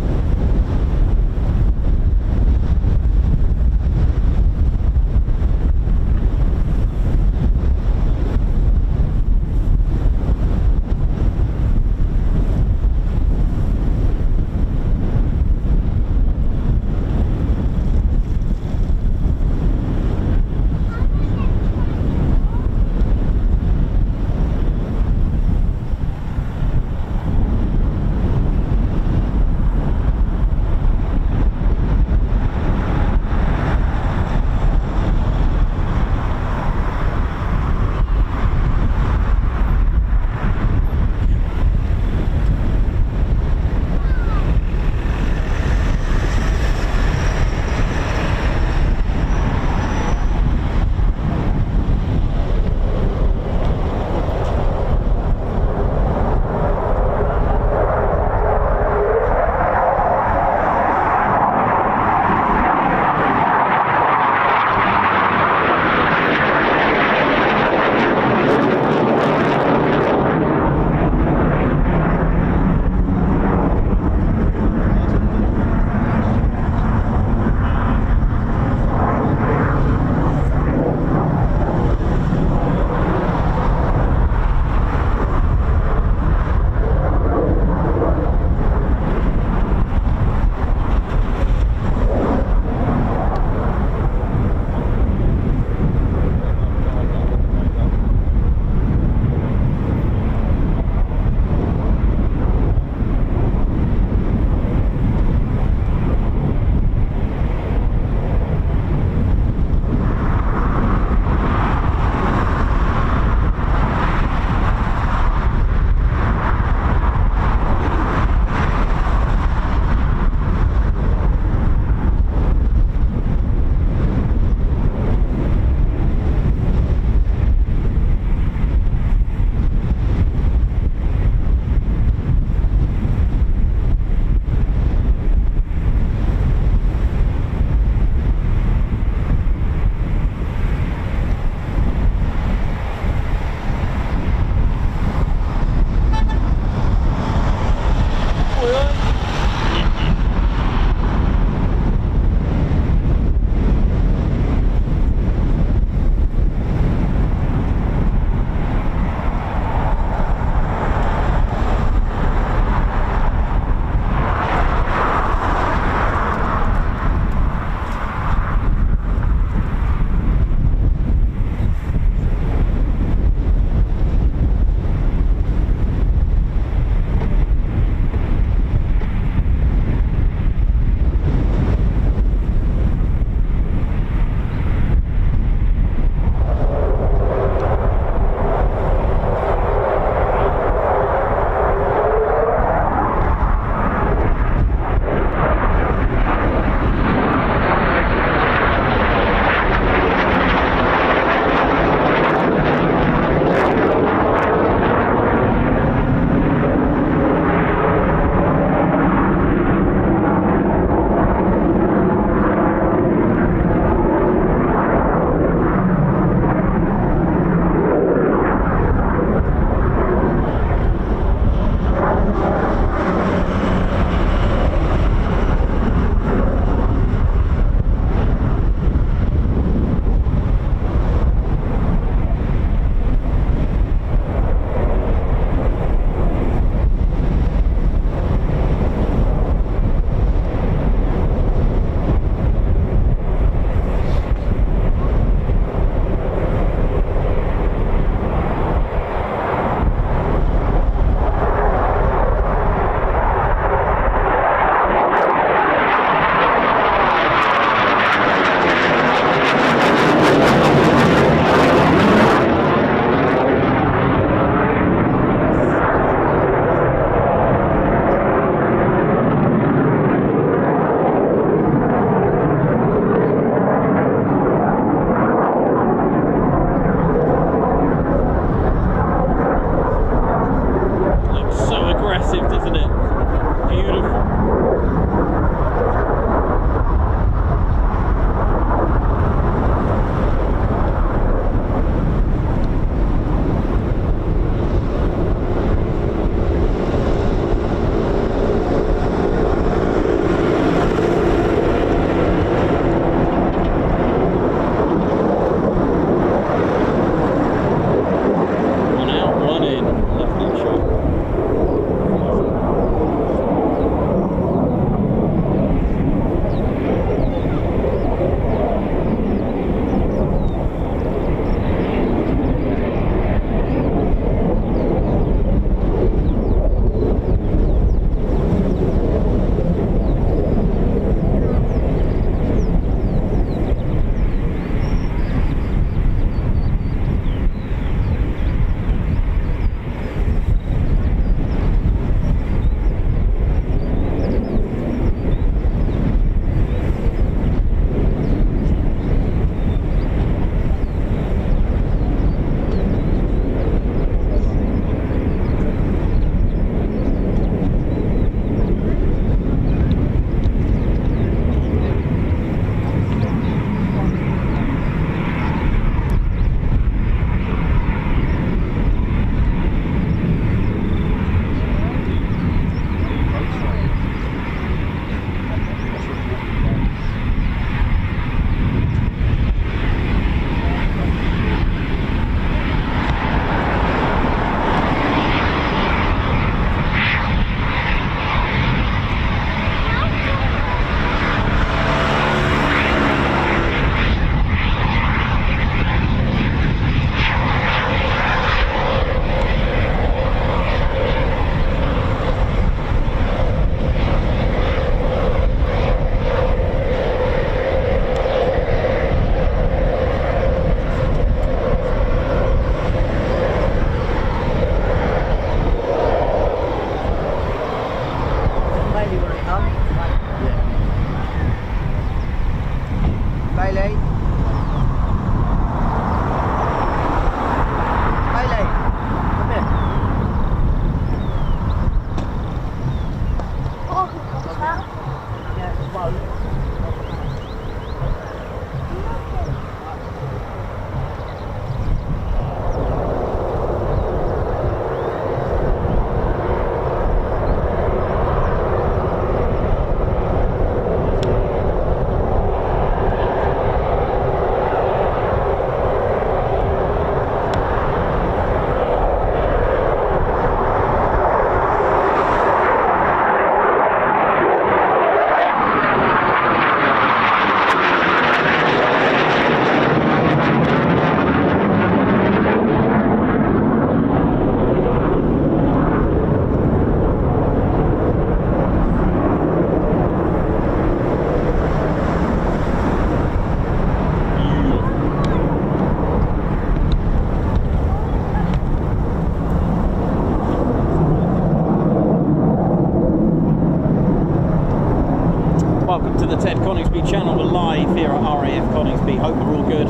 Welcome to the Ted Coningsby channel. We're live here at RAF Coningsby. Hope we're all good.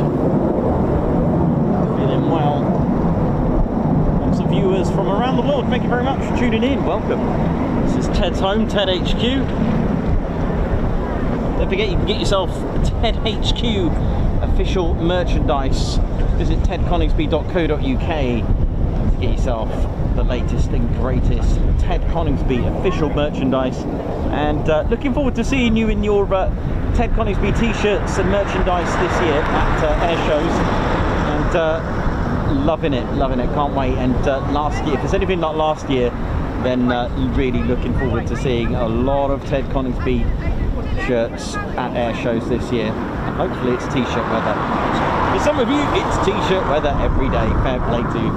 Feeling well. Lots of viewers from around the world. Thank you very much for tuning in. Welcome. This is Ted's home, Ted HQ. Don't forget you can get yourself Ted HQ official merchandise. Visit tedconingsby.co.uk to get yourself the latest and greatest Ted Coningsby official merchandise. And looking forward to seeing you in your Ted Coningsby t-shirts and merchandise this year at air shows. And loving it, can't wait. And last year, if it's anything like last year, then really looking forward to seeing a lot of Ted Coningsby shirts at air shows this year. And hopefully it's t-shirt weather. For some of you, it's t-shirt weather every day. Fair play to you.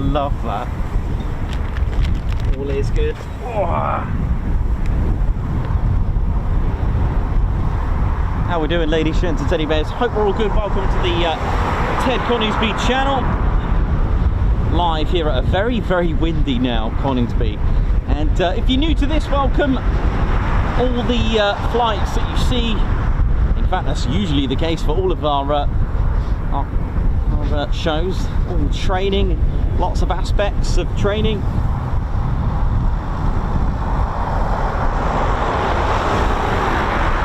love that. All is good. How we doing, ladies, gents and teddy bears? Hope we're all good. Welcome to the Ted Coningsby channel. Live here at a very, very windy now Coningsby. And if you're new to this, welcome. All the flights that you see, in fact that's usually the case for all of our shows, all training, lots of aspects of training.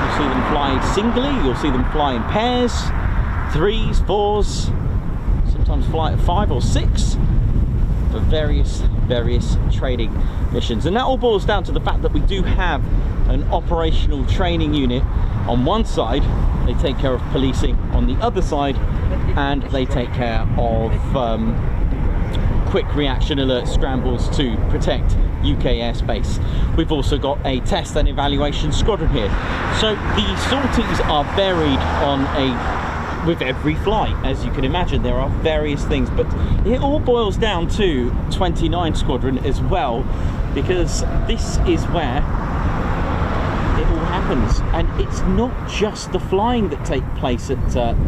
You'll see them fly singly, you'll see them fly in pairs, 3s, 4s, sometimes fly at 5 or 6 for various training missions. And that all boils down to the fact that we do have an operational training unit. On one side they take care of policing, on the other side and they take care of quick reaction alert scrambles to protect UK airspace. We've also got a test and evaluation squadron here. So the sorties are varied with every flight, as you can imagine. There are various things, but it all boils down to 29 Squadron as well, because this is where it all happens. And it's not just the flying that takes place at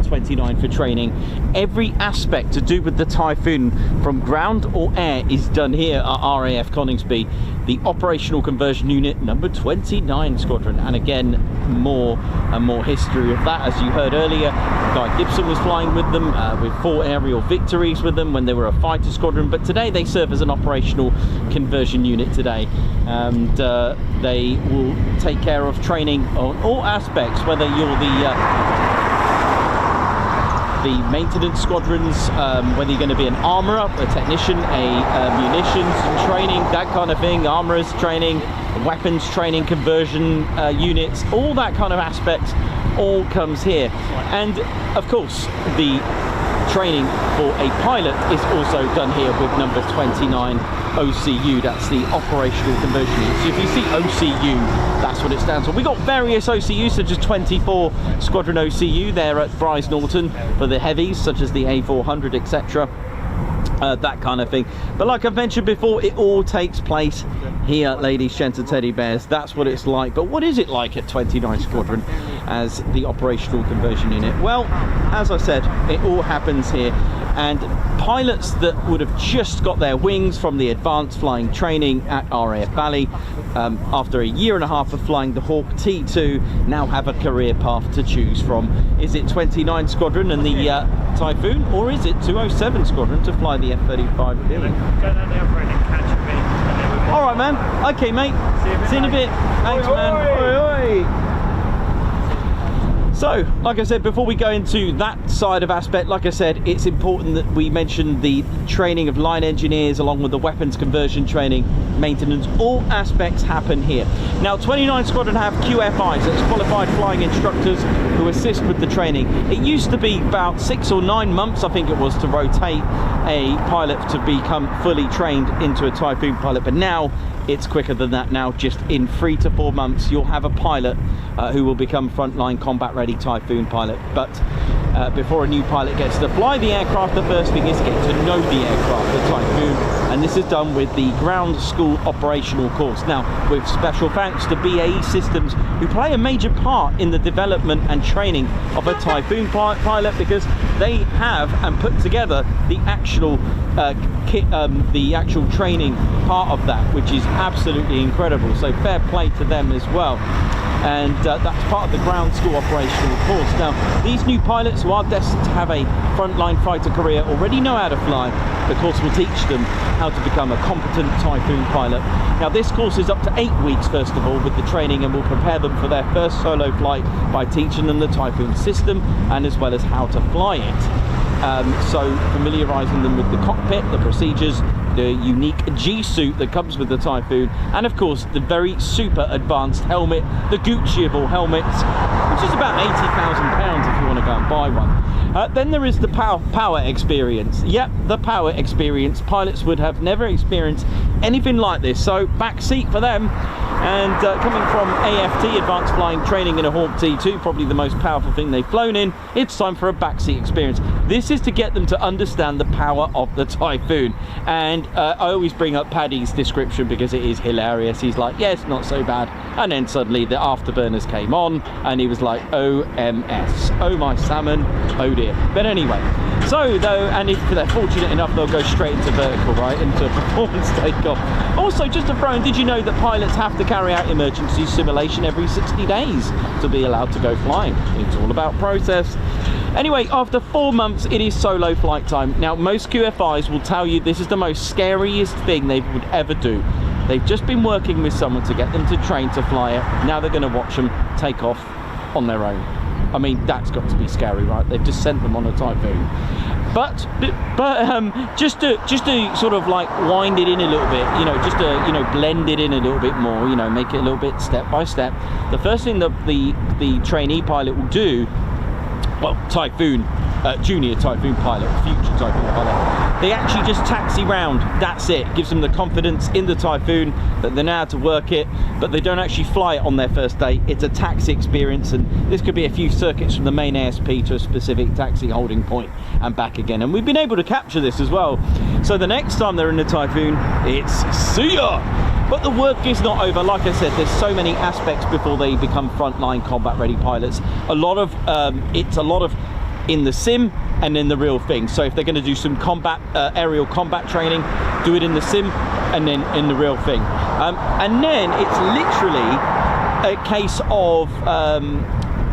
29 for training. Every aspect to do with the Typhoon, from ground or air, is done here at RAF Coningsby, the operational conversion unit number 29 Squadron. And again, more and more history of that. As you heard earlier, Guy Gibson was flying with them, with 4 aerial victories with them when they were a fighter squadron, but today they serve as an operational conversion unit today, and they will take care of training on all aspects, whether you're the maintenance squadrons, whether you're going to be an armourer, a technician, a munitions training, that kind of thing, armourers training, weapons training, conversion units, all that kind of aspects all comes here. And of course the training for a pilot is also done here with number 29 OCU. That's the operational conversion unit. So if you see OCU, that's what it stands for. We got various OCUs, such as 24 Squadron OCU there at Fries Norton for the heavies, such as the A400, etc. That kind of thing. But like I've mentioned before, it all takes place here, ladies, gents and teddy bears. That's what it's like. But what is it like at 29 Squadron as the operational conversion unit? Well, as I said, it all happens here. And pilots that would have just got their wings from the advanced flying training at RAF Valley, after a year and a half of flying the Hawk T2, now have a career path to choose from. Is it 29 Squadron and the Typhoon, or is it 207 Squadron to fly the F-35 Millie? Go down the other end and catch a bit. Alright, man. Okay, mate. See you in a bit. Thanks, man. Oi, oi. So, like I said, before we go into that side of aspect, like I said, it's important that we mention the training of line engineers along with the weapons conversion training, maintenance, all aspects happen here. Now, 29 Squadron have QFIs, that's qualified flying instructors, who assist with the training. It used to be about 6 or 9 months, I think it was, to rotate a pilot to become fully trained into a Typhoon pilot, but now it's quicker than that. Now, just in 3 to 4 months, you'll have a pilot who will become frontline combat ready Typhoon pilot. But before a new pilot gets to fly the aircraft, the first thing is get to know the aircraft, the Typhoon, and this is done with the ground school operational course. Now, with special thanks to BAE Systems, who play a major part in the development and training of a Typhoon pilot, because they have and put together the actual kit, the actual training part of that, which is absolutely incredible. So fair play to them as well. And that's part of the ground school operational course. Now, these new pilots who are destined to have a frontline fighter career already know how to fly. The course will teach them how to become a competent Typhoon pilot. Now, this course is up to 8 weeks, first of all, with the training, and will prepare them for their first solo flight by teaching them the Typhoon system and as well as how to fly it. So familiarising them with the cockpit, the procedures, the unique G-suit that comes with the Typhoon, and of course the very super advanced helmet, the Gucciable helmets, which is about £80,000 if you want to go and buy one. Then there is the power experience. Yep, the power experience. Pilots would have never experienced anything like this, so back seat for them. And coming from AFT, Advanced Flying Training in a Hawk T2, probably the most powerful thing they've flown in, it's time for a backseat experience. This is to get them to understand the power of the Typhoon. And I always bring up Paddy's description because it is hilarious. He's like, yes, not so bad. And then suddenly the afterburners came on and he was like, OMS, oh my salmon, oh dear. But anyway, so though, and if they're fortunate enough, they'll go straight into vertical, right, into performance takeoff. Also, just to throw in, did you know that pilots have to carry out emergency simulation every 60 days to be allowed to go flying? It's all about process. Anyway, after 4 months, it is solo flight time. Now, most QFIs will tell you this is the most scariest thing they would ever do. They've just been working with someone to get them to train to fly it. Now they're going to watch them take off on their own. I mean, that's got to be scary, right? They've just sent them on a Typhoon. But just to sort of like wind it in a little bit, you know, just to, you know, blend it in a little bit more, you know, make it a little bit step by step. The first thing that the trainee pilot will do, well, Typhoon, junior Typhoon pilot, future Typhoon pilot, they actually just taxi round. That's it. Gives them the confidence in the Typhoon that they know how to work it, but they don't actually fly it on their first day. It's a taxi experience, and this could be a few circuits from the main ASP to a specific taxi holding point and back again. And we've been able to capture this as well. So the next time they're in the Typhoon, it's see ya! But the work is not over. Like I said, there's so many aspects before they become frontline combat ready pilots. A lot of it's a lot of in the sim and in the real thing. So if they're going to do some combat aerial combat training, do it in the sim and then in the real thing. And then it's literally a case of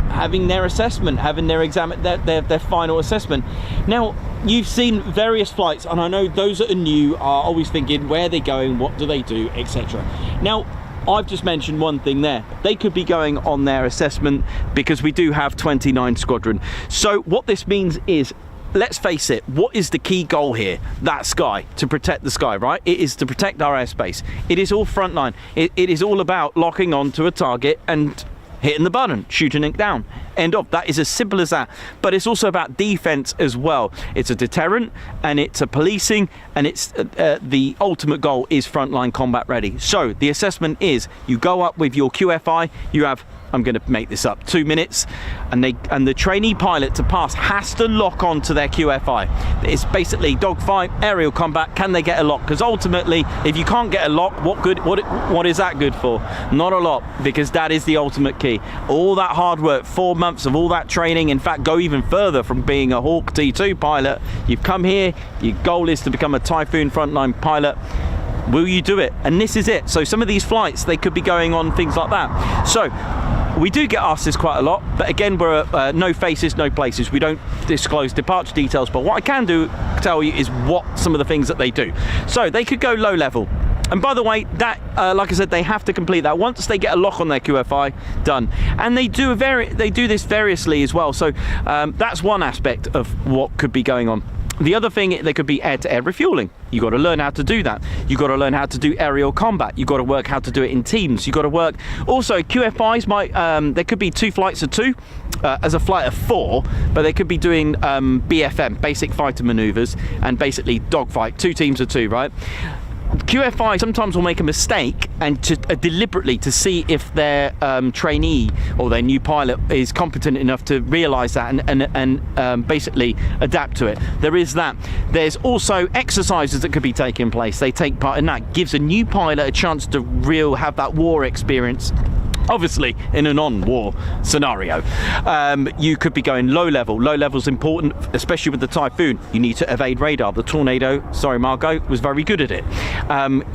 having their assessment, having their exam, their final assessment. Now, you've seen various flights, and I know those that are new are always thinking, where are they going, what do they do, etc. Now, I've just mentioned one thing there. They could be going on their assessment because we do have 29 Squadron. So what this means is, let's face it, what is the key goal here? That sky, to protect the sky, right? It is to protect our airspace. It is all frontline. It is all about locking on to a target and hitting the button, shooting it down. End of. That is as simple as that. But it's also about defense as well. It's a deterrent and it's a policing, and it's the ultimate goal is frontline combat ready. So the assessment is, you go up with your QFI, you have, I'm going to make this up, 2 minutes, and the trainee pilot to pass has to lock on to their QFI. It's basically dogfight, aerial combat. Can they get a lock? Because ultimately, if you can't get a lock, what is that good for? Not a lot, because that is the ultimate key. All that hard work, 4 months of all that training, in fact, go even further from being a Hawk T2 pilot. You've come here, your goal is to become a Typhoon frontline pilot. Will you do it? And this is it. So some of these flights, they could be going on things like that. So we do get asked this quite a lot, but again, we're no faces, no places. We don't disclose departure details, but what I can tell you is what some of the things that they do. So they could go low level. And by the way, that, like I said, they have to complete that. Once they get a lock on their QFI, done. And they do this variously as well. So that's one aspect of what could be going on. The other thing, there could be air-to-air refueling. You've got to learn how to do that. You've got to learn how to do aerial combat. You've got to work how to do it in teams. You've got to work. Also, QFIs might, there could be 2 flights of 2 as a flight of 4, but they could be doing BFM, basic fighter maneuvers, and basically dogfight, 2 teams of 2, right? QFI sometimes will make a mistake and deliberately to see if their trainee or their new pilot is competent enough to realise that and basically adapt to it. There is that. There's also exercises that could be taking place. They take part in that. Gives a new pilot a chance to have that war experience. Obviously, in a non-war scenario, you could be going low level. Low level's important, especially with the Typhoon. You need to evade radar. The Tornado, sorry Margot, was very good at it.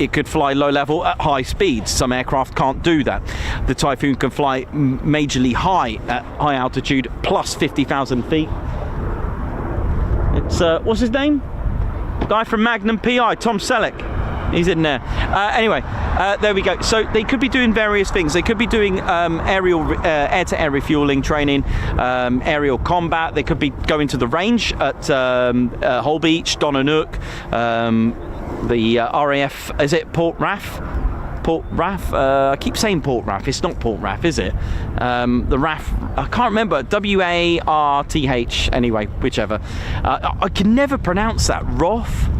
It could fly low level at high speeds. Some aircraft can't do that. The Typhoon can fly majorly high at high altitude, plus 50,000 feet. It's what's his name? Guy from Magnum PI, Tom Selleck. He's in there. Anyway, there we go. So they could be doing various things. They could be doing aerial air-to-air refueling training, aerial combat. They could be going to the range at Hull Beach, Donanook, the RAF, is it Port RAF? Port RAF? I keep saying Port RAF. It's not Port RAF, is it? The RAF, I can't remember. WARTH, anyway, whichever. I can never pronounce that. ROF?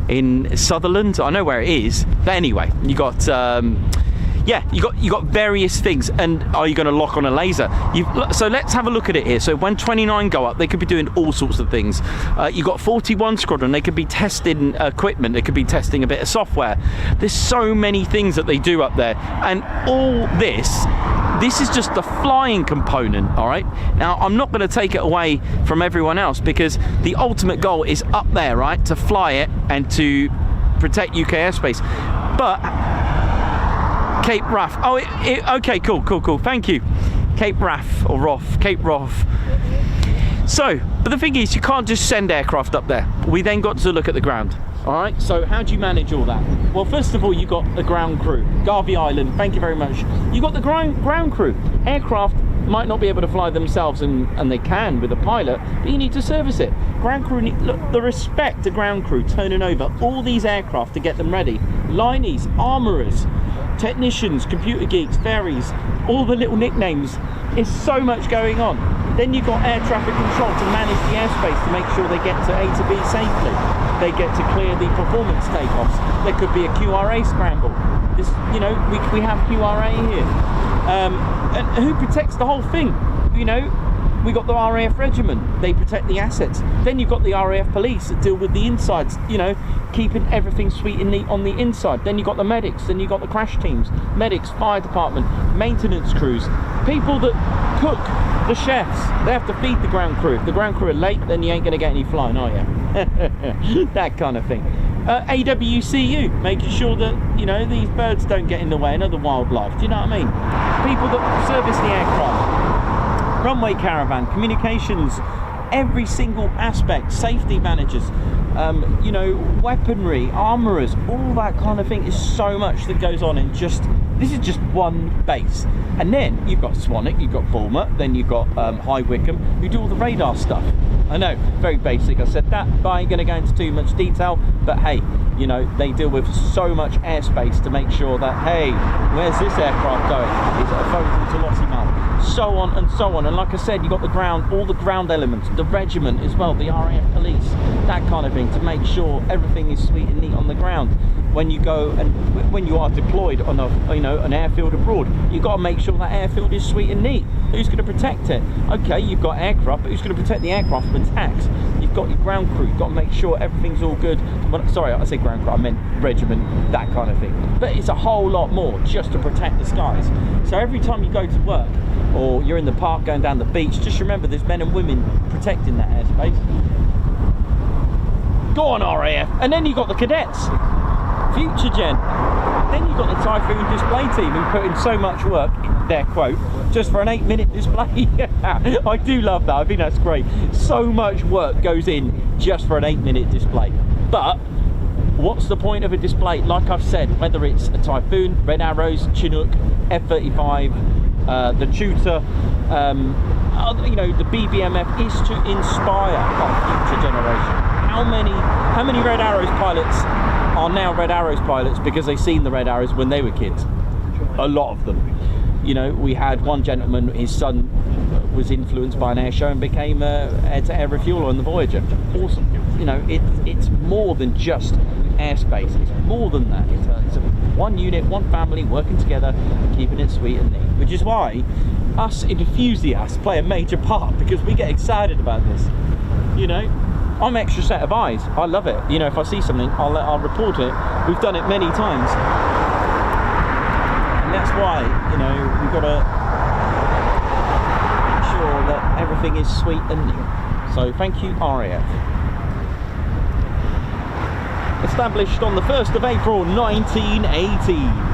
In Sutherland, I know where it is, but anyway, you got yeah, you got various things. And are you going to lock on a laser? So let's have a look at it here. So when 29 go up, they could be doing all sorts of things. You got 41 Squadron. They could be testing equipment. They could be testing a bit of software. There's so many things that they do up there, and all this is just the flying component. All right, now I'm not going to take it away from everyone else, because the ultimate goal is up there, right, to fly it and to protect UK airspace. But Cape RAF, okay, cool, thank you. Cape RAF or ROF, Cape ROF. So, but the thing is, you can't just send aircraft up there. We then got to look at the ground. All right, so how do you manage all that? Well, first of all, you got the ground crew. Garvey Island, thank you very much. You got the ground crew. Aircraft might not be able to fly themselves, and they can with a pilot, but you need to service it. Ground crew, look, the respect to ground crew turning over all these aircraft to get them ready. Lineys, armourers, technicians, computer geeks, ferries, all the little nicknames. There's so much going on. Then you've got air traffic control to manage the airspace to make sure they get to A to B safely. They get to clear the performance takeoffs. There could be a QRA scramble. This, you know, we have QRA here. And who protects the whole thing? You know, we got the RAF regiment. They protect the assets. Then you've got the RAF police that deal with the insides. You know, keeping everything sweet and neat on the inside. Then you've got the medics. Then you've got the crash teams, medics, fire department, maintenance crews, people that cook, the chefs. They have to feed the ground crew. If the ground crew are late, then you ain't going to get any flying, are you? That kind of thing. AWCU, making sure that, you know, these birds don't get in the way and other wildlife. Do you know what I mean? People that service the aircraft, runway caravan, communications, every single aspect, safety managers, you know, weaponry, armourers, all that kind of thing. Is so much that goes on in just, this is just one base. And then you've got Swanwick, you've got Bulmer, then you've got High Wycombe, who do all the radar stuff. I know, very basic, I said that, but I ain't going to go into too much detail. But hey, you know, they deal with so much airspace to make sure that, hey, where's this aircraft going? Is it a phone call to Lossiemouth? So on and so on. And like I said, you've got the ground, all the ground elements, the regiment as well, the RAF police, that kind of thing, to make sure everything is sweet and neat on the ground. When you go and when you are deployed on a, you know, an airfield abroad, you've got to make sure that airfield is sweet and neat. Who's going to protect it? Okay, you've got aircraft, but who's going to protect the aircraft from attacks? You've got your ground crew. You've got to make sure everything's all good. Well, sorry, I said ground crew, I meant regiment, that kind of thing. But it's a whole lot more just to protect the skies. So every time you go to work, or you're in the park going down the beach, just remember there's men and women protecting that airspace. Go on, RAF. And then you've got the cadets, future gen. Then you've got the Typhoon Display Team, who put in so much work, their quote, just for an 8-minute display. I do love that. I think that's great. So much work goes in just for an 8-minute display. But what's the point of a display? Like I've said, whether it's a Typhoon, Red Arrows, Chinook, F-35, the Tutor, you know, the BBMF, is to inspire our future generation. How many Red Arrows pilots are now Red Arrows pilots because they've seen the Red Arrows when they were kids? A lot of them. You know, we had one gentleman, his son was influenced by an air show and became air-to-air refueler on the Voyager. Awesome. You know, it's more than just airspace. It's more than that. It's a one unit, one family working together, keeping it sweet and neat. Which is why us enthusiasts play a major part, because we get excited about this. You know, I'm an extra set of eyes. I love it. You know, if I see something, I'll report it. We've done it many times. And that's why, you know, we've got to make sure that everything is sweet and neat. So thank you, RAF. Established on the 1st of April 1980.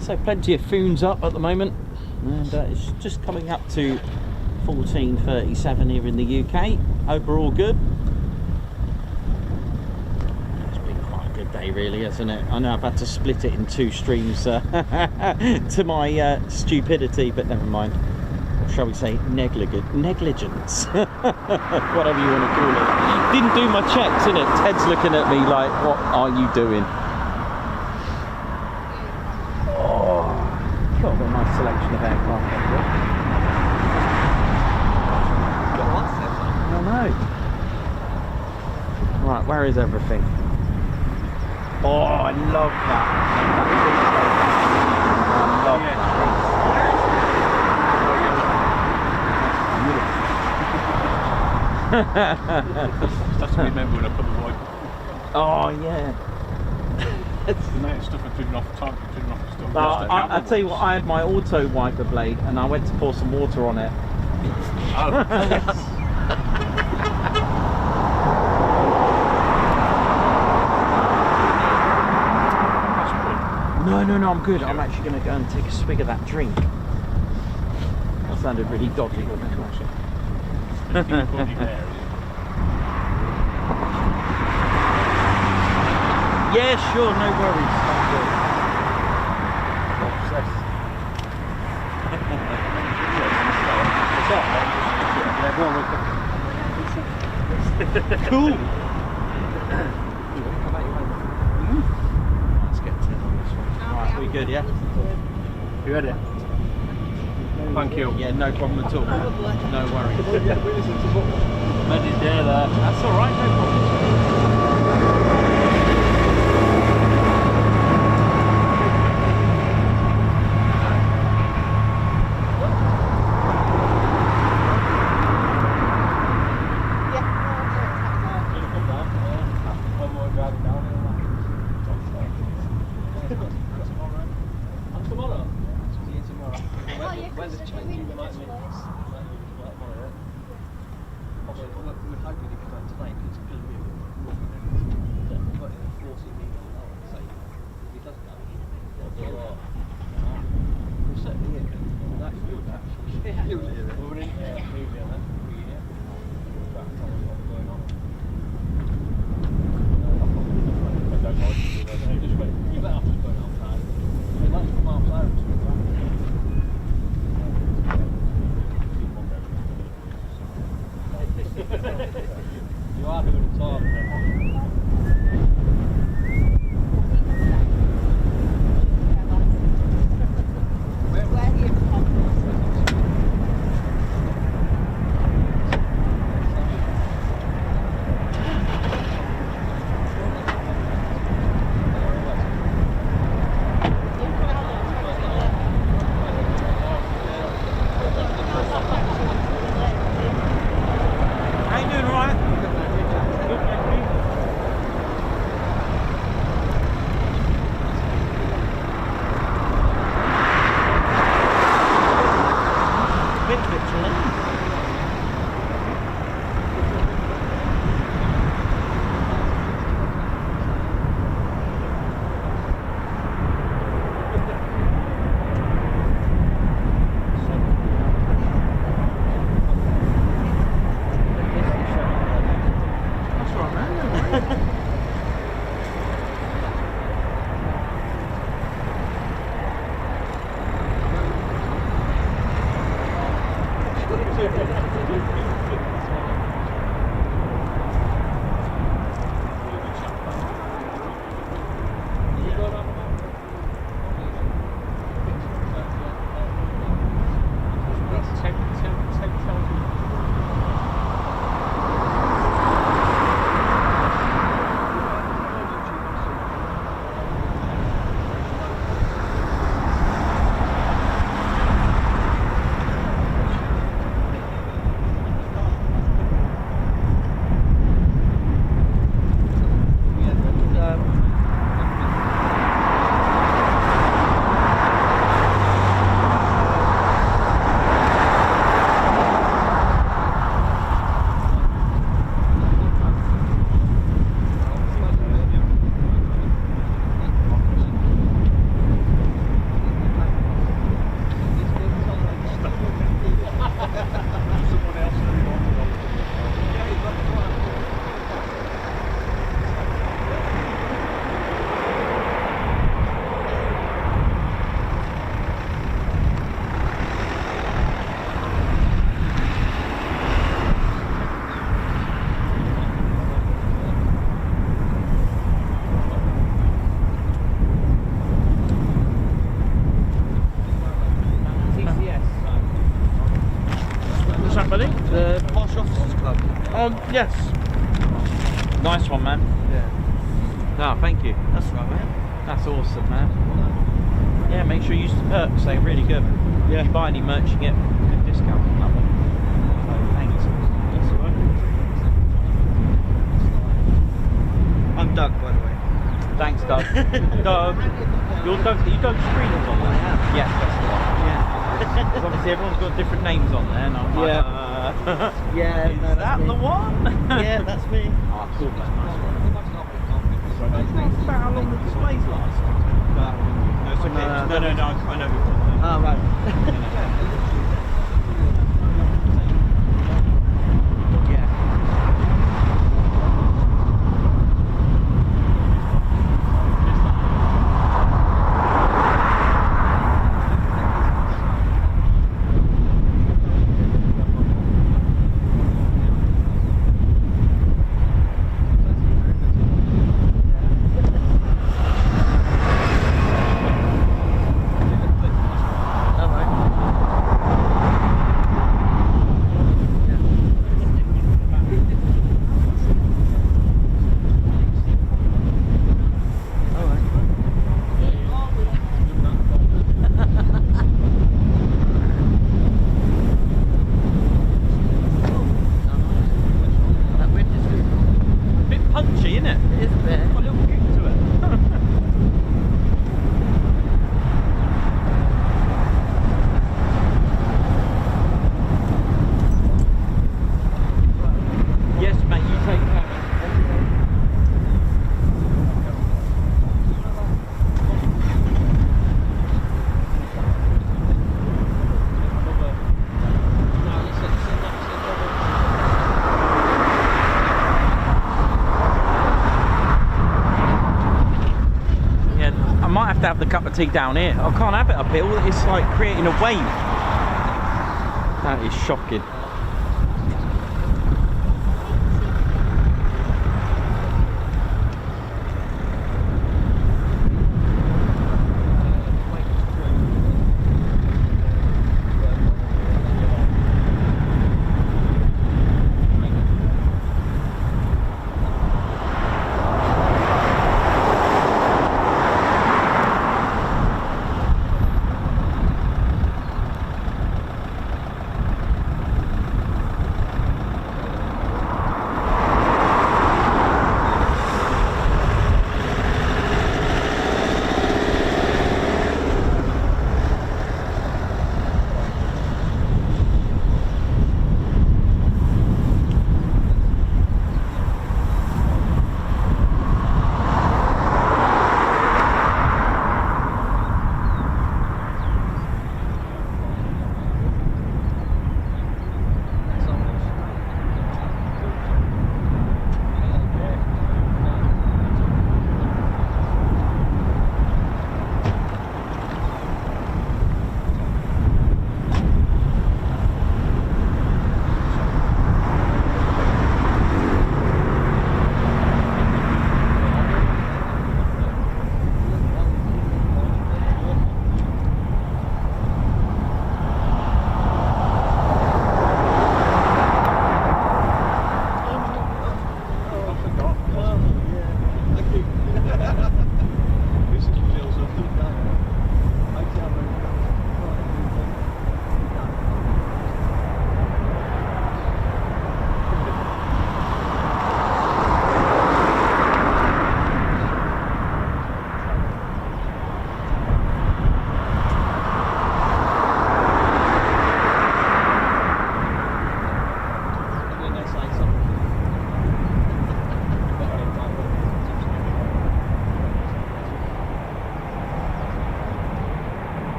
So plenty of foons up at the moment, and it's just coming up to 14:37 here in the UK. Overall good. It's been quite a good day really, hasn't it? I know I've had to split it in 2 streams to my stupidity, but never mind. Or shall we say negligence? Whatever you want to call it. Didn't do my checks, innit? Ted's looking at me like, what are you doing? Oh, got a nice selection of aircraft. I know. Right, where is everything? Oh, I love that. I love that. That's to remember when I put the wiper. Oh yeah. The amount of stuff I've driven off, time I've driven off the stuff. I tell you what, I had my auto wiper blade and I went to pour some water on it. Oh. No, I'm good. I'm actually going to go and take a swig of that drink. That sounded really dodgy. Yeah, sure, no worries. Cool. Let's get 10 on this one. Right, we good, yeah? You ready? Thank you. Yeah, no problem at all. No worries. Ready there. That's all right, no problem. You are doing it all. What's that, buddy? The Posh Officers Club. Yes. Nice one, man. Yeah. No, thank you. That's right, man. That's awesome, man. Yeah, make sure you use the perks. They're really good. Yeah. If you buy any merch, you get a good discount on that one. So, thanks. That's all right. I'm Doug, by the way. Thanks, Doug. Doug. You Doug Screeners on there? Yeah, that's the one. Yeah. Because obviously everyone's got different names on there, and I'm like, Yeah, is no, that's that me. the one? Yeah, that's me. Oh, cool, man. Nice one. About how long the displays last? No, it's okay. No, No, I know. Oh, right. Yeah. Punchy, isn't it? It is a bit. Got a little kick to it. Yes, mate, you take care. I might have to have the cup of tea down here. I can't have it up here. It's like creating a wave. That is shocking.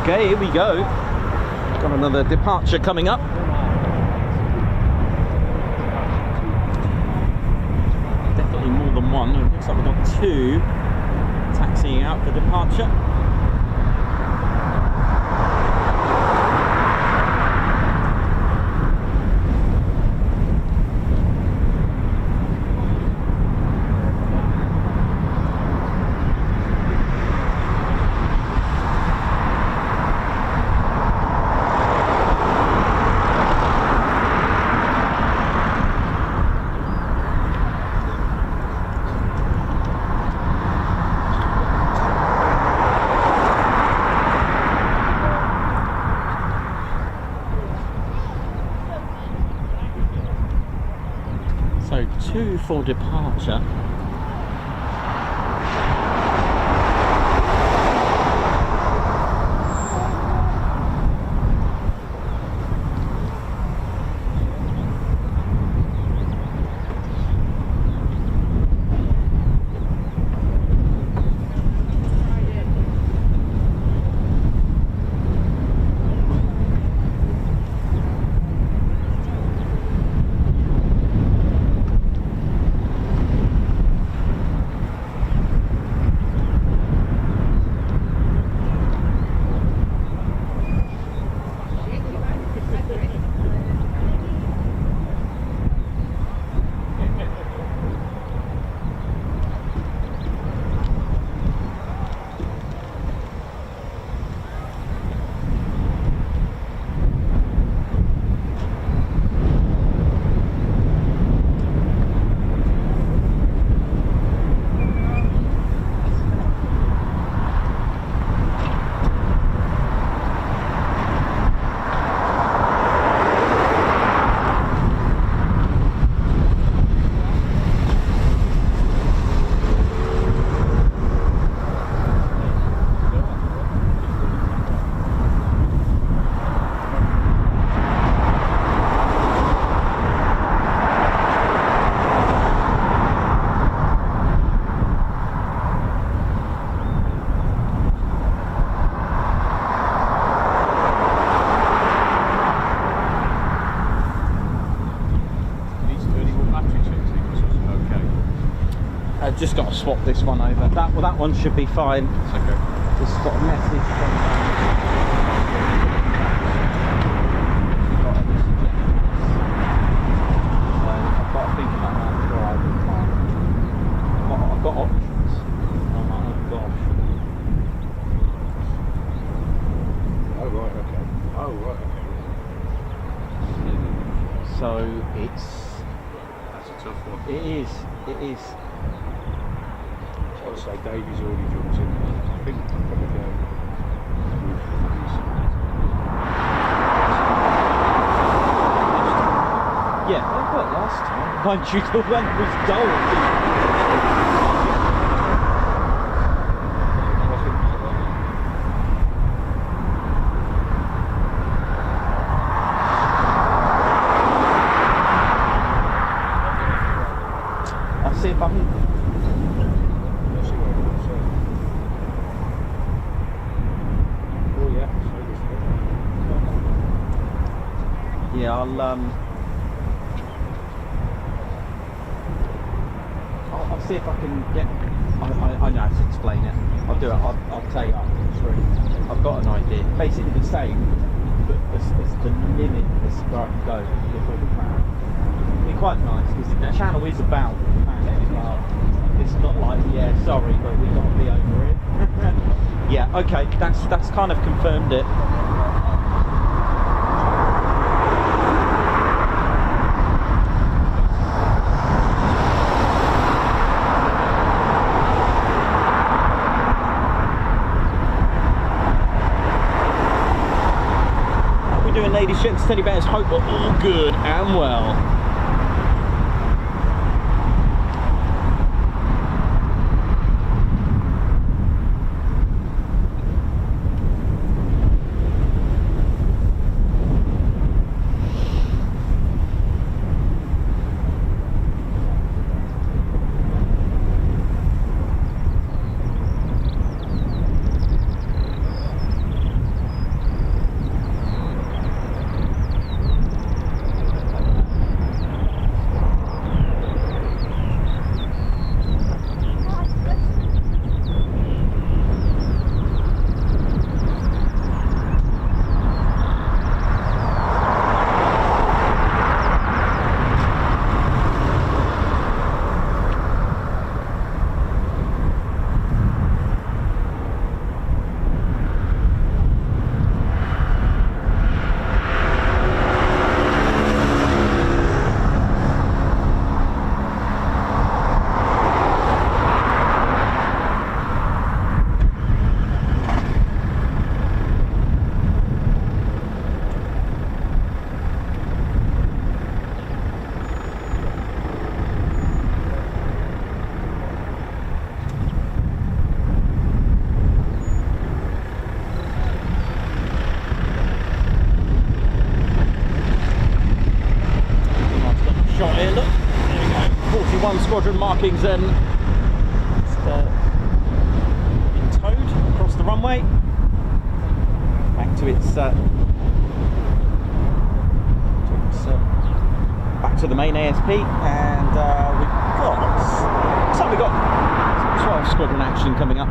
Okay, here we go. Got another departure coming up. Definitely more than one. It looks like we've got two taxiing out for departure. So 2 for departure. Just got to swap this one over. That one should be fine. It's okay. Just got a message from I've got to think about that before I reply. I've got options. I'm like, oh gosh. Oh right, okay. Oh right, okay. So it's. That's a tough one. It is. It is. I would say Davey's already jumped in. I think I'll probably go with Yeah, I got last time. Mind you, the wind was dull. I'll see if I can. Yeah, I'll see if I can get. I know how to explain it. I'll do it. I'll tell you after the trip. I've got an idea. Basically the same, but it's the limit as where I can go before the plan. It'd be quite nice because the channel is about the plan as well. It's not like, yeah, sorry, but we've got to be over it. Yeah, okay, that's kind of confirmed it. Ladies, gents, teddy bears, hope we're all good and well. shot here, look. There we go. 41 squadron markings and just, in towed across the runway. Back to its, back to the main ASP, and we've got 12 squadron action coming up.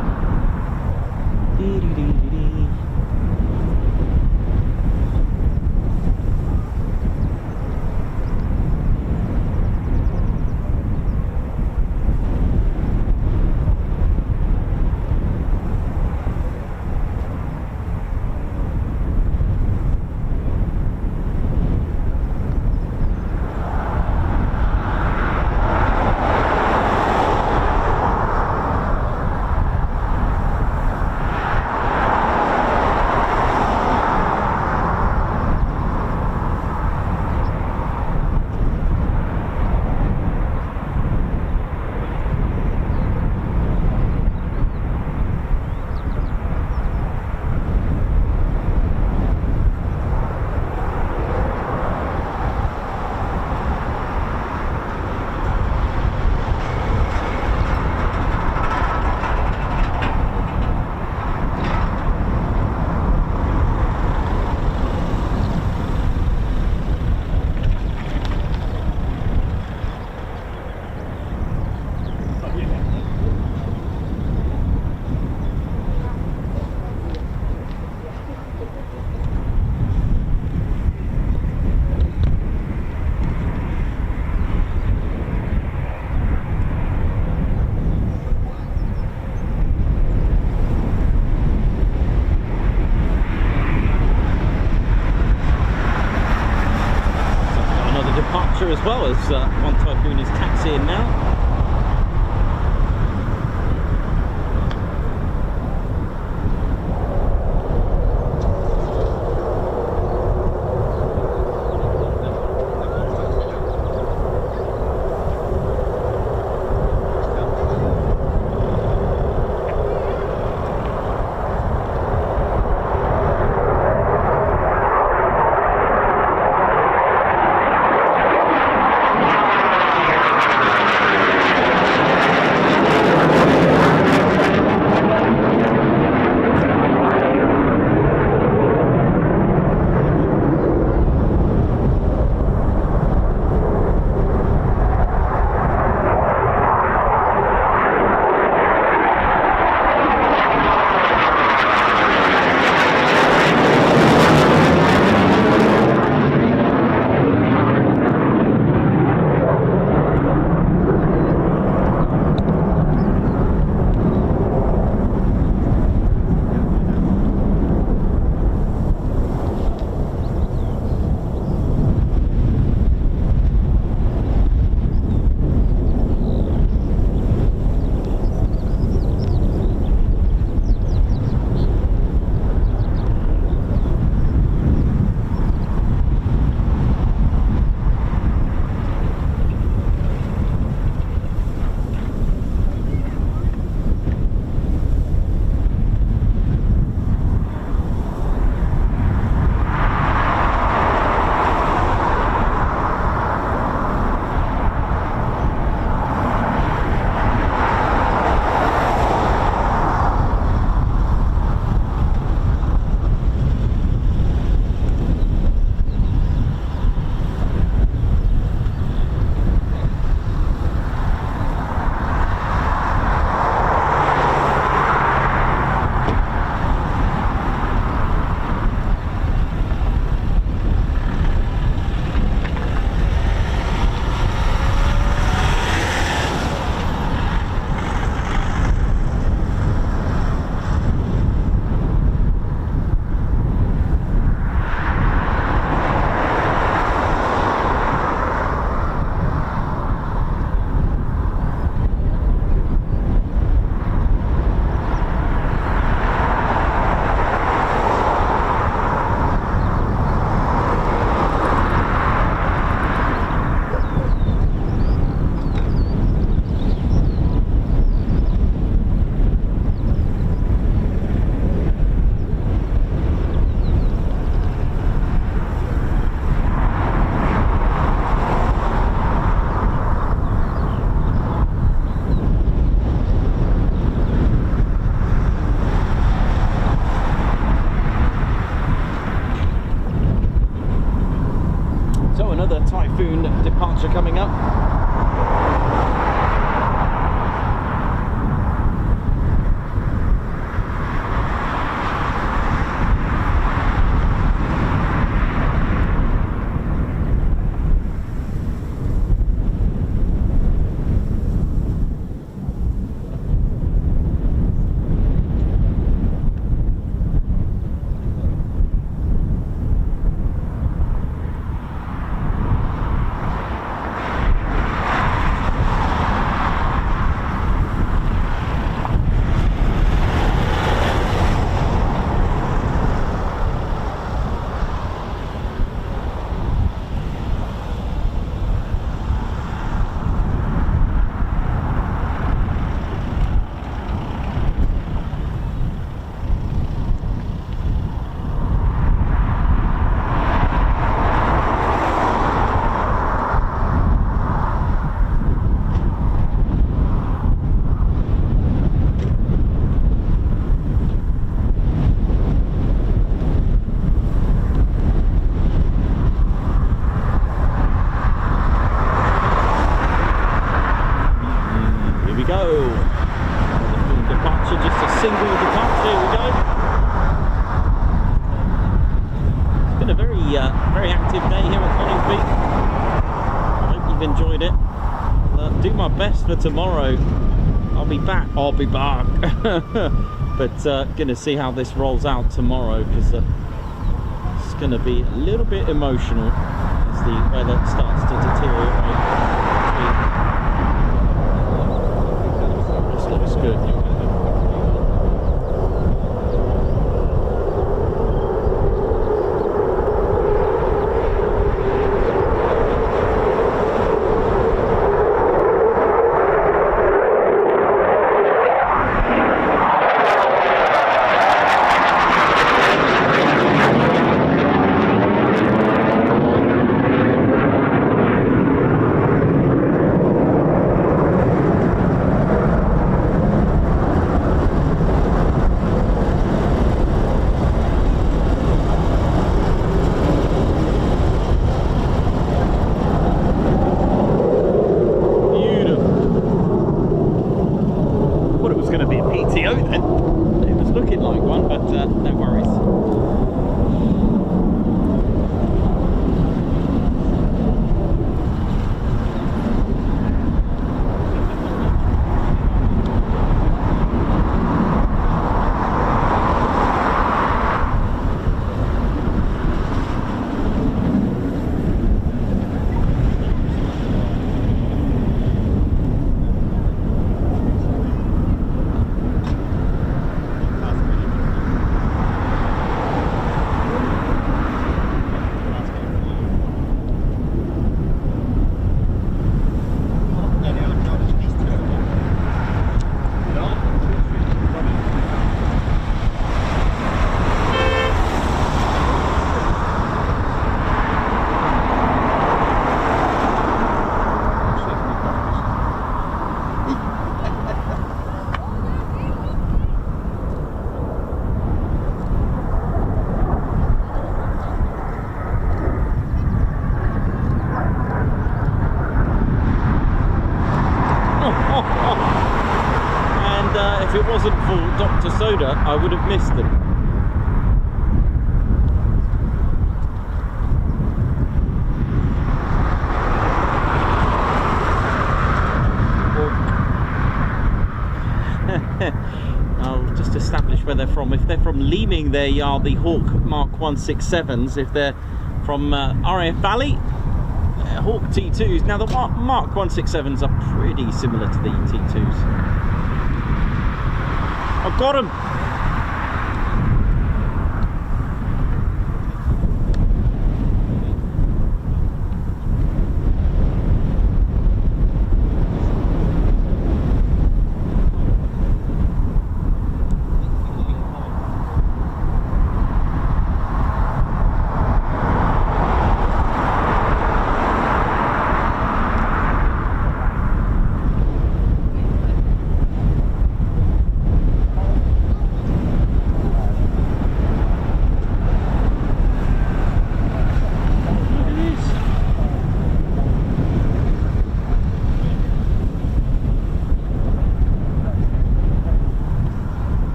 As well as one Typhoon is taxiing now. So another Typhoon departure coming up. Very active day here at Coningsby. I hope you've enjoyed it. I'll do my best for tomorrow. I'll be back. But gonna see how this rolls out tomorrow, because it's gonna be a little bit emotional as the weather starts to deteriorate. This looks good. If it wasn't for Dr. Soda, I would have missed them. I'll just establish where they're from. If they're from Leeming, they are the Hawk Mark 167s. If they're from RAF Valley, Hawk T2s. Now the Mark 167s are pretty similar to the T2s. I've got him!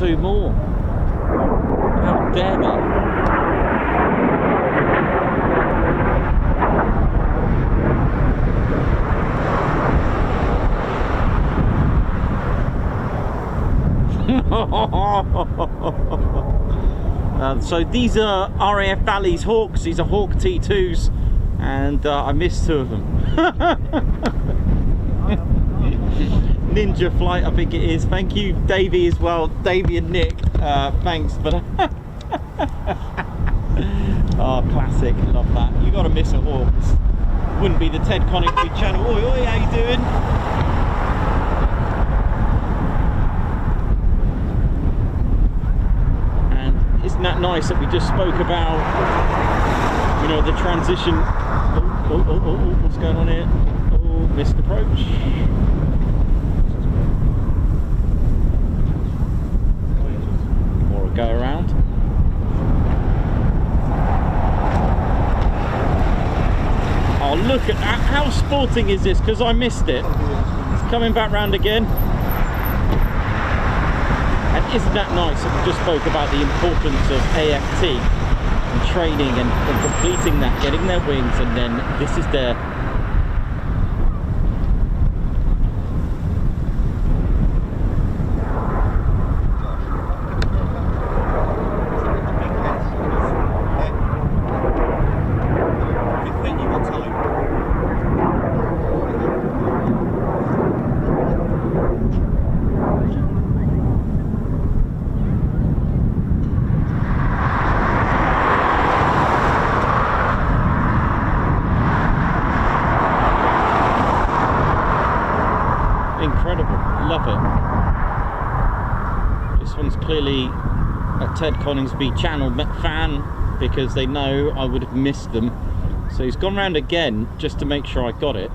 2 more. How dare they? So these are RAF Valley's Hawks. These are Hawk T2s, and I missed 2 of them. Ninja Flight, I think it is. Thank you, Davey, as well. Davey and Nick, thanks. But oh, classic, love that. You got to miss a Hawk. This wouldn't be the Ted Coningsby channel. Oi, oi, how you doing? Isn't that nice that we just spoke about, you know, the transition? Oh, what's going on here? Oh, missed approach. Or a go around. Oh, look at that. How sporting is this? Because I missed it. It's coming back round again. And isn't that nice that we just spoke about the importance of AFT and training and completing that, getting their wings, and then this is their clearly a Ted Coningsby channel fan, because they know I would have missed them. So he's gone round again just to make sure I got it.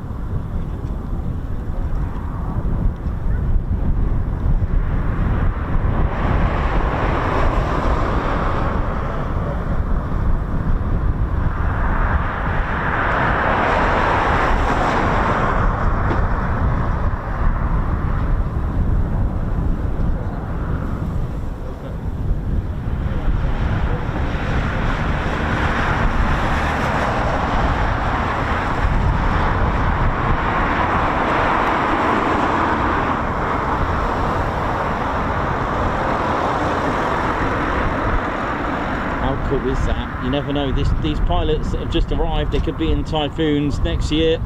Is that you never know, these pilots that have just arrived, they could be in Typhoons next year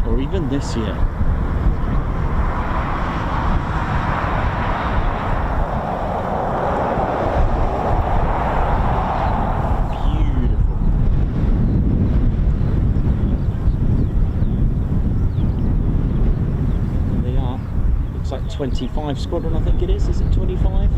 or even this year. Beautiful. There they are. Looks like 25 squadron, I think it is. Is it 25?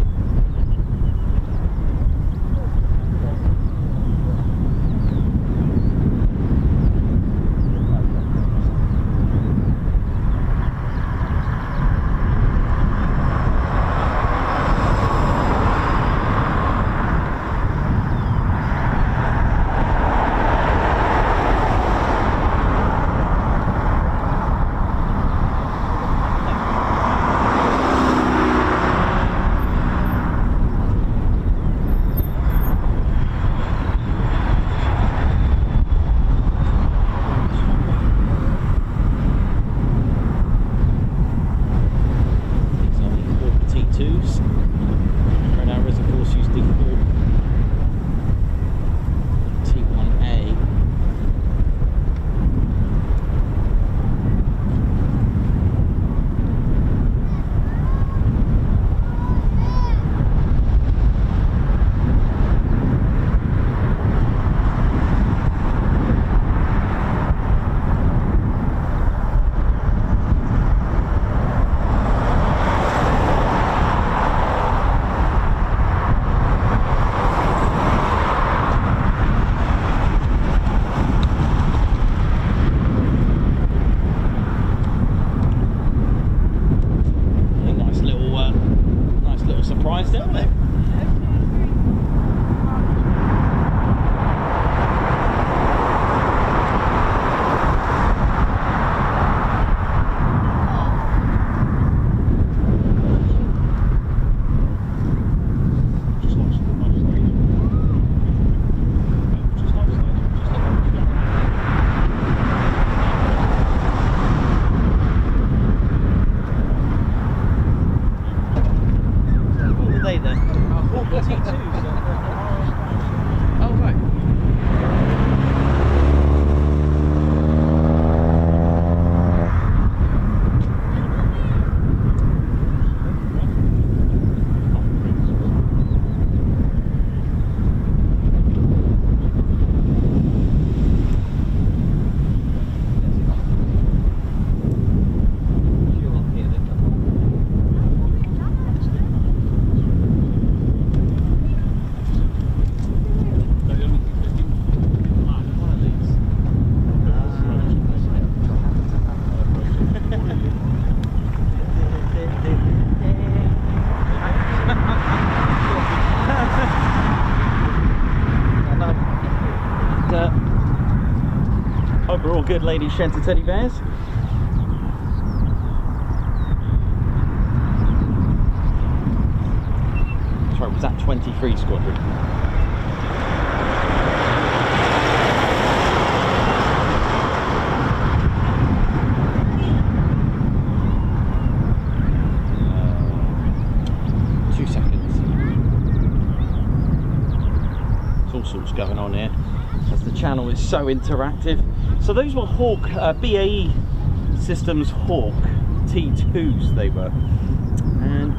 good, ladies, gents, and teddy bears. Sorry, was that 23 Squadron? Going on here as the channel is so interactive. So those were Hawk BAE Systems Hawk T2s they were, and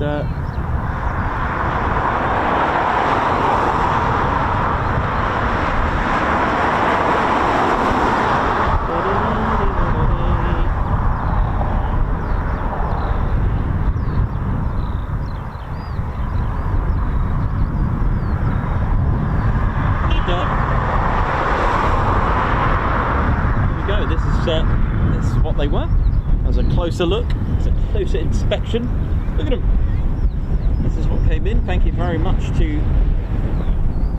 this is what they were. As a closer look, as a closer inspection. Look at them. This is what came in. Thank you very much to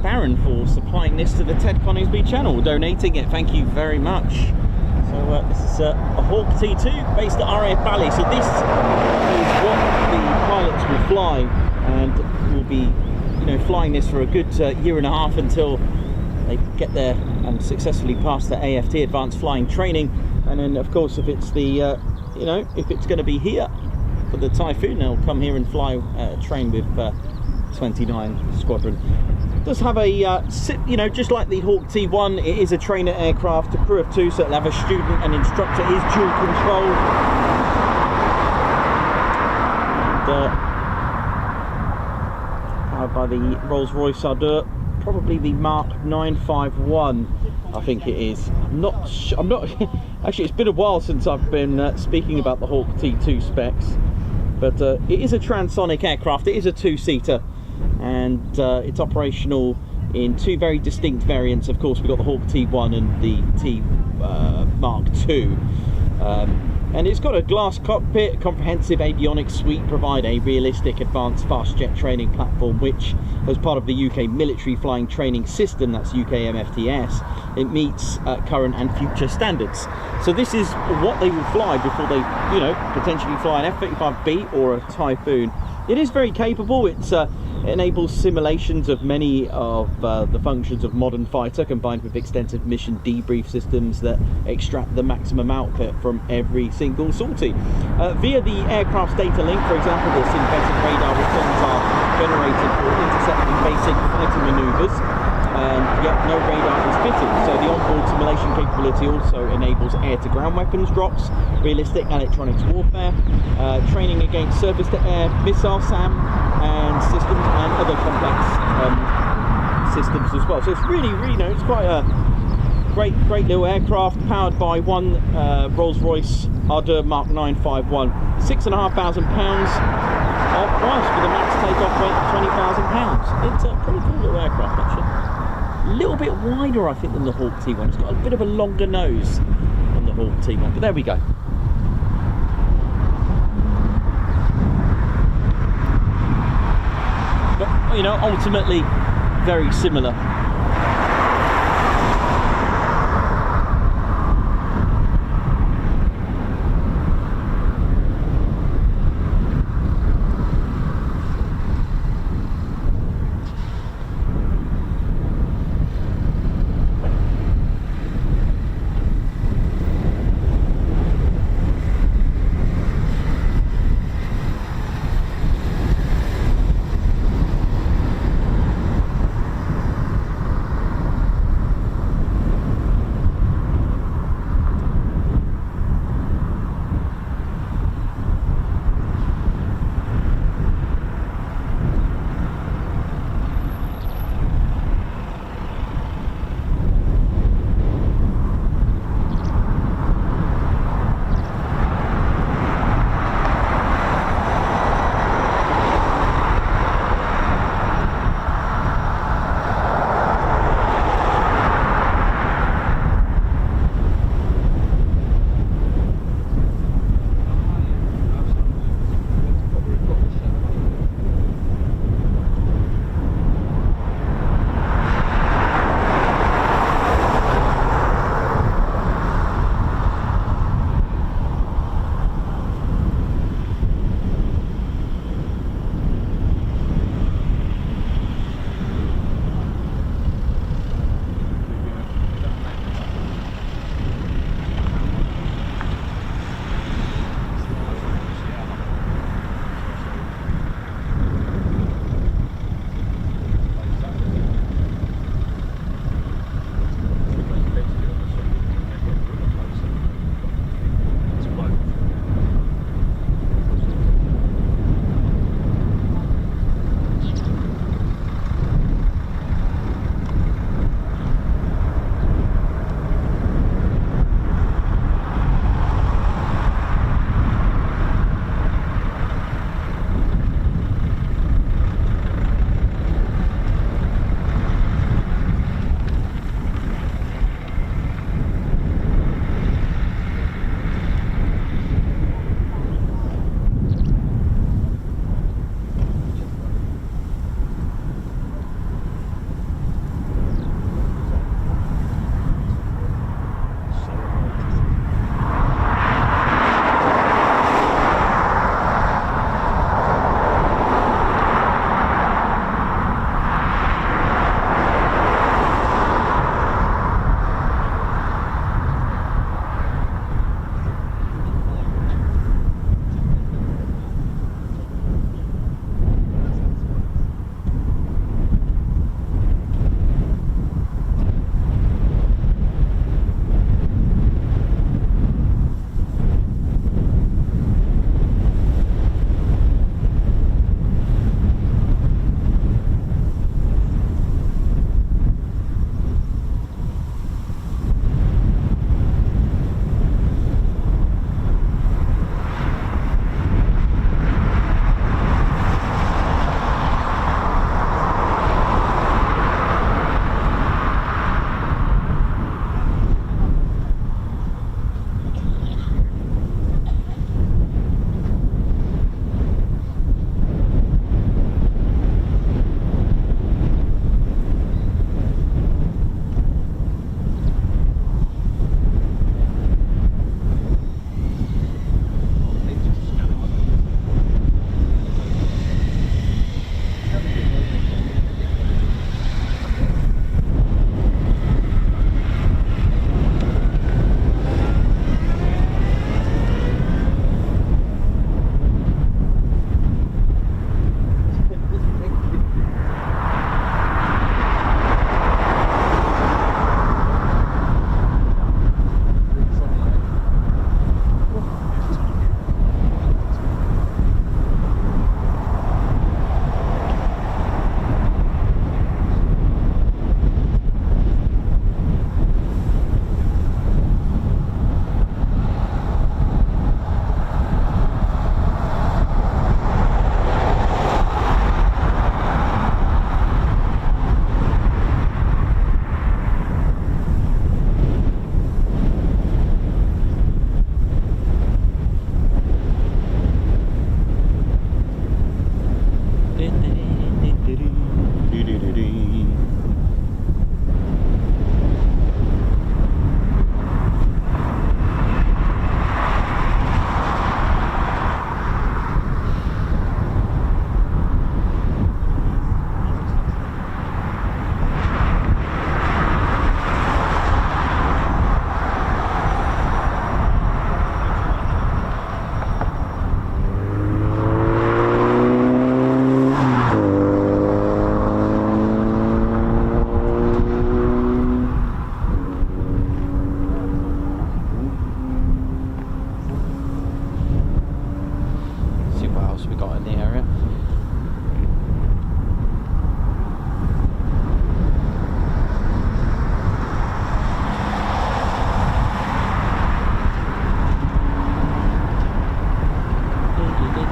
Baron for supplying this to the Ted Coningsby channel, donating it. Thank you very much. So this is a Hawk T2 based at RAF Valley. So this is what the pilots will fly, and will be, you know, flying this for a good year and a half until they get there and successfully pass the AFT advanced flying training. And then of course, if it's the you know, if it's going to be here for the Typhoon, they'll come here and fly train with 29 Squadron. It does have a you know, just like the Hawk T1, it is a trainer aircraft, a crew of 2, so it'll have a student and instructor. It is dual control, and powered by the Rolls-Royce Ardeur, probably the Mark 951, I think it is. I'm not actually, it's been a while since I've been speaking about the Hawk T2 specs, but it is a transonic aircraft. It is a 2-seater, and it's operational in 2 very distinct variants. Of course, we've got the Hawk T1 and the T Mark II. And it's got a glass cockpit, comprehensive avionics suite, provide a realistic advanced fast jet training platform, which, as part of the UK military flying training system, that's UK MFTS, it meets current and future standards. So this is what they will fly before they, you know, potentially fly an F-35B or a Typhoon. It is very capable. It enables simulations of many of the functions of modern fighter, combined with extensive mission debrief systems that extract the maximum output from every single sortie. Via the aircraft's data link, for example, the synthetic radar returns are generated for intercepting basic fighting manoeuvres, and yet no radar is fitted. So the onboard simulation capability also enables air-to-ground weapons drops, realistic electronics warfare, training against surface-to-air missile SAM and systems, and other complex systems as well. So it's really, you know, it's quite a great little aircraft, powered by one Rolls-Royce Ardeur Mark 951. £6,500 off price with a max takeoff weight of £20,000. It's a pretty cool little aircraft, actually. A little bit wider, I think, than the Hawk T1. It's got a bit of a longer nose than the Hawk T1, but there we go. But, you know, ultimately very similar.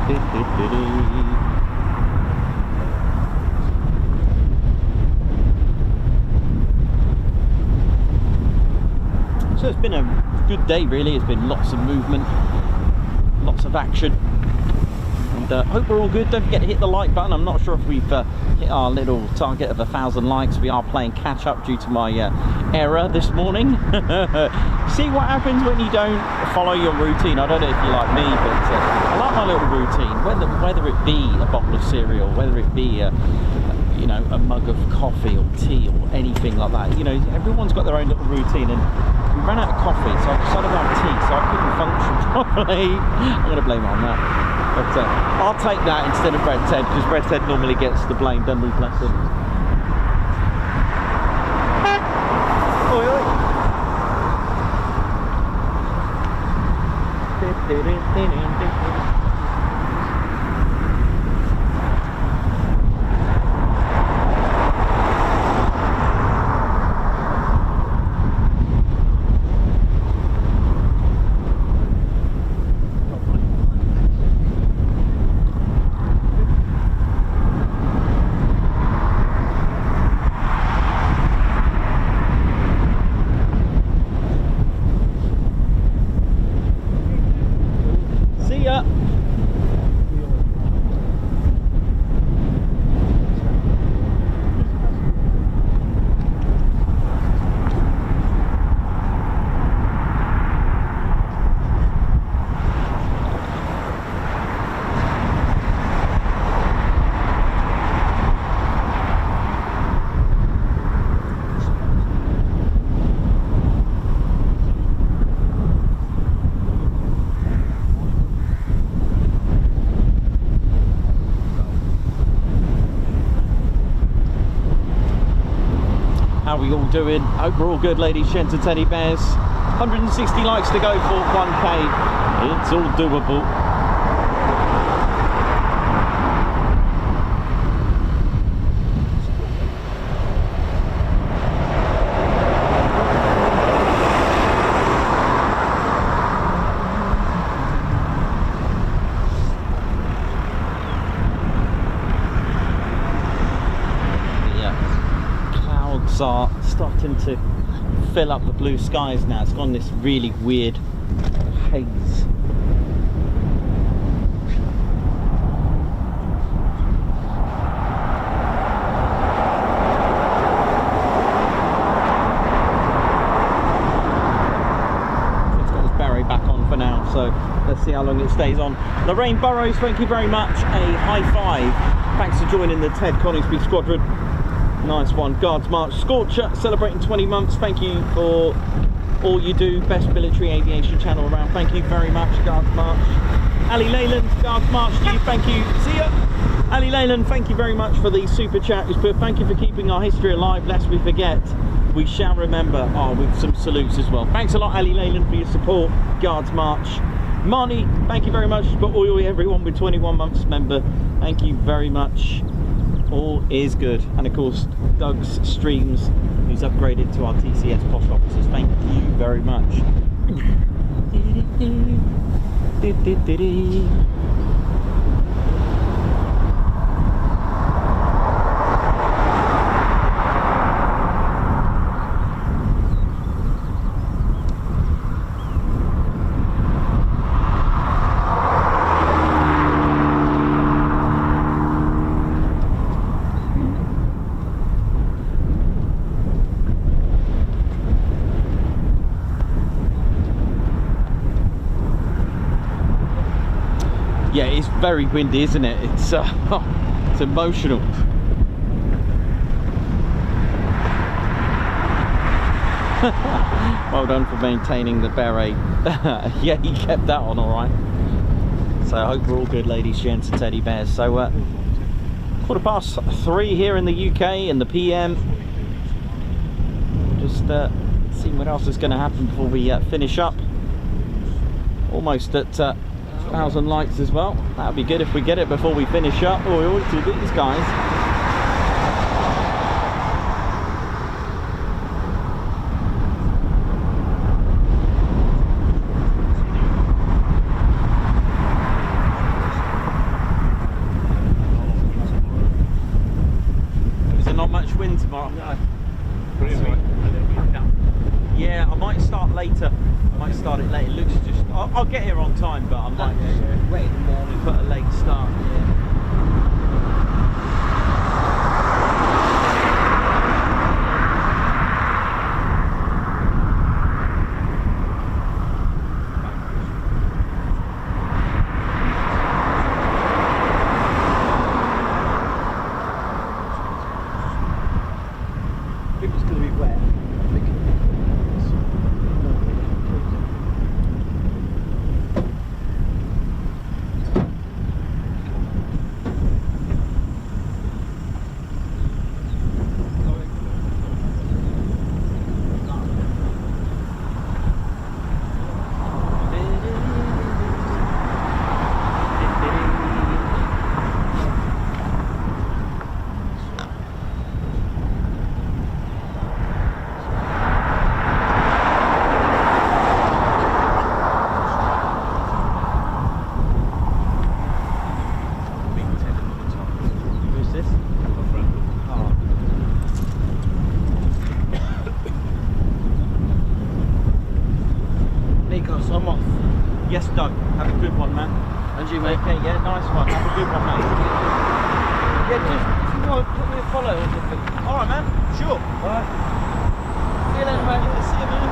So it's been a good day really. It's been lots of movement, lots of action, and hope we're all good. Don't forget to hit the like button. I'm not sure if we've hit our little target of 1,000 likes. We are playing catch up due to my error this morning. See what happens when you don't follow your routine. I don't know if you're like me, but I like my little routine, whether it be a bottle of cereal, whether it be you know, a mug of coffee or tea or anything like that. You know, everyone's got their own little routine, and we ran out of coffee, so I decided to have tea, so I couldn't function properly. I'm going to blame it on that. But I'll take that instead of Red Ted, because Red Ted normally gets the blame, doesn't he, bless him? Oi, oi. How are we all doing? Hope we're all good, ladies, gents and teddy bears. 160 likes to go for 1k. It's all doable. Are starting to fill up the blue skies now. It's gone this really weird haze. It's got this Barry back on for now, so let's see how long it stays on. Lorraine Burrows, thank you very much. A high five. Thanks for joining the Ted Coningsby Squadron. Nice one. Guards March Scorcher celebrating 20 months. Thank you for all you do. Best military aviation channel around. Thank you very much, Guards March. Ali Leyland, Guards March to you. Thank you. See ya. Ali Leyland, thank you very much for the super chat. Who's put, thank you for keeping our history alive. Lest we forget, we shall remember. Oh, with some salutes as well. Thanks a lot, Ali Leyland, for your support. Guards March. Marnie, thank you very much. But everyone with 21 months member, thank you very much. All is good. And of course Doug's Streams, who's upgraded to our TCS post officers, thank you very much. Yeah, it's very windy, isn't it? It's it's emotional. Well done for maintaining the beret. Yeah, he kept that on all right. So I hope we're all good, ladies, gents, and teddy bears. So 3:15 here in the UK in the PM. Just seeing what else is going to happen before we finish up. Almost at 1,000 likes as well. That would be good if we get it before we finish up. Oh, we ought to do these guys. later. I might start it later. It looks just. I'll get here on time, but I might wait in the morning, put a late start. Yeah. Yes, Doug. Have a good one, man. And you, mate. Okay, yeah, nice one. Have a good one, mate. Yeah, just if you want, put me a follow or something. All right, man. Sure. Alright. See you later, mate. See you, man.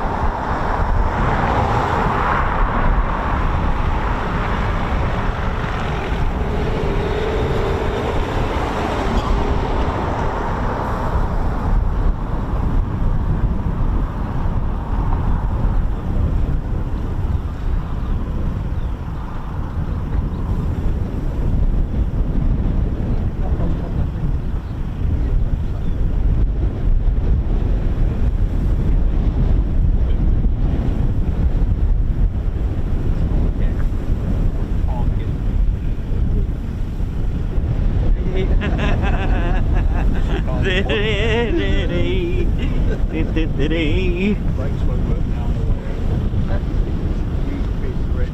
Brakes won't work now on the way over. Use a piece of grit.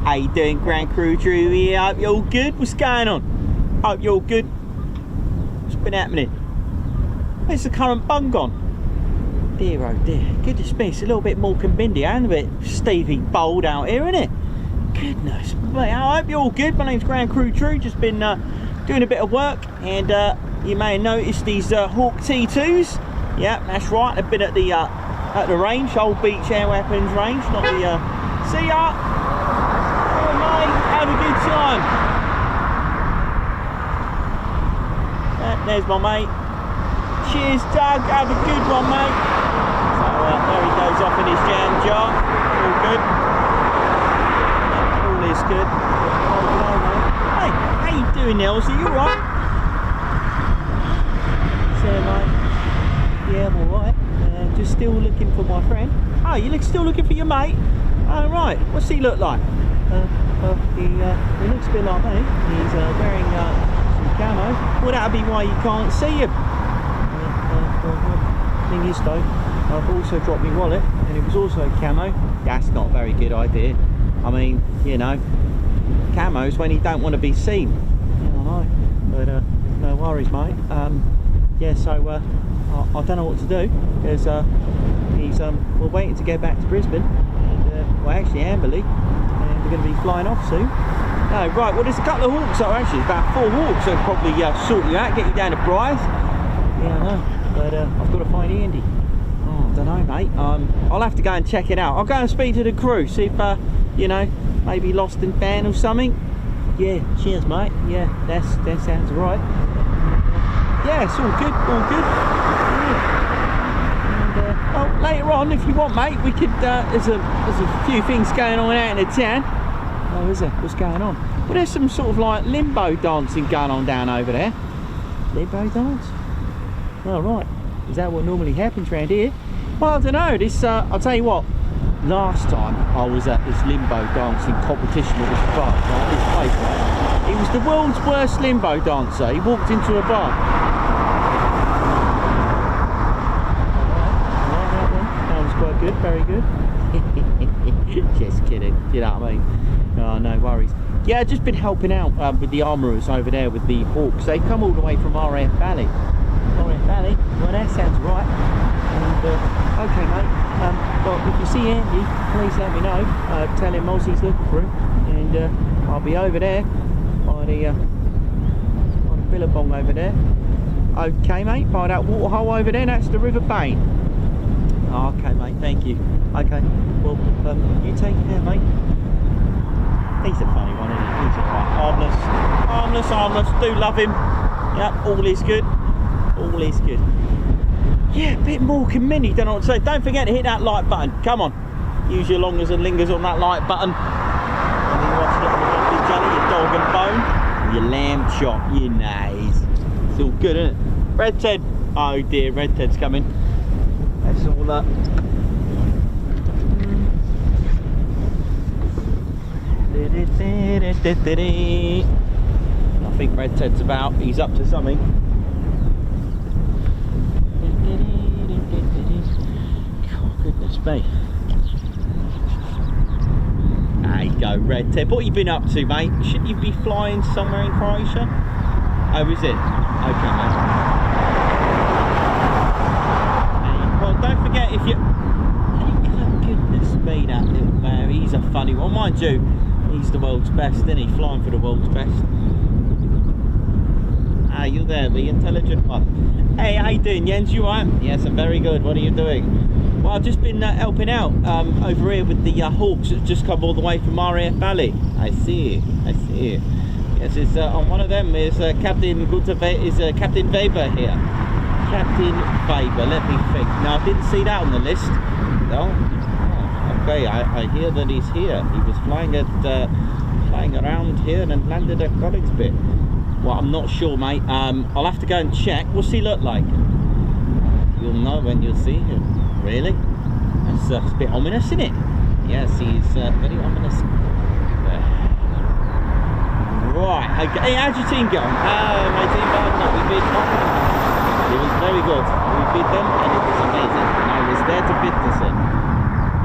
How you doing, Grand Crew Drew here? Hope you're all good. What's going on? Hope you're all good. What's been happening? Where's the current bung gone? Dear oh dear. Goodness me, it's a little bit more windy and a bit Stevie bold out here, isn't it? Goodness me, I hope you're all good. My name's Grand Crew Drew. Just been doing a bit of work, and you may have noticed these Hawk T2s. Yeah, that's right. I've been at the range, Old Beach Air Weapons range, not the. See ya. Oh mate, have a good time. There's my mate. Cheers, Doug. Have a good one, mate. So there he goes off in his jam jar. All good. All is good. Oh, no, mate. Hey, how you doing, Ozzie? You alright? So, mate. Yeah, I'm alright. Just still looking for my friend. Oh, you still looking for your mate? Oh, right. What's he look like? He looks a bit like me. He's wearing some camo. Well, that'll be why you can't see him. Thing is though, I've also dropped my wallet and it was also camo. That's not a very good idea. I mean, you know, camos when you don't want to be seen. Yeah, I know. But no worries, mate. Yeah, so I don't know what to do because we're waiting to go back to Brisbane, and well, actually Amberley, and we're going to be flying off soon. No, right. Well, there's a couple of hawks. So actually, about 4 hawks that probably sort you out, get you down to Bryce. Yeah, I know. But I've got to find Andy. Oh, I don't know, mate. I'll have to go and check it out. I'll go and speak to the crew, see if you know, maybe lost and found or something. Yeah, cheers, mate. Yeah, that sounds right. Yeah, it's all good, all good. Yeah. And, well, later on, if you want, mate, we could. There's a few things going on out in the town. Oh, is there? What's going on? Well, there's some sort of like limbo dancing going on down over there. Limbo dance? Oh, right. Is that what normally happens around here? Well, I don't know. This, I'll tell you what. Last time I was at this limbo dancing competition at this bar, right, this place, right? He was the world's worst limbo dancer. He walked into a bar. That was quite good, very good. Just kidding, you know what I mean? Oh, no worries. Yeah, I've just been helping out with the armourers over there with the Hawks. They come all the way from RAF Valley. RAF Valley? Well, that sounds right. And, okay, mate. Well, if you see Andy, please let me know. Tell him Ozzie's looking for him, and I'll be over there by the billabong over there. Okay, mate. By that waterhole over there, that's the River Bain. Oh, okay, mate. Thank you. Okay. Well, you take care, mate. He's a funny one, isn't he? He's alright. Harmless. Do love him. Yep. All is good. All is good. Yeah, a bit more Millie, don't know what to say. Don't forget to hit that like button. Come on. Use your longers and lingers on that like button. And then watch it on the lovely jelly, your dog and bone. Your lamb chop, you nice. It's all good, isn't it? Red Ted. Oh dear, Red Ted's coming. That's all up. I think Red Ted's about. He's up to something. Goodness me. There you go, Red Ted. What have you been up to, mate? Shouldn't you be flying somewhere in Croatia? Oh, is it? Okay, mate. Well, don't forget if you... Goodness me, that little bear. He's a funny one. Mind you, he's the world's best, isn't he? Flying for the world's best. Ah, you there, the intelligent one. Hey, how you doing, Jens? You alright? Yes, I'm very good. What are you doing? Well, I've just been helping out over here with the Hawks that just come all the way from RAF Valley. I see. Yes, it's on one of them is Captain Captain Weber here. Captain Weber. Let me think. Now, I didn't see that on the list. No. Oh, okay, I hear that he's here. He was flying around here and landed at Coningsby. Well, I'm not sure, mate. I'll have to go and check. What's he look like? You'll know when you see him. Really? That's a bit ominous, isn't it? Yes, he's very ominous. Right, okay. Hey, how's your team going? My team, no, we beat them. It was very good. We beat them and it was amazing. And I was there to witness it.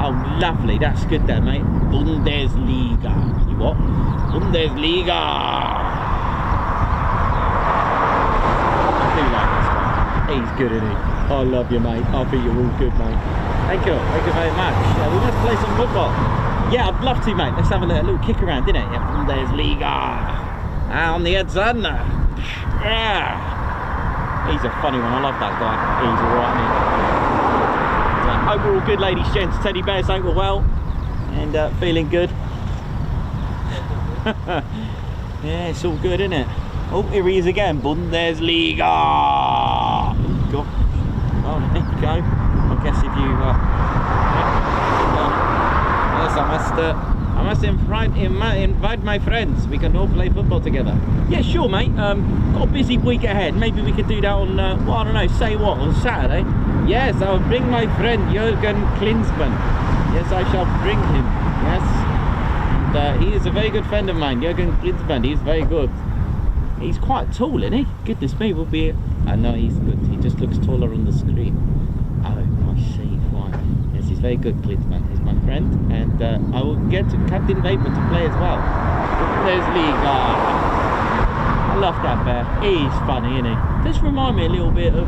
Oh, lovely. That's good there, mate. Bundesliga. You what? Bundesliga. I do like this guy. He's good, isn't he? I love you, mate. I think you're all good, mate. Thank you very much. We must play some football. Yeah, I'd love to, mate. Let's have a little kick around, didn't it? Yeah, Bundesliga. On the head, son. Yeah. He's a funny one. I love that guy. He's alright, mate. Hope we're all good, ladies, gents. Teddy bears, hope we're well. And feeling good. Yeah, it's all good, isn't it? Oh, here he is again. Bundesliga. God. Oh, there you go. I guess if you yes, I must invite my friends. We can all play football together. Yeah, sure, mate. Got a busy week ahead. Maybe we could do that on well, I don't know, say what, on Saturday? Yes, I'll bring my friend Jürgen Klinsmann. Yes, I shall bring him. Yes. And he is a very good friend of mine, Jürgen Klinsmann. He's very good. He's quite tall, isn't he? Goodness me, we'll be... I know he's good. He just looks taller on the screen. Oh, I see. Right. Yes, he's very good, Klinsmann. He's my friend. And I will get Captain Vapor to play as well. There's Liga. I love that bear. He's funny, isn't he? Does remind me a little bit of...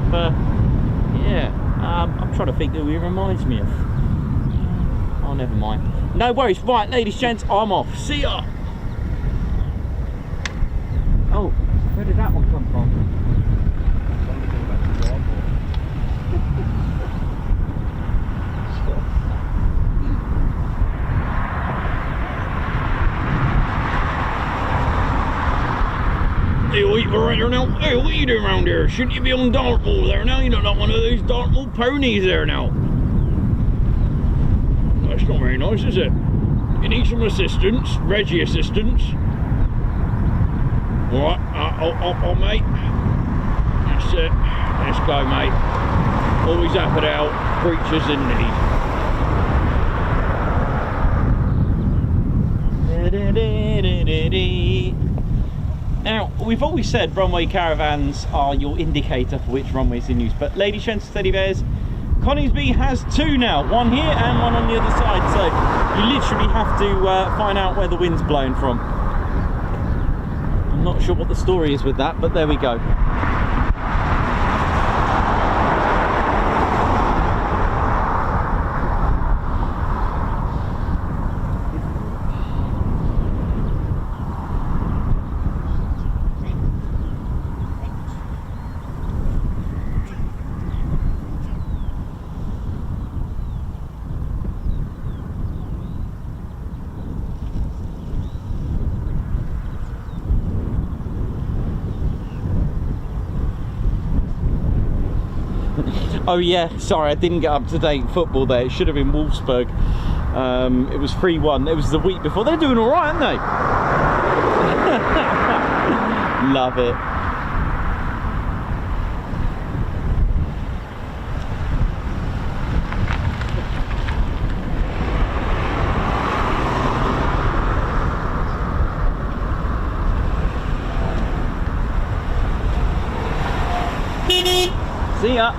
yeah. I'm trying to think who he reminds me of. Oh, never mind. No worries. Right, ladies, gents, I'm off. See ya! Oh, where did that one come from? operator now. Hey, what are you doing around here? Shouldn't you be on Dartmoor there now? You're not like one of those Dartmoor ponies there now. That's not very nice, is it? You need some assistance, Reggie assistance. Alright, up, mate. That's it. Let's go, mate. Always up and out, creatures in need. Now, we've always said runway caravans are your indicator for which runway's in use, but ladies, gents, teddy bears, Coningsby has two now, one here and one on the other side, so you literally have to find out where the wind's blowing from. I'm not sure what the story is with that, but there we go. Oh yeah, sorry, I didn't get up-to-date football there. It should have been Wolfsburg. It was 3-1. It was the week before. They're doing all right, aren't they? Love it. See ya.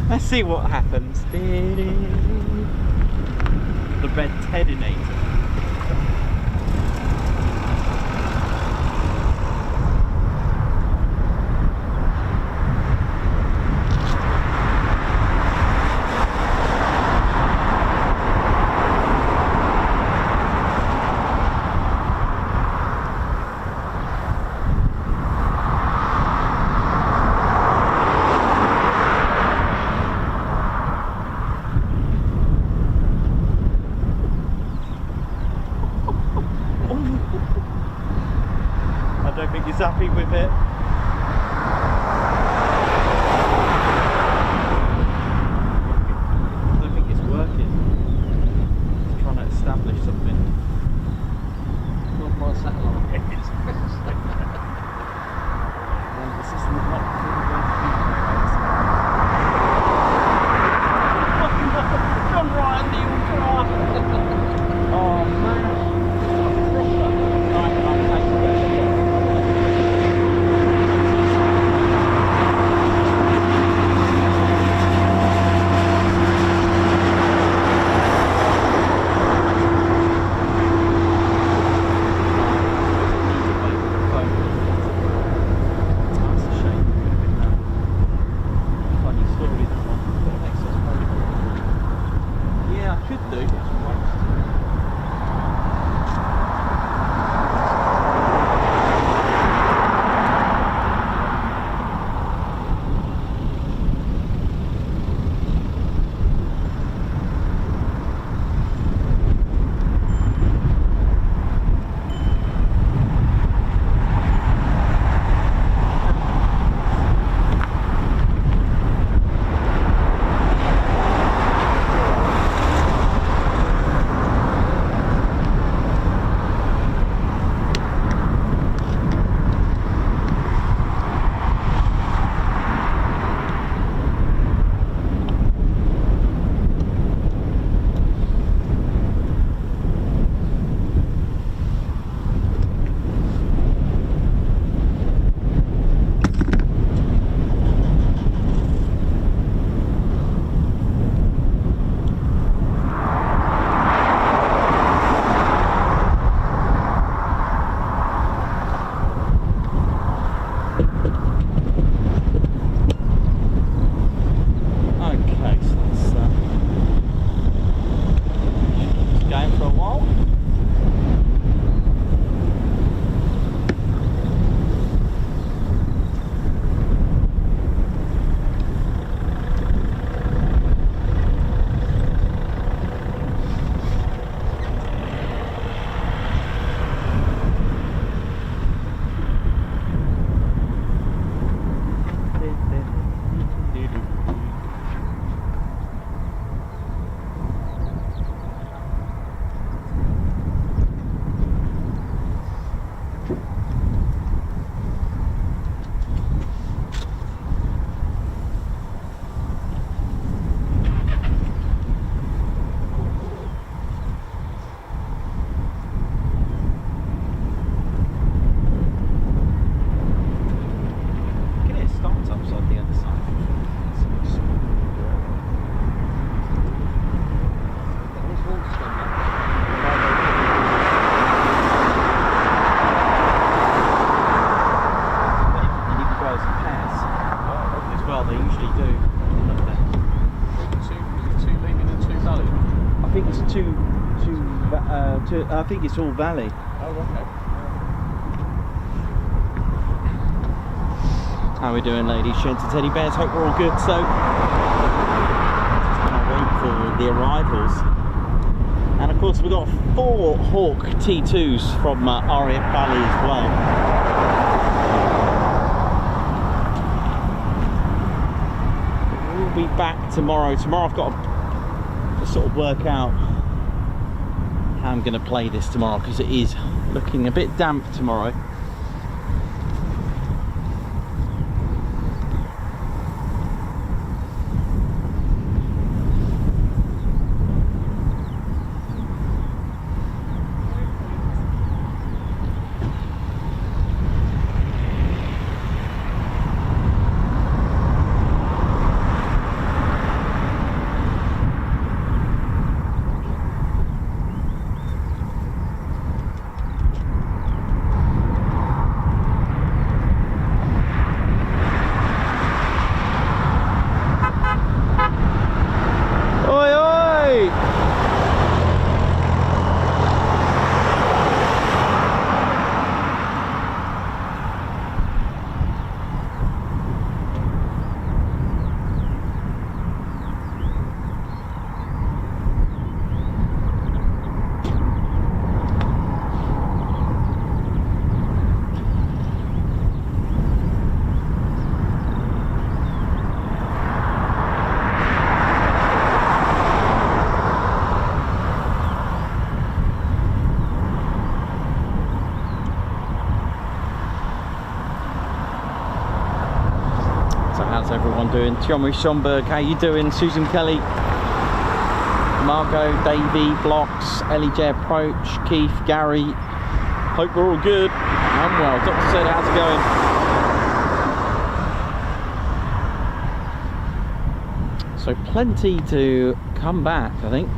Let's see what happens. The Red Tedinator. I don't think he's happy with it. I don't think it's working. It's trying to establish something. Not my satellite. The system is not fully going to be John Ryan, the ultra. Oh man. Right, I'm taking it. I think it's all valley. Oh, okay. How we doing, ladies, gents and teddy bears? Hope we're all good. So, just gonna wait for the arrivals. And of course, we've got 4 Hawk T2s from RAF Valley as well. We'll be back tomorrow. Tomorrow I've got to sort of work out how I'm going to play this tomorrow, because it is looking a bit damp tomorrow. How's everyone doing? Thierry Schomburg, how you doing? Susan Kelly, Margot, Davey, Blocks, Ellie J Approach, Keith, Gary. Hope we're all good. I'm well. Dr. said, how's it going? So plenty to come back, I think.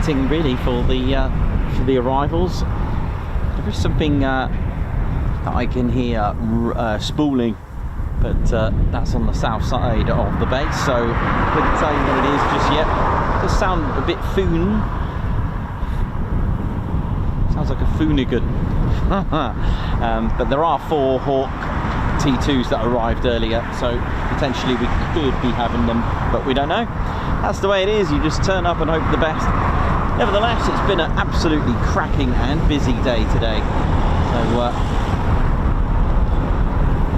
waiting really for the arrivals. There is something that I can hear spooling, but that's on the south side of the base, so I couldn't tell you what it is just yet. It does sound a bit foon. Sounds like a foonigan. But there are 4 Hawk T2s that arrived earlier, so potentially we could be having them, but we don't know. That's the way it is. You just turn up and hope for the best. Nevertheless, it's been an absolutely cracking and busy day today, so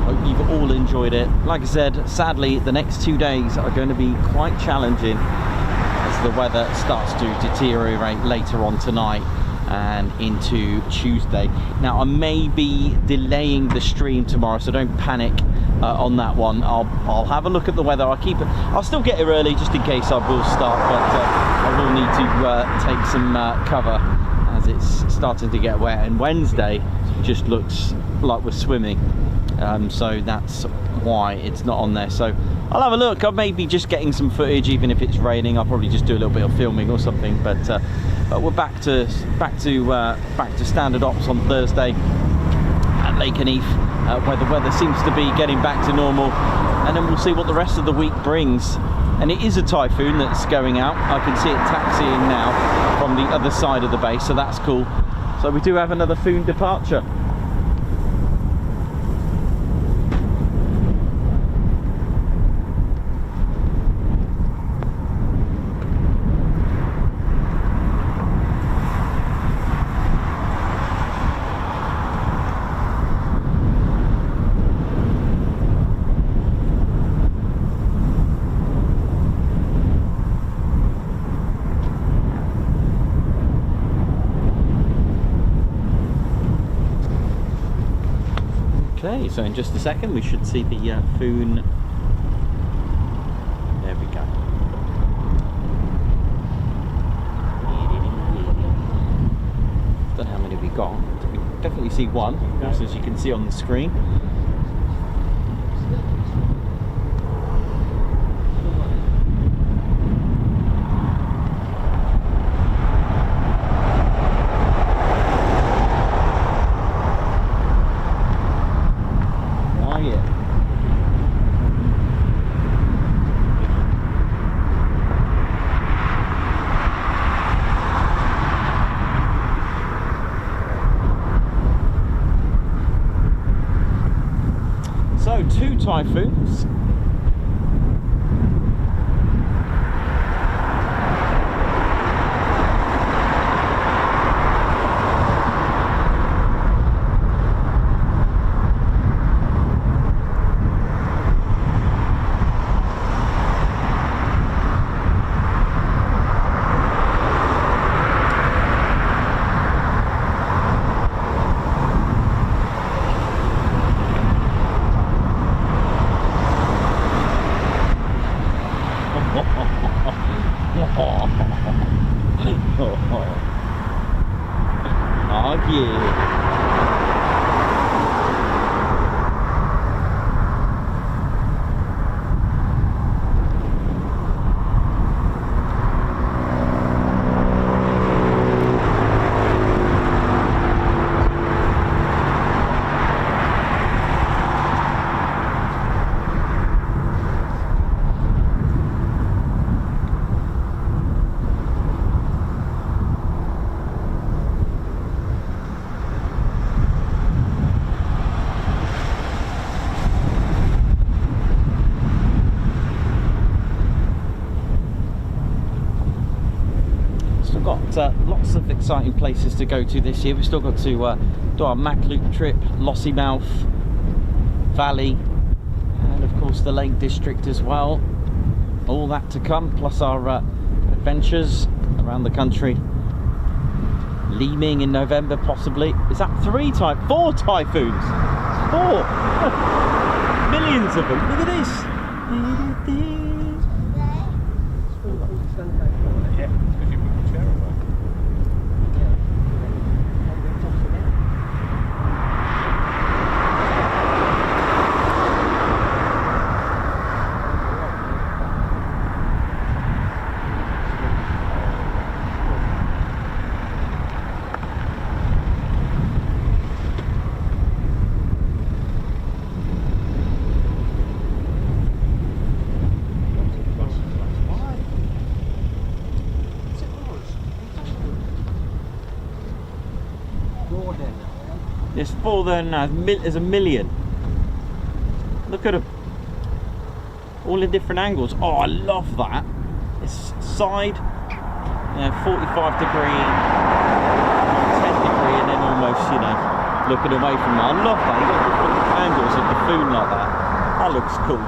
hope you've all enjoyed it. Like I said, sadly the next 2 days are going to be quite challenging as the weather starts to deteriorate later on tonight and into Tuesday. Now I may be delaying the stream tomorrow, so don't panic on that one. I'll have a look at the weather. I'll still get here early just in case I will start, but I will need to take some cover as it's starting to get wet, and Wednesday just looks like we're swimming, so that's why it's not on there. So I'll have a look. I may be just getting some footage even if it's raining. I'll probably just do a little bit of filming or something, but we're back to standard ops on Thursday at Lake Keneath, where the weather seems to be getting back to normal, and then we'll see what the rest of the week brings. And it is a typhoon that's going out. I can see it taxiing now from the other side of the base, so that's cool. So we do have another Foon departure. Okay, so in just a second we should see the Foon. There we go. Don't know how many we got. We definitely see one, of course, as you can see on the screen. So 2 Typhoons. Oh yeah. Lots of exciting places to go to this year. We've still got to do our Mac Loop trip, Lossiemouth Valley, and of course the Lake District as well. All that to come, plus our adventures around the country. Leeming in November possibly. Is that 4 typhoons? 4! Millions of them. Look at this. Yeah, because you put the chair away. There's 4 there now. There's a million. Look at them. All in different angles. Oh, I love that. It's side, 45 degree, 10 degree, and then almost, looking away from that. I love that. You've got different angles of the Typhoon like that. That looks cool.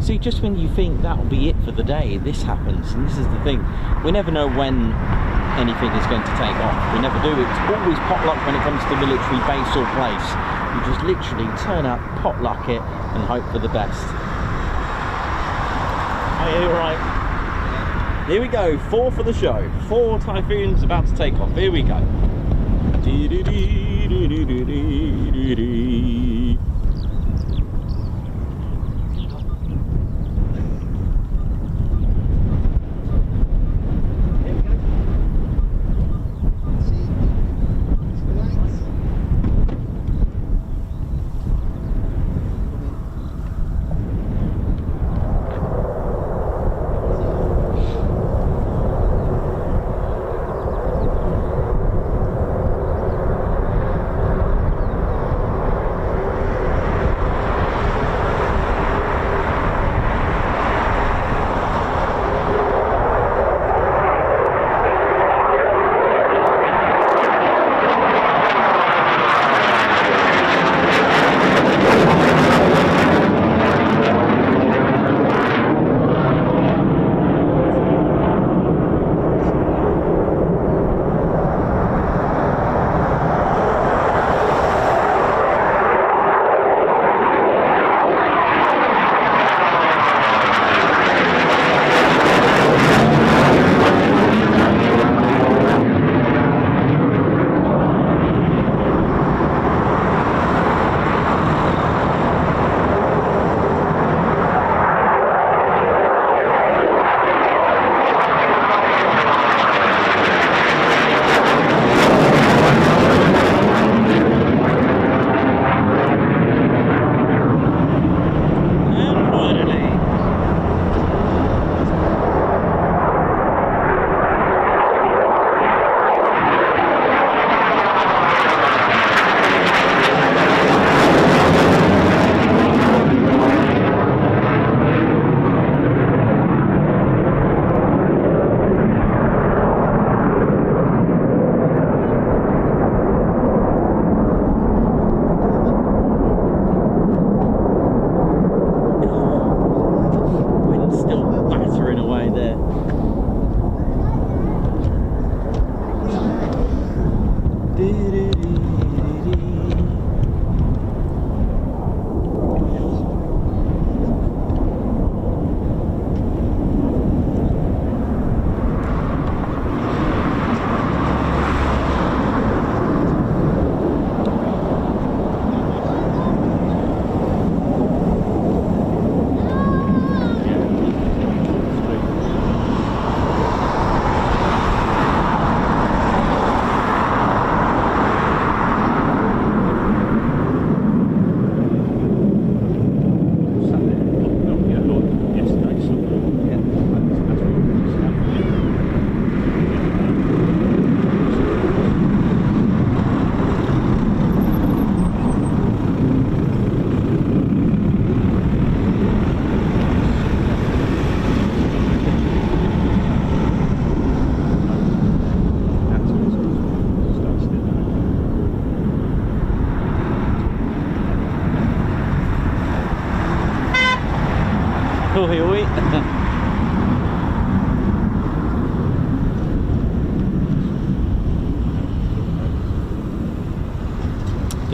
See, just when you think that'll be it for the day, this happens, and this is the thing. We never know when anything is going to take off. We never do. It's always potluck when it comes to military base or place. You just literally turn up, potluck it, and hope for the best. Are you alright? Here we go, 4 for the show. 4 Typhoons about to take off. Here we go.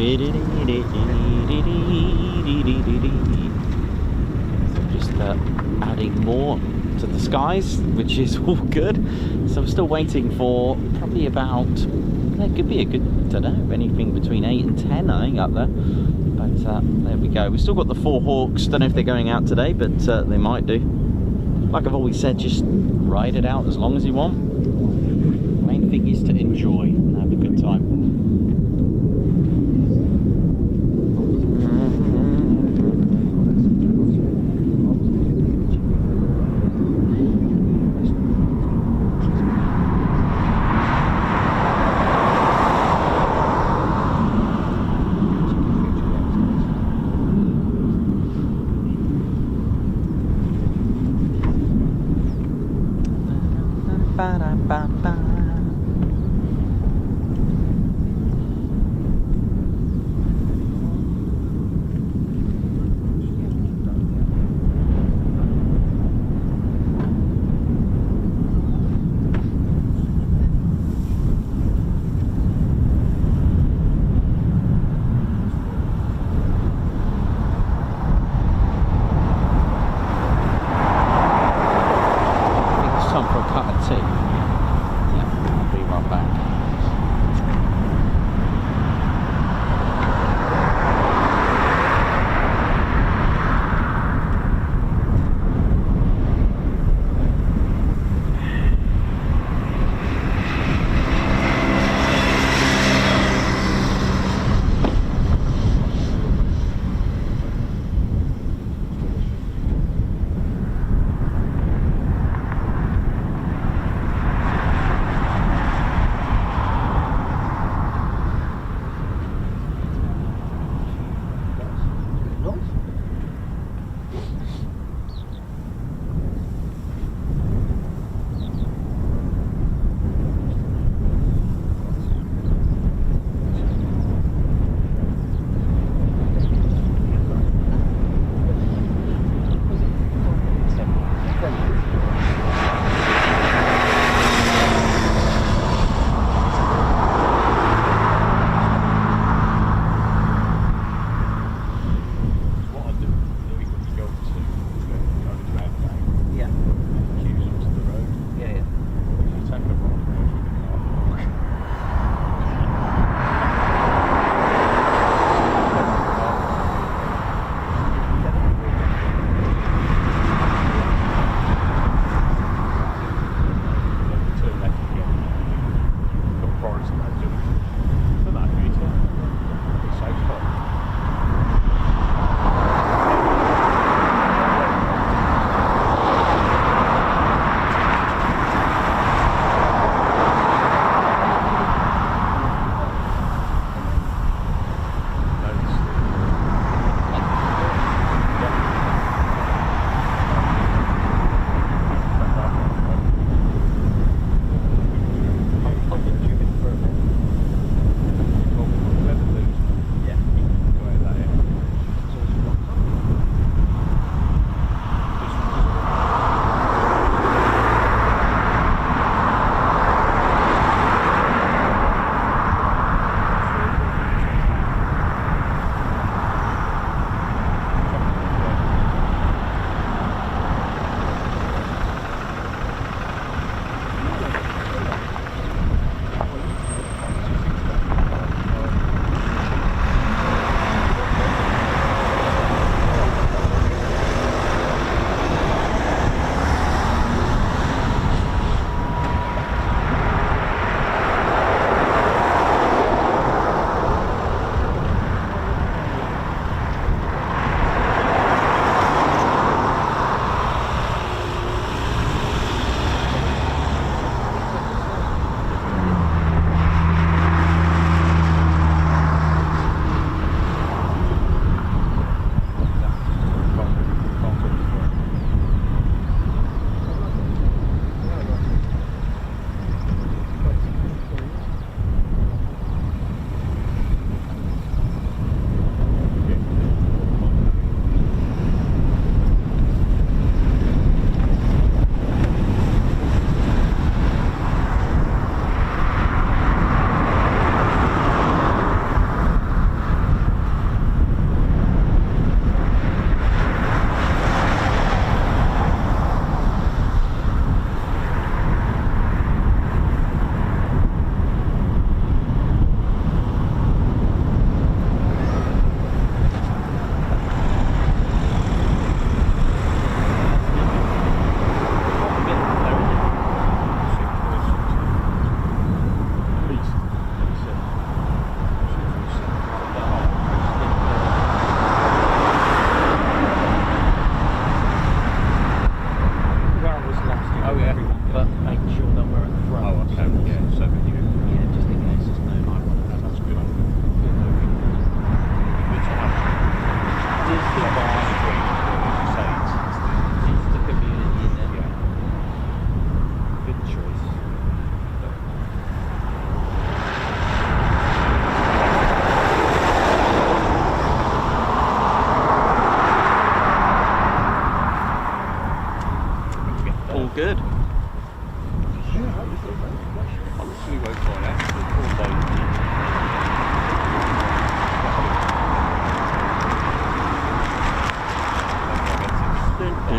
Just adding more to the skies, which is all good. So I'm still waiting for probably about, it could be a good, I don't know, anything between 8 and 10 I think up there. But there we go. We've still got the 4 Hawks. Don't know if they're going out today, but they might do. Like I've always said, just ride it out as long as you want. Main thing is to enjoy and have a good time.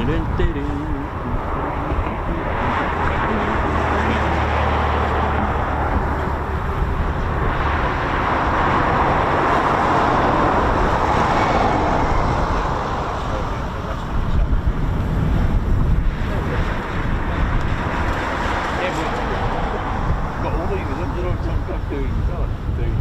Got all these of them, you know what I'm doing? So this is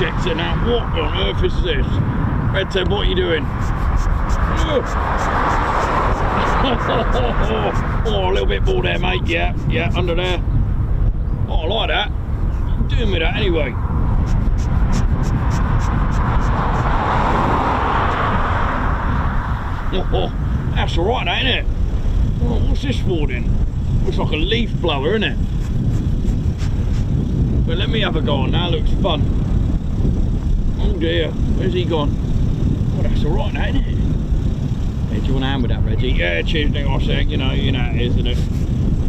checks it out. What on earth is this? Red Ted, what are you doing? Oh, a little bit more there, mate. Yeah, under there. Oh, I like that. What are you doing with that anyway? Oh, that's alright, ain't it? Oh, what's this for then? Looks like a leaf blower, isn't it? But let me have a go on that. Looks fun. Oh dear, where's he gone? Oh, that's alright, ain't it? Hey, do you want a hand with that, Reggie? Yeah, cheers, Nick. I said, you know how it is, isn't it?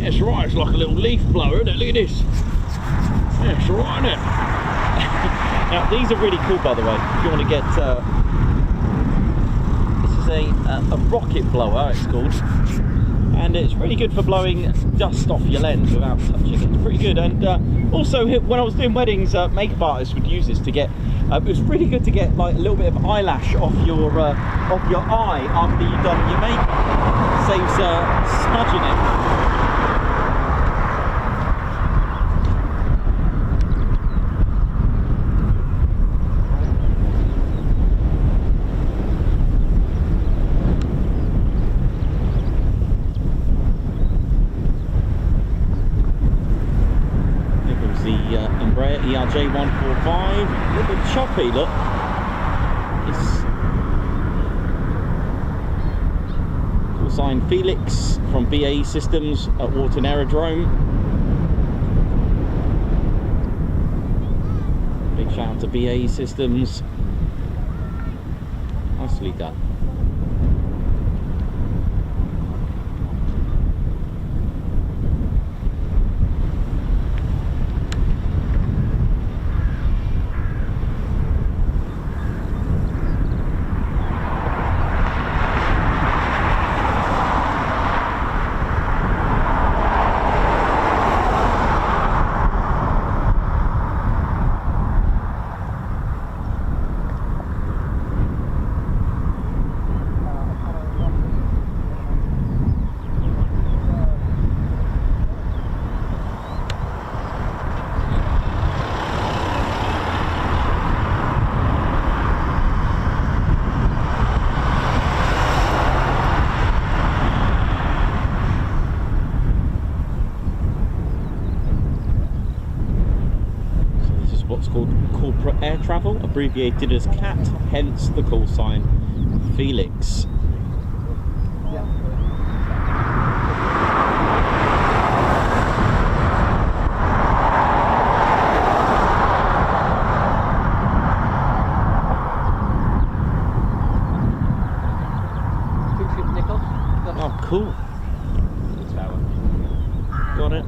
Yeah, it's alright. It's like a little leaf blower, isn't it? Look at this. Yeah, it's alright, isn't it? Now these are really cool, by the way. If you want to get this is a rocket blower, it's called, and it's really good for blowing dust off your lens without touching it. It's pretty good. And also, when I was doing weddings, makeup artists would use this to get. It was really good to get like a little bit of eyelash off your eye after you've done your makeup. Saves smudging it. ERJ145, a little bit choppy, look. It's call sign Felix from BAE Systems at Wharton Aerodrome. Big shout out to BAE Systems. Nicely done. Corporate air travel, abbreviated as CAT, hence the call sign Felix. Oh, cool. Got it.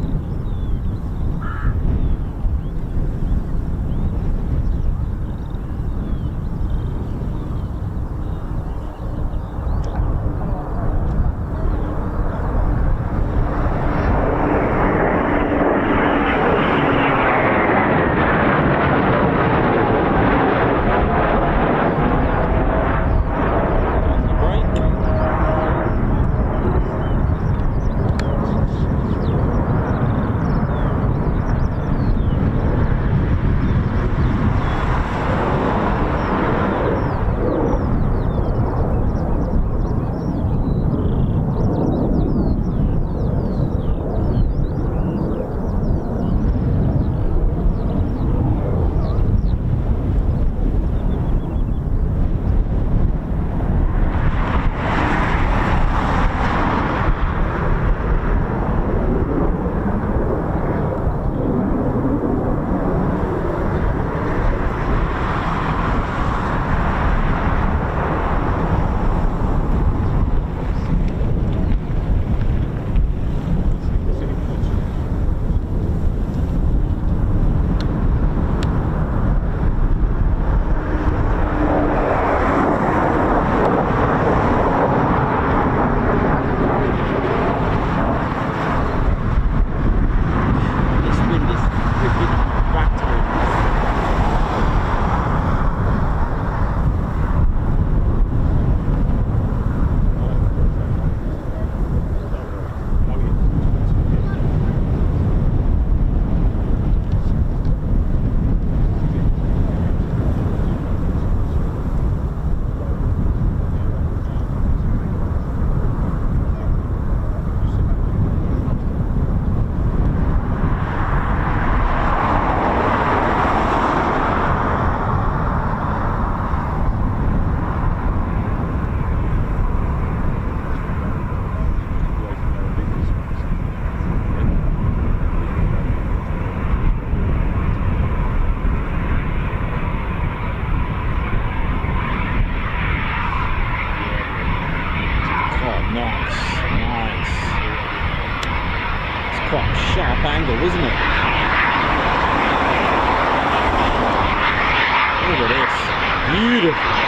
sharp angle, isn't it? Look at this. Beautiful.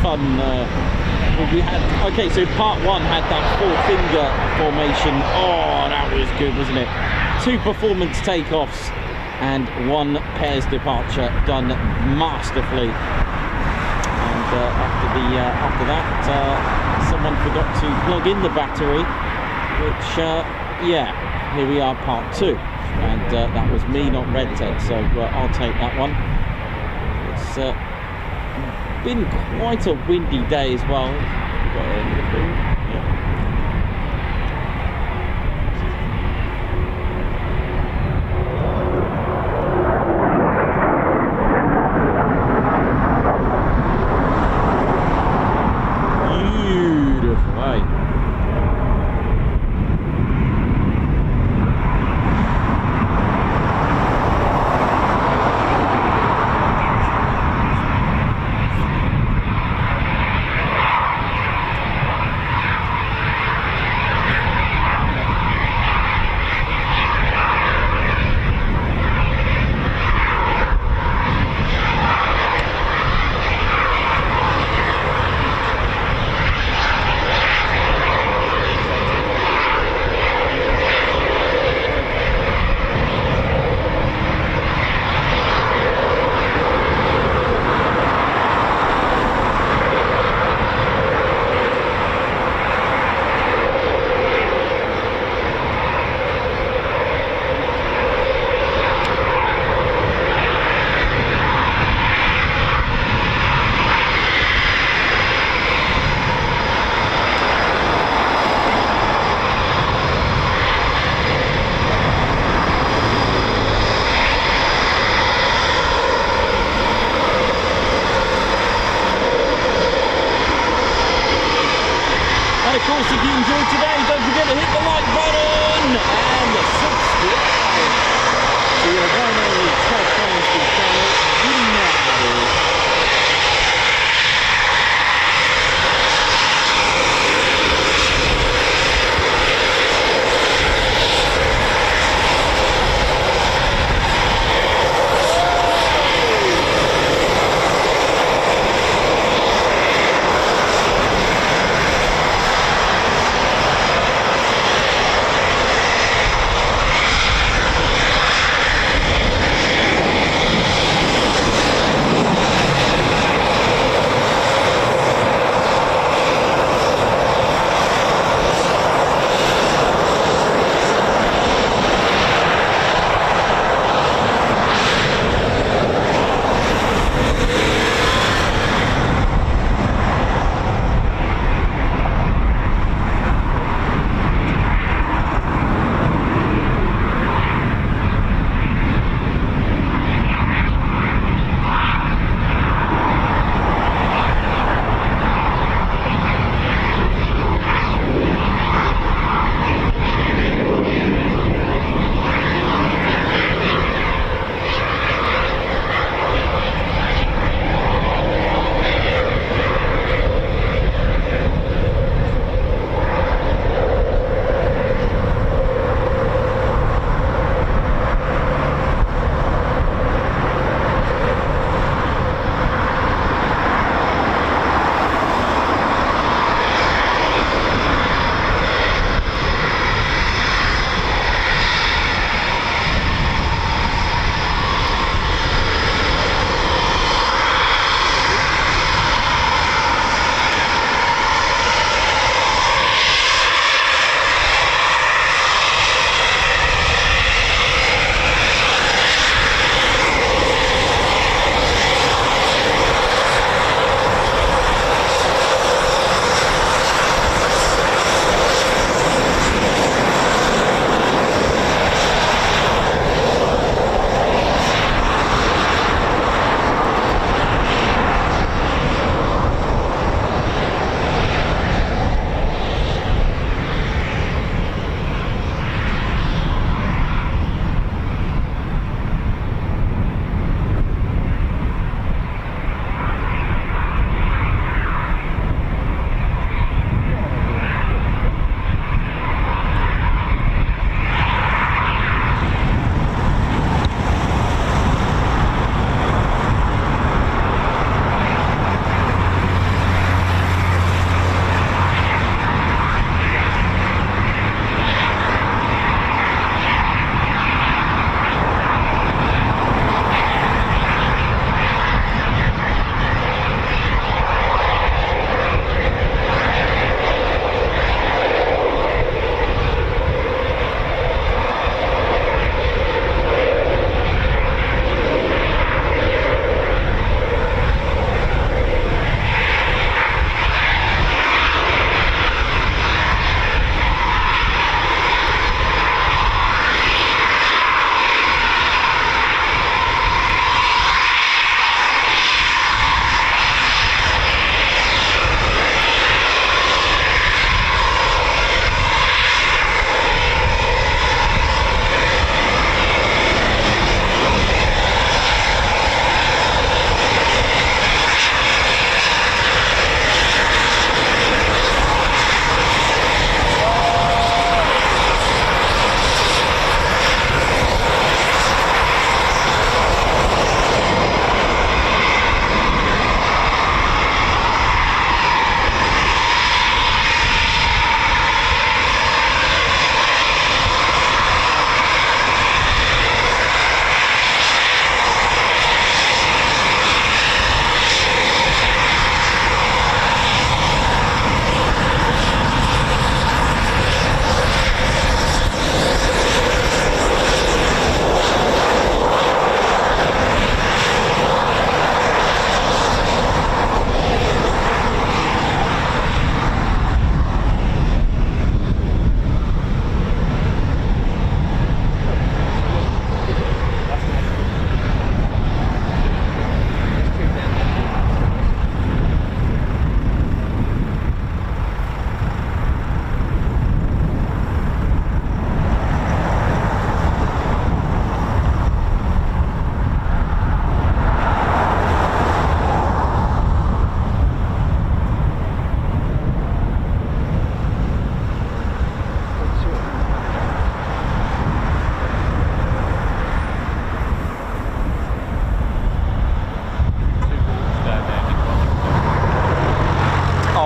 fun. We had, okay, so part 1 had that 4-finger formation. Oh, that was good, wasn't it? 2 performance takeoffs and 1 pairs departure, done masterfully. And after that, someone forgot to plug in the battery, which, yeah, here we are, part 2. And that was me, not Red Ted, so I'll take that one. It's been quite a windy day as well. Beautiful, eh?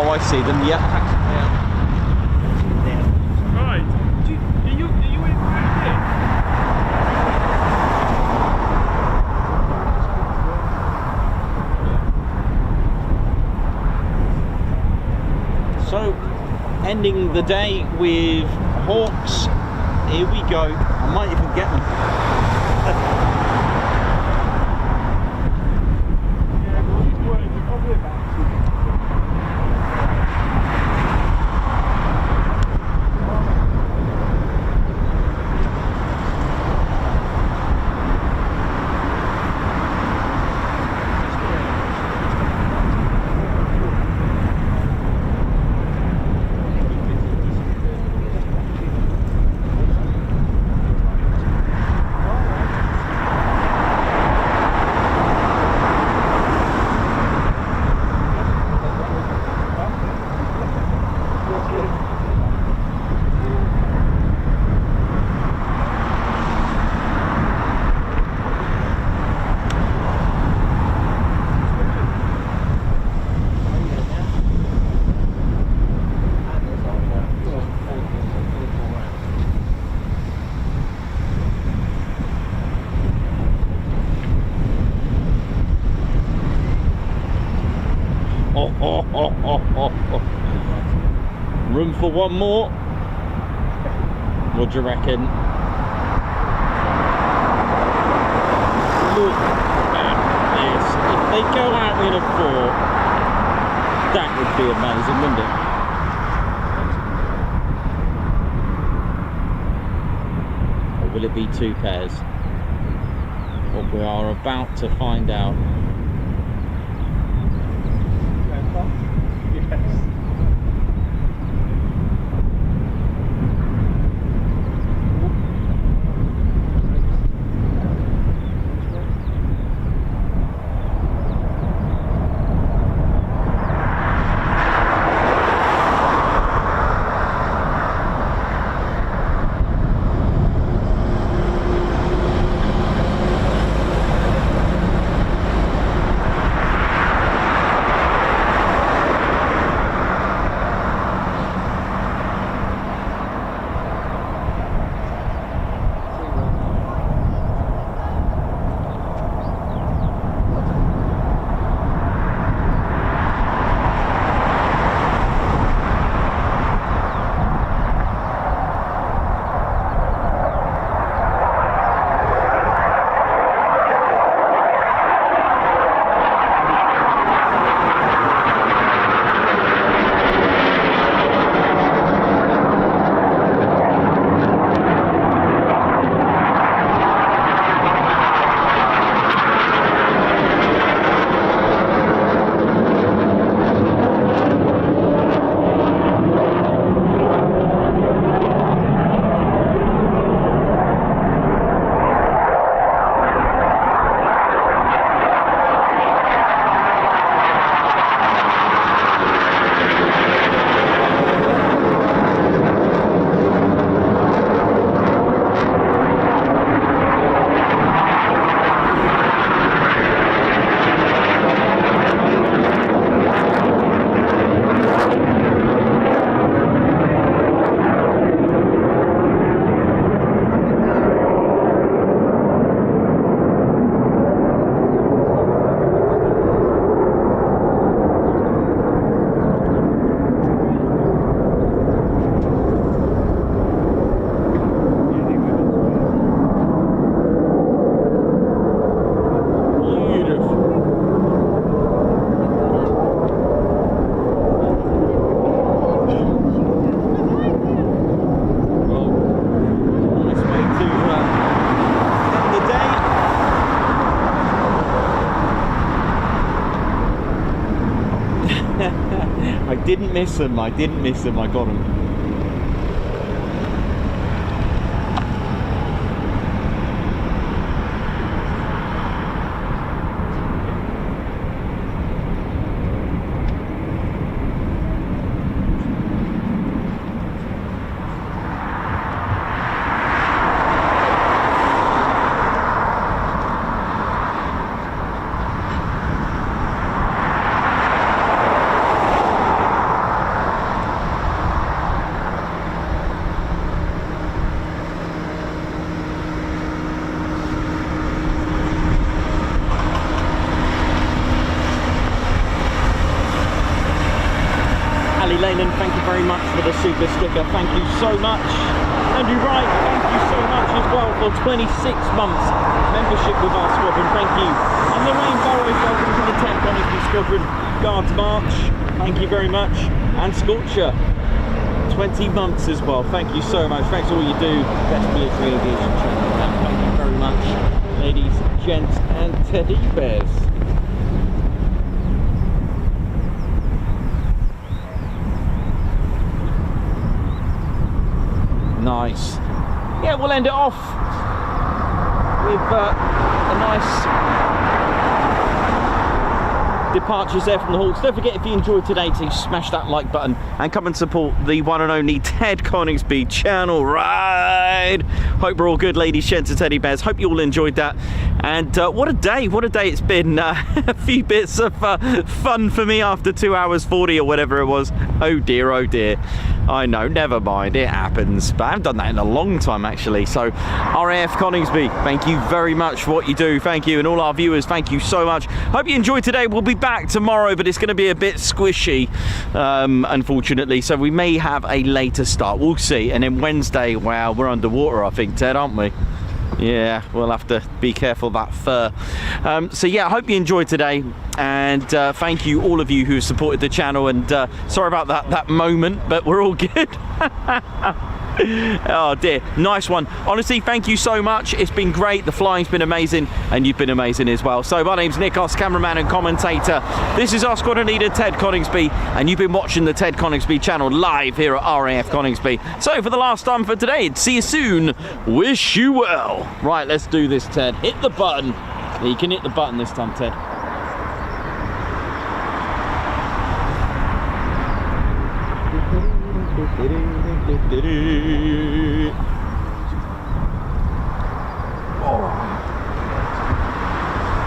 I see them. Yeah. Right. Are you in right here? So, ending the day with hawks. Here we go. I might even get them. Yeah, but he's working probably about 2 minutes. Room for one more. What do you reckon? Look at this. If they go out in a 4, that would be amazing, wouldn't it? Or will it be 2 pairs? What we are about to find out. Yes. I didn't miss them, I got them. Sally Leyland, thank you very much for the super sticker. Thank you so much. Andrew Wright, thank you so much as well for 26 months membership with our squadron. Thank you. And Lorraine Burrows, welcome to the Ted Coningsby Squadron. Guards March, thank you very much. And Scorcher, 20 months as well. Thank you so much. Thanks for all you do. Best military aviation channel. Thank you very much, ladies, gents, and teddy bears. Nice. Yeah, we'll end it off with a nice departures there from the Hawks. Don't forget, if you enjoyed today, to smash that like button and come and support the one and only Ted Coningsby channel. Right. Hope we're all good, ladies, gents, and teddy bears. Hope you all enjoyed that. And what a day it's been. A few bits of fun for me after 2 hours 40 or whatever it was. Oh dear, oh dear. I know, never mind, it happens. But I haven't done that in a long time, actually. So, RAF Coningsby, thank you very much for what you do. Thank you. And all our viewers, thank you so much. Hope you enjoyed today. We'll be back tomorrow, but it's going to be a bit squishy, unfortunately. So we may have a later start. We'll see. And then Wednesday, wow, we're underwater, I think, Ted, aren't we? Yeah, we'll have to be careful of that fur. So yeah, I hope you enjoyed today, and thank you all of you who supported the channel, and sorry about that moment, but we're all good. Oh dear, nice one. Honestly, thank you so much. It's been great. The flying's been amazing, and you've been amazing as well. So my name's Nikos, cameraman and commentator. This is our squadron leader, Ted Coningsby, and you've been watching the Ted Coningsby channel live here at RAF Coningsby. So for the last time for today, see you soon. Wish you well. Right, let's do this, Ted. Hit the button. Yeah, you can hit the button this time, Ted. Oh.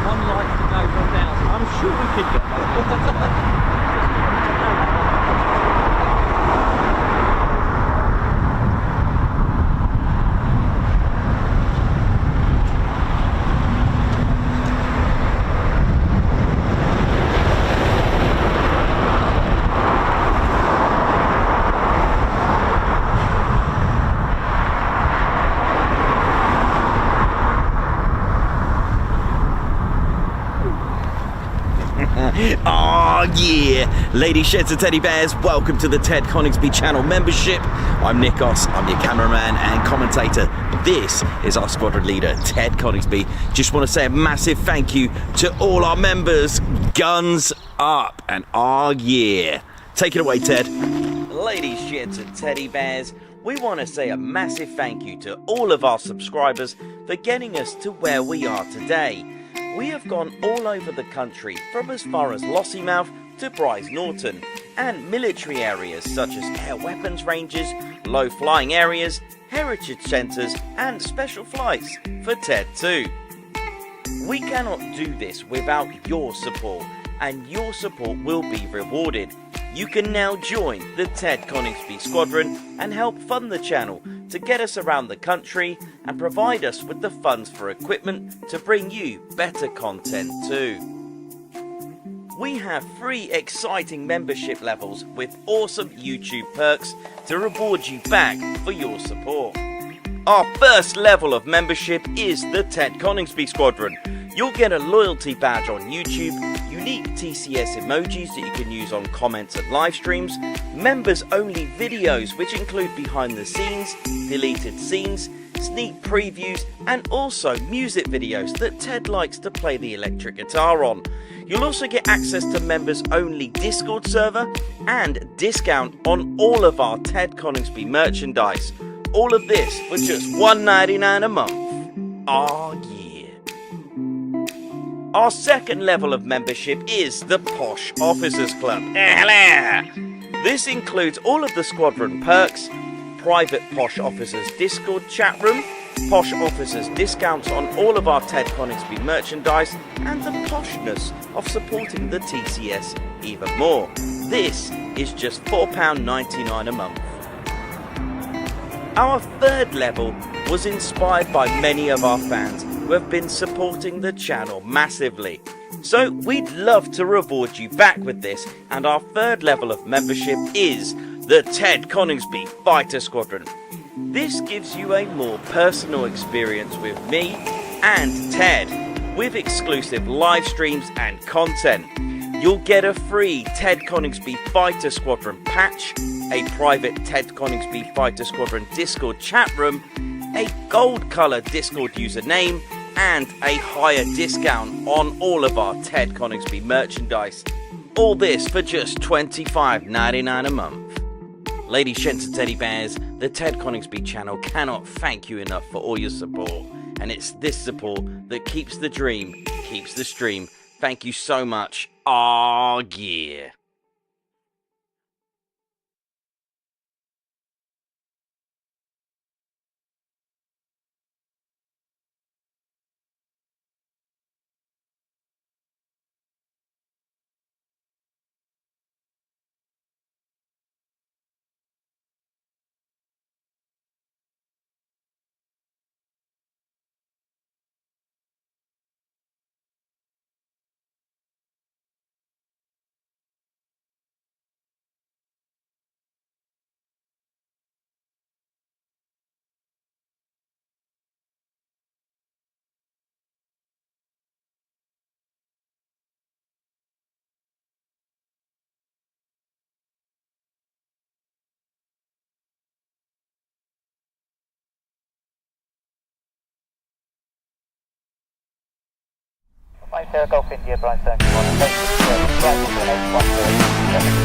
One light to go, 1,000. I'm sure we could get that. Oh yeah, ladies, gents and teddy bears, welcome to the Ted Coningsby channel membership. I'm Nikos, I'm your cameraman and commentator. This is our squadron leader, Ted Coningsby. Just want to say a massive thank you to all our members. Guns up, and oh yeah. Take it away, Ted. Ladies, gents and teddy bears, we want to say a massive thank you to all of our subscribers for getting us to where we are today. We have gone all over the country, from as far as Lossiemouth to Bryce Norton, and military areas such as air weapons ranges, low flying areas, heritage centres and special flights for TED 2. We cannot do this without your support, and your support will be rewarded. You can now join the Ted Coningsby Squadron and help fund the channel to get us around the country and provide us with the funds for equipment to bring you better content too. We have 3 exciting membership levels with awesome YouTube perks to reward you back for your support. Our first level of membership is the Ted Coningsby Squadron. You'll get a loyalty badge on YouTube, unique TCS emojis that you can use on comments and live streams, members only videos which include behind the scenes, deleted scenes, sneak previews and also music videos that Ted likes to play the electric guitar on. You'll also get access to members only Discord server and discount on all of our Ted Coningsby merchandise. All of this for just $1.99 a month. Oh yeah. Our second level of membership is the Posh Officers Club. This includes all of the squadron perks, private Posh Officers Discord chat room, Posh Officers discounts on all of our Ted Coningsby merchandise, and the poshness of supporting the TCS even more. This is just £4.99 a month. Our third level was inspired by many of our fans who have been supporting the channel massively. So we'd love to reward you back with this, and our third level of membership is the Ted Coningsby Fighter Squadron. This gives you a more personal experience with me and Ted, with exclusive live streams and content. You'll get a free Ted Coningsby Fighter Squadron patch, a private Ted Coningsby Fighter Squadron Discord chat room, a gold colour Discord username, and a higher discount on all of our Ted Coningsby merchandise. All this for just $25.99 a month. Ladies, gents and teddy bears, the Ted Coningsby channel cannot thank you enough for all your support, and it's this support that keeps the dream, keeps the stream. Thank you so much. Aw, yeah. Golf India, Brian 31,